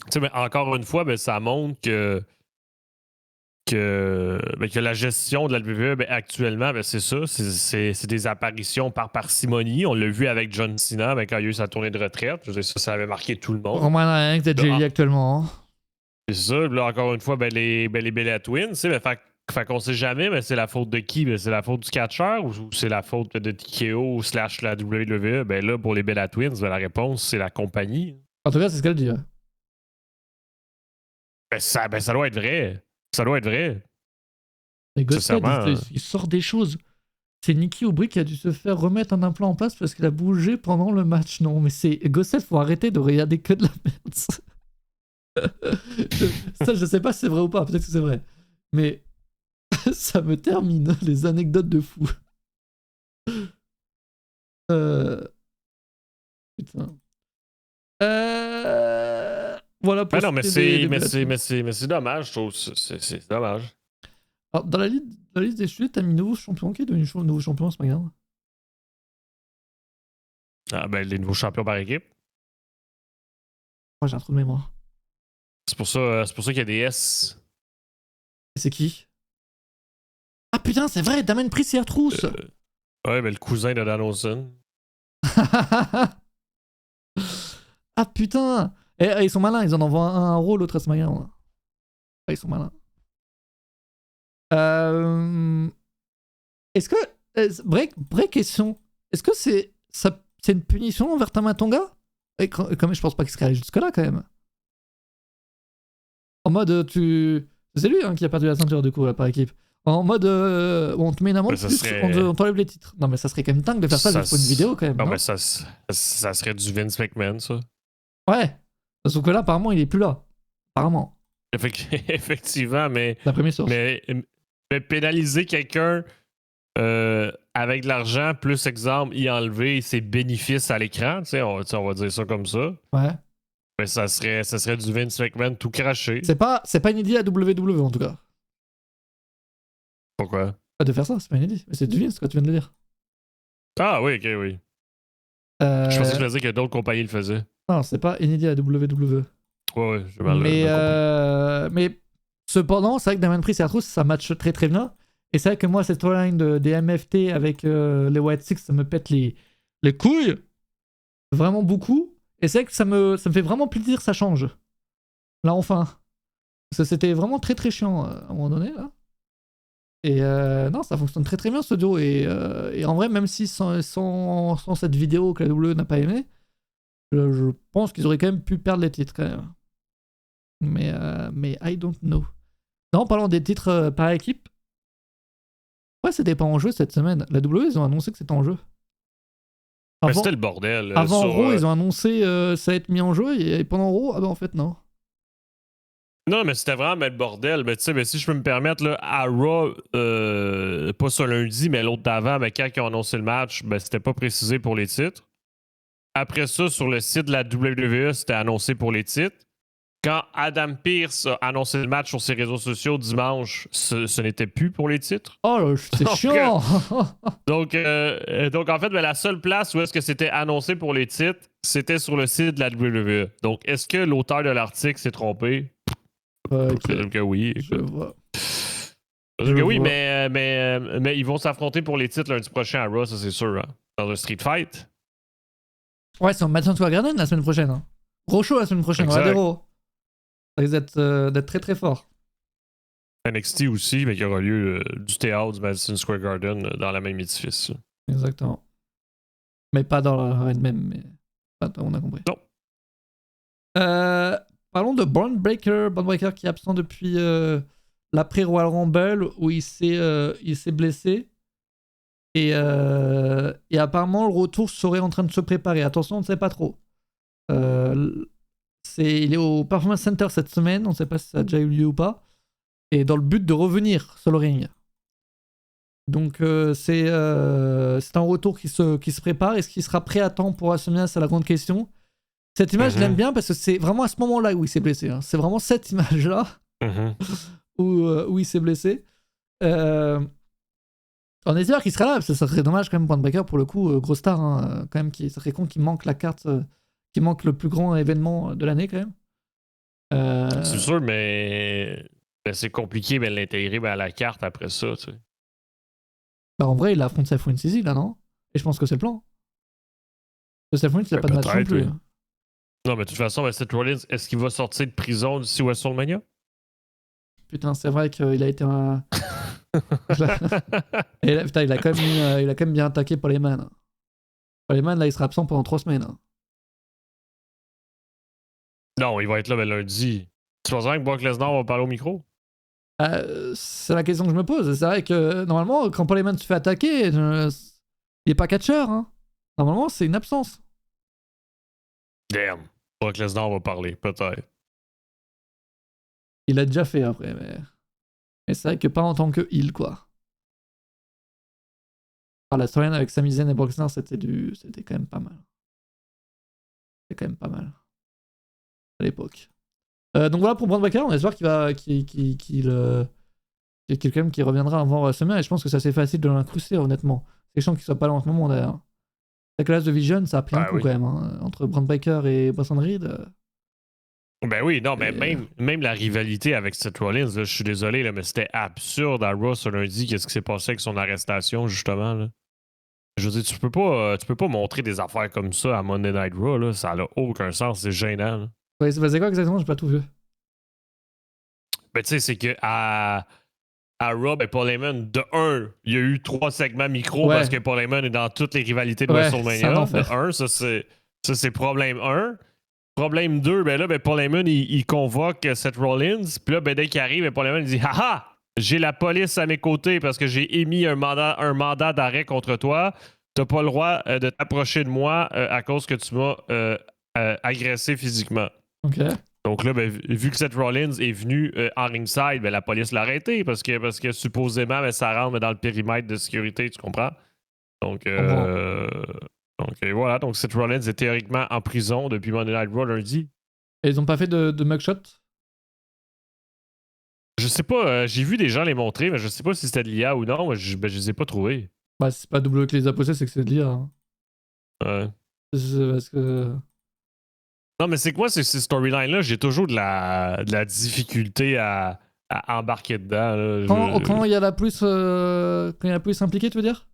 Speaker 1: Tu sais, mais encore une fois, ben, ça montre que la gestion de la WWE, ben, actuellement, ben, c'est ça, c'est des apparitions par parcimonie. On l'a vu avec John Cena ben, quand il y a eu sa tournée de retraite. Je veux dire, ça avait marqué tout le monde.
Speaker 2: Roman Reigns, Jelly actuellement. Hein.
Speaker 1: C'est ça. Là, encore une fois, ben, les Bella Twins, tu sais, ben, fait qu'on sait jamais, mais c'est la faute de qui? Ben, c'est la faute du catcheur ou c'est la faute de TKO / la WWE? Ben là, pour les Bella Twins, ben, la réponse, c'est la compagnie.
Speaker 2: En tout cas, c'est ce qu'elle dit. Ouais.
Speaker 1: Ben, ça doit être vrai. Ça doit être vrai.
Speaker 2: Et Godspeed, il sort des choses. C'est Nikki Aubry qui a dû se faire remettre un implant en place parce qu'il a bougé pendant le match. Non, mais c'est Godspeed, faut arrêter de regarder que de la merde. Ça, je sais pas si c'est vrai ou pas. Peut-être que c'est vrai. Mais ça me termine les anecdotes de fou. Putain. Voilà pour
Speaker 1: non, mais c'est dommage, je trouve. C'est dommage.
Speaker 2: Alors, dans la liste des sujets, t'as mis nouveau champion. Qui est devenu nouveau champion à SmackDown?
Speaker 1: Ah, ben, les nouveaux champions par équipe.
Speaker 2: Moi, j'ai un trou de mémoire.
Speaker 1: C'est pour ça qu'il y a des S.
Speaker 2: C'est qui? Ah putain, c'est vrai, Damien Priest et R-Truth.
Speaker 1: Ouais, ben, le cousin de Dan Olsen.
Speaker 2: Ah putain. Et ils sont malins, ils en envoient un à Raw, l'autre à SmackDown. Ah, ils sont malins. Est-ce que... Vraie question. Est-ce que c'est une punition envers Tama Tonga? Et quand même, je pense pas qu'il serait allé jusque-là, quand même. En mode, c'est lui hein, qui a perdu la ceinture, du coup, là, par équipe. En mode, on te met une amende,
Speaker 1: Mais ça
Speaker 2: plus
Speaker 1: serait-
Speaker 2: on t'enlève les titres. Non, mais ça serait quand même dingue de faire ça juste pour une vidéo, quand même.
Speaker 1: Non,
Speaker 2: non
Speaker 1: mais ça serait du Vince McMahon, ça.
Speaker 2: Ouais. Sauf que là, apparemment, il est plus là. Apparemment.
Speaker 1: Effectivement,
Speaker 2: D'après mes sources.
Speaker 1: mais pénaliser quelqu'un avec de l'argent, plus exemple, y enlever ses bénéfices à l'écran, tu sais, on va dire ça comme ça.
Speaker 2: Ouais.
Speaker 1: Mais ça serait du Vince McMahon tout craché.
Speaker 2: C'est pas inédit à WWE, en tout cas.
Speaker 1: Pourquoi?
Speaker 2: De faire ça, c'est pas inédit. Mais c'est du Vince, quoi, tu viens de le dire.
Speaker 1: Ah oui, ok, oui. Je pensais que tu me dire que d'autres compagnies le faisaient.
Speaker 2: Non, c'est pas inédit à WWE.
Speaker 1: Ouais, j'ai mal
Speaker 2: Mais,
Speaker 1: compris.
Speaker 2: mais cependant, c'est vrai que Damien Priest et R-Truth, ça match très très bien. Et c'est vrai que moi, cette storyline des MFT avec les White Six, ça me pète les couilles. Vraiment beaucoup. Et c'est vrai que ça me fait vraiment plaisir, ça change. Là, enfin. Parce que c'était vraiment très très chiant à un moment donné, là. Et non, ça fonctionne très très bien ce duo. Et en vrai, même si sans cette vidéo que la WWE n'a pas aimé, je pense qu'ils auraient quand même pu perdre les titres quand même. Mais I don't know. Non, parlant des titres par équipe. Ouais, c'était pas en jeu cette semaine. La WWE, ils ont annoncé que c'était en jeu.
Speaker 1: Mais c'était le bordel.
Speaker 2: Avant
Speaker 1: sur,
Speaker 2: Raw, ils ont annoncé ça va être mis en jeu. Et pendant Raw, ah ben en fait, non.
Speaker 1: Non, mais c'était vraiment le bordel. Mais tu sais, si je peux me permettre, là, à Raw, pas ce lundi, mais l'autre d'avant, mais quand ils ont annoncé le match, c'était pas précisé pour les titres. Après ça, sur le site de la WWE, c'était annoncé pour les titres. Quand Adam Pearce a annoncé le match sur ses réseaux sociaux dimanche, ce n'était plus pour les titres.
Speaker 2: Oh là, c'est
Speaker 1: Donc,
Speaker 2: chiant.
Speaker 1: Donc, en fait, la seule place où est-ce que c'était annoncé pour les titres, c'était sur le site de la WWE. Donc, est-ce que l'auteur de l'article s'est trompé? Peut-être que oui.
Speaker 2: Je vois.
Speaker 1: Peut-être que oui, mais ils vont s'affronter pour les titres lundi prochain à Raw, ça c'est sûr. Hein? Dans un Street Fight.
Speaker 2: Ouais, c'est en Madison Square Garden la semaine prochaine. Hein. Gros show la semaine prochaine, on va
Speaker 1: Exact.
Speaker 2: des Raw. Ça risque d'être très très fort.
Speaker 1: NXT aussi, mais qui aura lieu du théâtre du Madison Square Garden dans la même édifice.
Speaker 2: Exactement. Mais pas dans la arène même. Mais... on a compris.
Speaker 1: Non.
Speaker 2: Parlons de Braun Breaker. Braun Breaker qui est absent depuis l'après-Royal Rumble où il s'est blessé. Et apparemment, le retour serait en train de se préparer. Attention, on ne sait pas trop. Il est au Performance Center cette semaine. On ne sait pas si ça a déjà eu lieu ou pas. Et dans le but de revenir sur le ring. Donc, c'est un retour qui se prépare. Est-ce qu'il sera prêt à temps pour WrestleMania? C'est la grande question. Cette image, je l'aime bien parce que c'est vraiment à ce moment-là où il s'est blessé. Hein. C'est vraiment cette image-là où il s'est blessé. On espère qu'il sera là, parce que ça serait dommage quand même, Braun Breaker, pour le coup, gros star, hein, quand même, ça serait con qu'il manque la carte, qu'il manque le plus grand événement de l'année, quand même.
Speaker 1: C'est sûr, mais c'est compliqué de l'intégrer à la carte après ça, tu sais.
Speaker 2: Bah, en vrai, il affronte Seth Rollins ici, là, non? Et je pense que c'est le plan. Parce que Seth Rollins, il a pas de match non plus.
Speaker 1: Oui. Non, mais de toute façon, Seth Rollins, est-ce qu'il va sortir de prison d'ici WrestleMania?
Speaker 2: Putain, c'est vrai qu'il a été un... Et là, putain, il a quand même bien attaqué Paul Heyman. Paul Heyman, là, il sera absent pendant 3 semaines. Hein.
Speaker 1: Non, il va être là lundi. Tu penses que Brock Lesnar va parler au micro?
Speaker 2: C'est la question que je me pose. C'est vrai que normalement, quand Paul Heyman se fait attaquer, il n'est pas catcheur. Hein. Normalement, c'est une absence.
Speaker 1: Damn. Brock Lesnar va parler, peut-être.
Speaker 2: Il l'a déjà fait après, mais c'est vrai que pas en tant que heel, quoi. Alors, la storyline avec Sami Zayn et Brock Lesnar, c'était quand même pas mal. C'était quand même pas mal. À l'époque. Donc voilà pour Braun Breaker, on espère qu'il reviendra avant WrestleMania, et je pense que c'est assez facile de l'incruster, honnêtement. C'est chiant qu'il soit pas là en ce moment, d'ailleurs. La classe de Vision, ça a pris un coup, quand même, hein, entre Braun Breaker et Bronson Reed.
Speaker 1: Ben oui, non, mais même la rivalité avec Seth Rollins, là, je suis désolé, là, mais c'était absurde à Raw ce lundi, qu'est-ce qui s'est passé avec son arrestation, justement. Là. Je veux dire, tu peux pas montrer des affaires comme ça à Monday Night Raw, là, ça n'a aucun sens, c'est gênant. Là.
Speaker 2: Ouais, c'est quoi exactement? J'ai pas tout vu.
Speaker 1: Ben tu sais, c'est que à Raw, Paul Heyman, de 1, il y a eu 3 segments micro parce que Paul Heyman est dans toutes les rivalités de WrestleMania. De 1, ça c'est problème 1. Problème 2, Paul Heyman, il convoque Seth Rollins. Puis là, dès qu'il arrive, Paul Heyman, il dit « Haha! j'ai la police à mes côtés parce que j'ai émis un mandat d'arrêt contre toi. T'as pas le droit de t'approcher de moi à cause que tu m'as agressé physiquement.
Speaker 2: Ok.
Speaker 1: Donc là, vu que Seth Rollins est venu en ringside, la police l'a arrêté parce que supposément, ça rentre dans le périmètre de sécurité, tu comprends? Donc, voilà. Donc Seth Rollins est théoriquement en prison depuis Monday Night Raw lundi.
Speaker 2: Et ils ont pas fait de mugshot?
Speaker 1: Je sais pas, j'ai vu des gens les montrer, mais je sais pas si c'était de l'IA ou non. Je les ai pas trouvés.
Speaker 2: Bah, c'est pas W qui les a postés, c'est que c'est de l'IA. Hein.
Speaker 1: Ouais.
Speaker 2: C'est parce que.
Speaker 1: Non, mais c'est quoi ces storylines-là? J'ai toujours de la difficulté à embarquer dedans. Là.
Speaker 2: Quand il y a la plus. Quand il y a la plus impliquée, tu veux dire?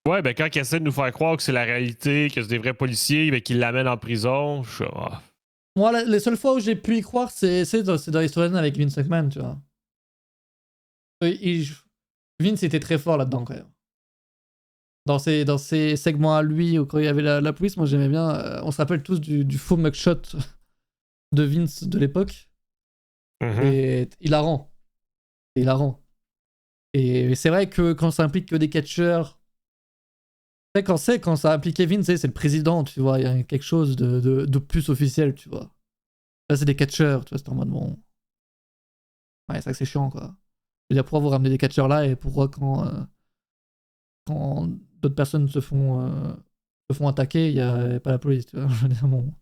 Speaker 1: Ouais, quand ils essaient de nous faire croire que c'est la réalité, que c'est des vrais policiers, qu'ils l'amènent en prison, je suis.
Speaker 2: Moi, les seules fois où j'ai pu y croire, c'est dans les storylines avec Vince McMahon, tu vois. Vince était très fort là-dedans, quand même. Dans ses segments à lui, ou quand il y avait la police, moi j'aimais bien. On se rappelle tous du faux mugshot de Vince de l'époque. Et hilarant. C'est hilarant. Et c'est vrai que quand ça implique que des catcheurs. Quand ça implique Vince, c'est le président, tu vois. Il y a quelque chose de plus officiel, tu vois. Là, c'est des catcheurs, tu vois. C'est en mode bon. Ouais, c'est vrai que c'est chiant, quoi. Je veux dire, pourquoi vous ramenez des catcheurs là et pourquoi quand d'autres personnes se font attaquer, il n'y a pas la police, tu vois. Je veux dire, bon.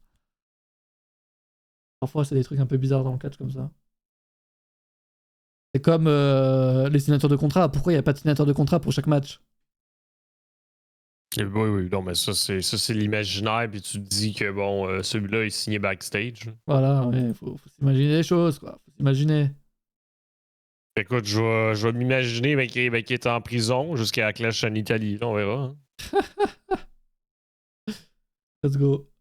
Speaker 2: Parfois, c'est des trucs un peu bizarres dans le catch comme ça. C'est comme les signatures de contrat. Pourquoi il n'y a pas de signature de contrat pour chaque match?
Speaker 1: Oui, non, mais ça, c'est l'imaginaire, puis tu te dis que, bon, celui-là est signé backstage.
Speaker 2: Voilà, ouais, faut s'imaginer les choses, quoi. Faut s'imaginer.
Speaker 1: Écoute, je vais m'imaginer qu'il est en prison jusqu'à la clash en Italie. Là, on verra. Hein.
Speaker 2: Let's go.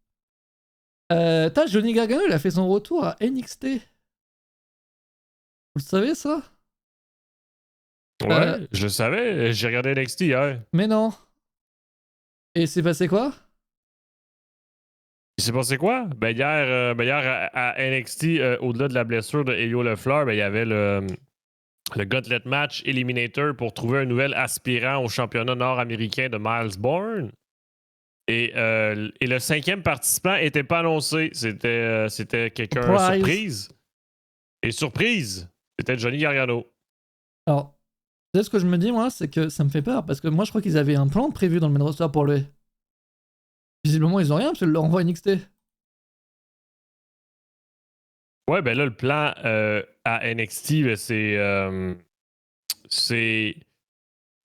Speaker 2: Johnny Gargano, il a fait son retour à NXT. Vous le savez, ça?
Speaker 1: Ouais, je le savais. J'ai regardé NXT hier.
Speaker 2: Mais non. Et c'est passé quoi?
Speaker 1: Il s'est passé quoi? Hier à NXT, au-delà de la blessure de Elio Lefleur, il y avait le Gauntlet Match Eliminator pour trouver un nouvel aspirant au championnat nord-américain de Miles Bourne. Et le 5e participant n'était pas annoncé. C'était quelqu'un surprise. Et surprise, c'était Johnny Gargano.
Speaker 2: Alors, tu sais ce que je me dis, moi, c'est que ça me fait peur, parce que moi, je crois qu'ils avaient un plan prévu dans le main roster pour lui. Visiblement, ils ont rien, parce qu'ils le renvoient à NXT.
Speaker 1: Ouais, là, le plan à NXT, c'est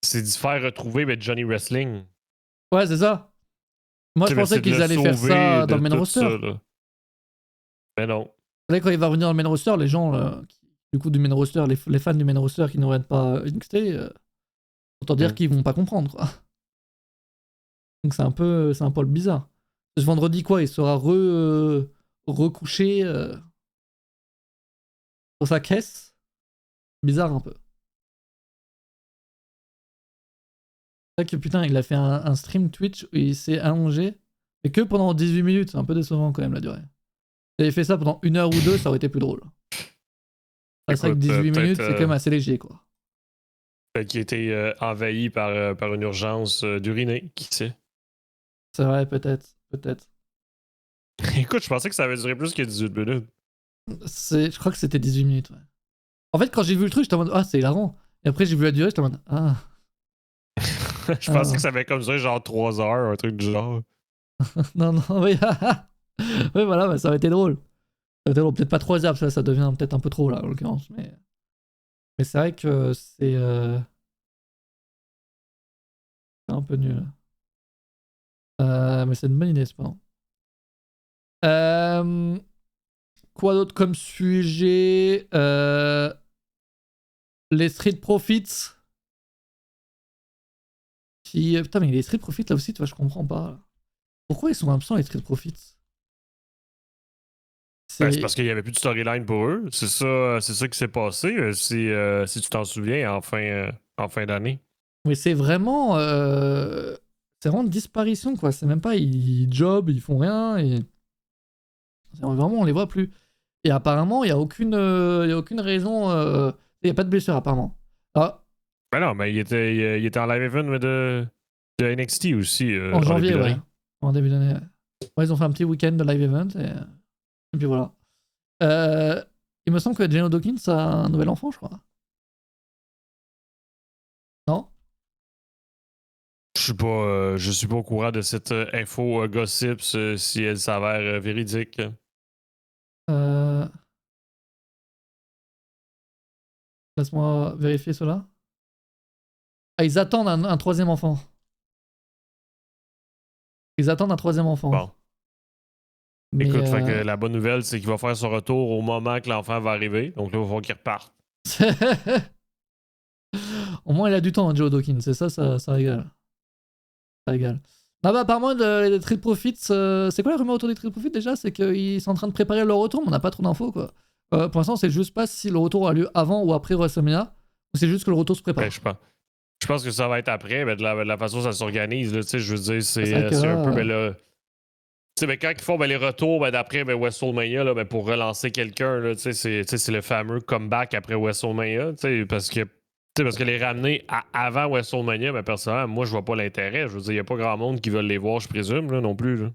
Speaker 1: d'y faire retrouver Johnny Wrestling.
Speaker 2: Ouais, c'est ça. Moi, je pensais qu'ils allaient faire ça dans le main roster.
Speaker 1: Mais non.
Speaker 2: Là, quand il va revenir dans le main roster, les gens, du coup, du main roster, les fans du main roster qui ne regardent pas NXT, autant dire qu'ils vont pas comprendre, quoi. Donc c'est un peu bizarre. Ce vendredi, quoi, il sera recouché sur sa caisse. Bizarre un peu. C'est vrai que putain, il a fait un stream Twitch où il s'est allongé, mais que pendant 18 minutes. C'est un peu décevant quand même la durée. S'il avait fait ça pendant 1 heure ou 2, ça aurait été plus drôle. C'est vrai que 18 minutes, c'est quand même assez léger, quoi.
Speaker 1: Qui a été envahi par une urgence d'uriner, qui sait?
Speaker 2: C'est vrai, peut-être.
Speaker 1: Écoute, je pensais que ça avait duré plus que 18 minutes.
Speaker 2: Je crois que c'était 18 minutes, ouais. En fait, quand j'ai vu le truc, j'étais en mode, ah, c'est hilarant. Et après, j'ai vu la durée, j'étais en mode, ah.
Speaker 1: Je pensais que ça avait comme ça, genre 3 heures, un truc du genre.
Speaker 2: non, oui. Oui, voilà, ça aurait été drôle. Peut-être pas 3 heures, ça devient peut-être un peu trop, là, en l'occurrence. Mais c'est vrai que c'est un peu nul. Mais c'est une bonne idée, cependant. Quoi d'autre comme sujet? Les Street Profits. Putain, mais les Street Profits, là aussi, tu vois, je comprends pas. Pourquoi ils sont absents, les Street Profits?
Speaker 1: C'est parce qu'il n'y avait plus de storyline pour eux. C'est ça qui s'est passé, si tu t'en souviens, en fin d'année.
Speaker 2: Mais c'est vraiment une disparition, quoi. C'est même pas ils job, ils font rien. Et vraiment, on les voit plus. Et apparemment, il n'y a aucune raison. Il n'y a pas de blessure apparemment. Ah,
Speaker 1: Ben non, mais il était en live event de NXT aussi.
Speaker 2: en janvier,
Speaker 1: début
Speaker 2: ouais.
Speaker 1: d'année.
Speaker 2: En début d'année. Ouais, ils ont fait un petit week-end de live event et puis voilà. Il me semble que Geno Dawkins a un nouvel enfant, je crois. Non?
Speaker 1: Je suis pas au courant de cette info gossip si elle s'avère véridique.
Speaker 2: Laisse-moi vérifier cela. Ah, ils attendent un troisième enfant. Ils attendent un troisième enfant.
Speaker 1: Bon.
Speaker 2: Mais,
Speaker 1: Écoute, fait que la bonne nouvelle, c'est qu'il va faire son retour au moment que l'enfant va arriver. Donc là, il va falloir qu'il reparte.
Speaker 2: Au moins, il a du temps, Joe Dawkins. C'est ça régale. Ça régale. Ah bah, apparemment, les Street Profits, c'est quoi la rumeur autour des Street Profits déjà? C'est qu'ils sont en train de préparer leur retour, mais on n'a pas trop d'infos, quoi. Pour l'instant, c'est juste pas si le retour a lieu avant ou après WrestleMania, ou c'est juste que le retour se prépare.
Speaker 1: Ben, je pense que ça va être après, mais de la façon dont ça s'organise, là, tu sais, je veux dire, c'est
Speaker 2: vrai que
Speaker 1: un
Speaker 2: là,
Speaker 1: peu, ben là. Tu sais, ben, quand ils font les retours, ben, d'après WrestleMania, là, ben, pour relancer quelqu'un, là, tu sais, c'est le fameux comeback après WrestleMania, tu sais, parce que les ramener avant WrestleMania, ben, personnellement, moi, je vois pas l'intérêt. Je veux dire, il y a pas grand monde qui veut les voir, je présume, là, non plus, là.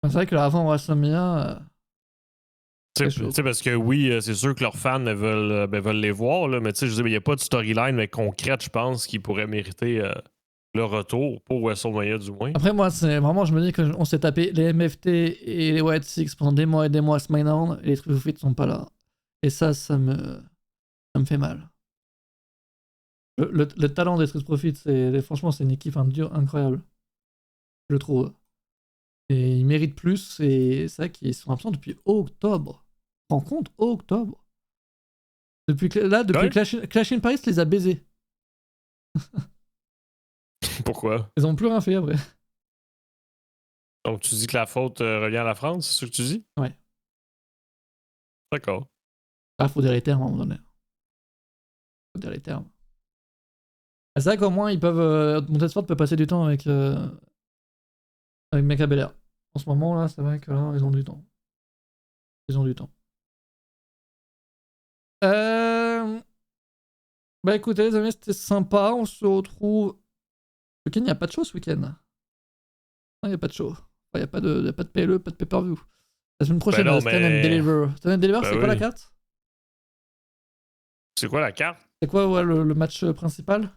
Speaker 2: c'est vrai que avant WrestleMania,
Speaker 1: Tu
Speaker 2: c'est chaud.
Speaker 1: sais, parce que oui, c'est sûr que leurs fans veulent les voir, là, mais tu sais, je veux dire, il n'y a pas de storyline concrète, je pense, qui pourrait mériter le retour, pour WrestleMania du moins.
Speaker 2: Après, moi, c'est vraiment, je me dis qu'on s'est tapé les MFT et les White Six pendant des mois et des mois à SmackDown, et les Street Profits sont pas là. Et ça me fait mal. Le talent des Street Profits, franchement, c'est une équipe incroyable. Je trouve. Et ils méritent plus, et c'est vrai qu'ils sont absents depuis octobre. Tu te rends compte? Octobre. Depuis
Speaker 1: Ouais.
Speaker 2: Clash in Paris les a baisés.
Speaker 1: Pourquoi?
Speaker 2: Ils ont plus rien fait après.
Speaker 1: Donc, tu dis que la faute revient à la France, c'est ce que tu dis?
Speaker 2: Ouais.
Speaker 1: D'accord.
Speaker 2: Ah, faut dire les termes à un moment donné. Faut dire les termes. C'est vrai qu'au moins, ils peuvent. Montesfort peut passer du temps avec Mecca Belair. En ce moment, là, c'est vrai que là, ils ont du temps. Ils ont du temps. Bah écoutez, les amis, c'était sympa. On se retrouve. Ce week-end, il n'y a pas de show ce week-end. Non, il n'y a pas de show. Il n'y a pas de PLE, pas de pay-per-view. La semaine prochaine,
Speaker 1: non,
Speaker 2: Stand and
Speaker 1: mais-
Speaker 2: Deliver. Stand and Deliver,
Speaker 1: Ben
Speaker 2: c'est quoi la
Speaker 1: oui.
Speaker 2: carte?
Speaker 1: C'est quoi la carte?
Speaker 2: C'est quoi le match principal?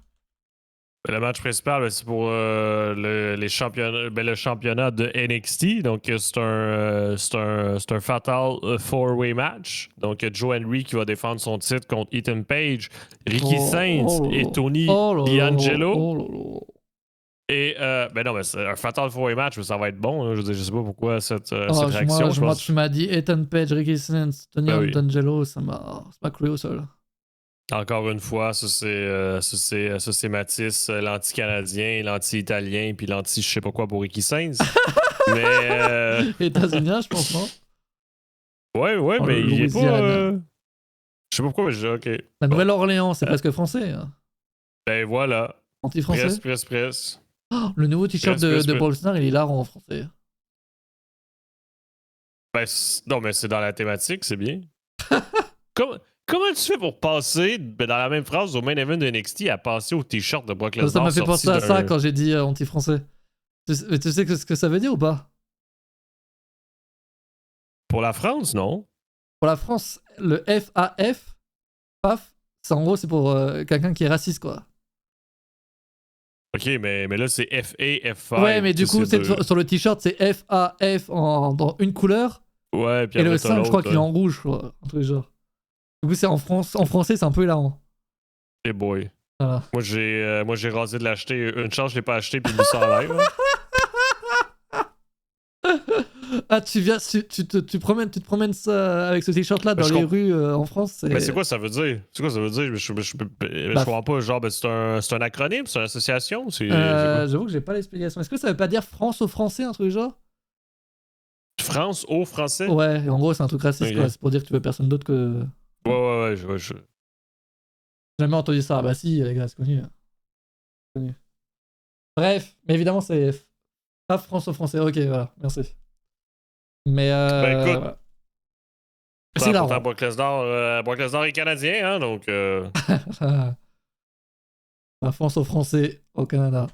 Speaker 1: Le match principal, ben, c'est pour les championnats, le championnat de NXT. Donc, c'est un fatal four-way match. Donc, Joe Henry qui va défendre son titre contre Ethan Page, Ricky Sainz et Tony D'Angelo. Et, ben non, mais c'est un fatal four-way match, mais ça va être bon. Hein. Je sais pas pourquoi cette réaction.
Speaker 2: Moi, tu m'as dit Ethan Page, Ricky Sainz, Tony D'Angelo, ça m'a cloué au sol.
Speaker 1: Encore une fois, ça c'est Matisse, l'anti-canadien, l'anti-italien, puis l'anti je sais pas quoi pour Ricky Sainz. Mais
Speaker 2: États-Unis, je pense, non?
Speaker 1: ouais,
Speaker 2: Oh,
Speaker 1: mais il est pas.
Speaker 2: Louisiane.
Speaker 1: Je sais pas pourquoi, mais je dis, ok.
Speaker 2: La Nouvelle-Orléans, c'est presque français. Hein.
Speaker 1: Ben voilà.
Speaker 2: Anti-français.
Speaker 1: Presse.
Speaker 2: Oh, le nouveau t-shirt de Bolsonaro, il est hilarant en français.
Speaker 1: Ben, non, mais c'est dans la thématique, c'est bien. Comment tu fais pour passer dans la même phrase au main event de NXT à passer au t-shirt de Brock Lesnar?
Speaker 2: Ça m'a fait penser à ça quand j'ai dit anti-français. Tu sais ce que ça veut dire ou pas?
Speaker 1: Pour la France, non?
Speaker 2: Pour la France, le FAF, paf, en gros, c'est pour quelqu'un qui est raciste, quoi.
Speaker 1: Ok, mais là, c'est FA, F5.
Speaker 2: Ouais, mais du coup, sur le t-shirt, c'est FAF dans une couleur.
Speaker 1: Ouais, puis
Speaker 2: et le 5, je crois qu'il est en rouge, quoi. Un truc genre. Du coup, c'est en français, c'est un peu hilarant.
Speaker 1: Hey boy.
Speaker 2: Voilà.
Speaker 1: Moi, j'ai rasé de l'acheter. Une chance, je l'ai pas acheté, puis il me sort en live.
Speaker 2: Ah, tu te promènes ça avec ce t-shirt-là dans les rues en France.
Speaker 1: Mais c'est quoi ça veut dire? Je comprends pas. Genre, ben, c'est un acronyme? C'est une association?
Speaker 2: J'avoue que j'ai pas l'explication. Est-ce que ça veut pas dire France aux Français, un truc genre?
Speaker 1: France au français?
Speaker 2: Ouais, en gros, c'est un truc raciste,
Speaker 1: okay.
Speaker 2: quoi. C'est pour dire que tu veux personne d'autre que...
Speaker 1: Ouais,
Speaker 2: J'ai jamais entendu ça. Bah si, les gars, c'est connu. Bref, mais évidemment, c'est pas France aux Français. Ok, voilà, merci. Mais
Speaker 1: ben écoute,
Speaker 2: voilà. C'est là.
Speaker 1: Pourtant, Brock Lesnar est canadien, hein, donc...
Speaker 2: La France aux Français au Canada.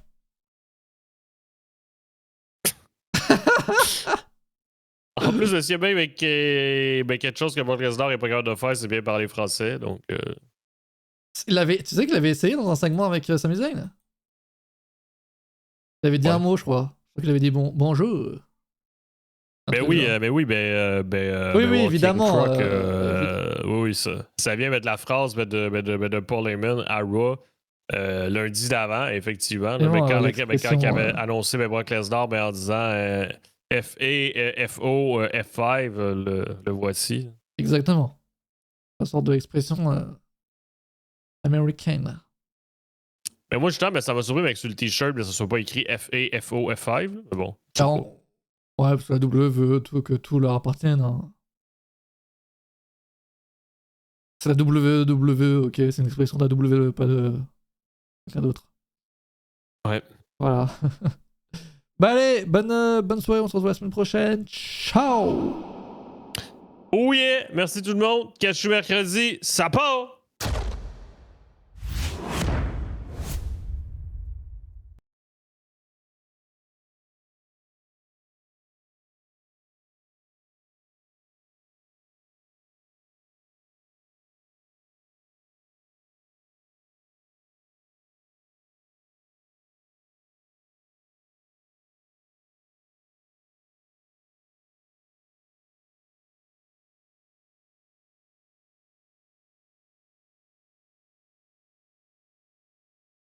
Speaker 1: En plus, s'il y a bien quelque chose que Brock Lesnar est pas capable de faire, c'est bien parler français, donc...
Speaker 2: Tu sais qu'il avait essayé dans un segment avec Sami Zayn? Il avait dit un mot, je crois. Je crois qu'il avait dit bonjour.
Speaker 1: Oui,
Speaker 2: évidemment.
Speaker 1: Oui, ça vient de la phrase de Paul Heyman à Raw lundi d'avant, effectivement. Là, quand il avait annoncé Brock Lesnar en disant FO, F5, le voici.
Speaker 2: Exactement. Une sorte d'expression américaine.
Speaker 1: Mais moi, justement, ça m'a surpris avec sur le t-shirt, mais ça ne soit pas écrit FA, FO, F5. Mais bon.
Speaker 2: Ouais, parce que la W veut que tout leur appartienne. Hein. C'est la WWE, ok, c'est une expression de la WWE, pas de quelqu'un d'autre.
Speaker 1: Ouais.
Speaker 2: Voilà. Bah allez, bonne soirée, on se retrouve la semaine prochaine. Ciao!
Speaker 1: Oh yeah! Merci tout le monde. Catch you mercredi. Ça part!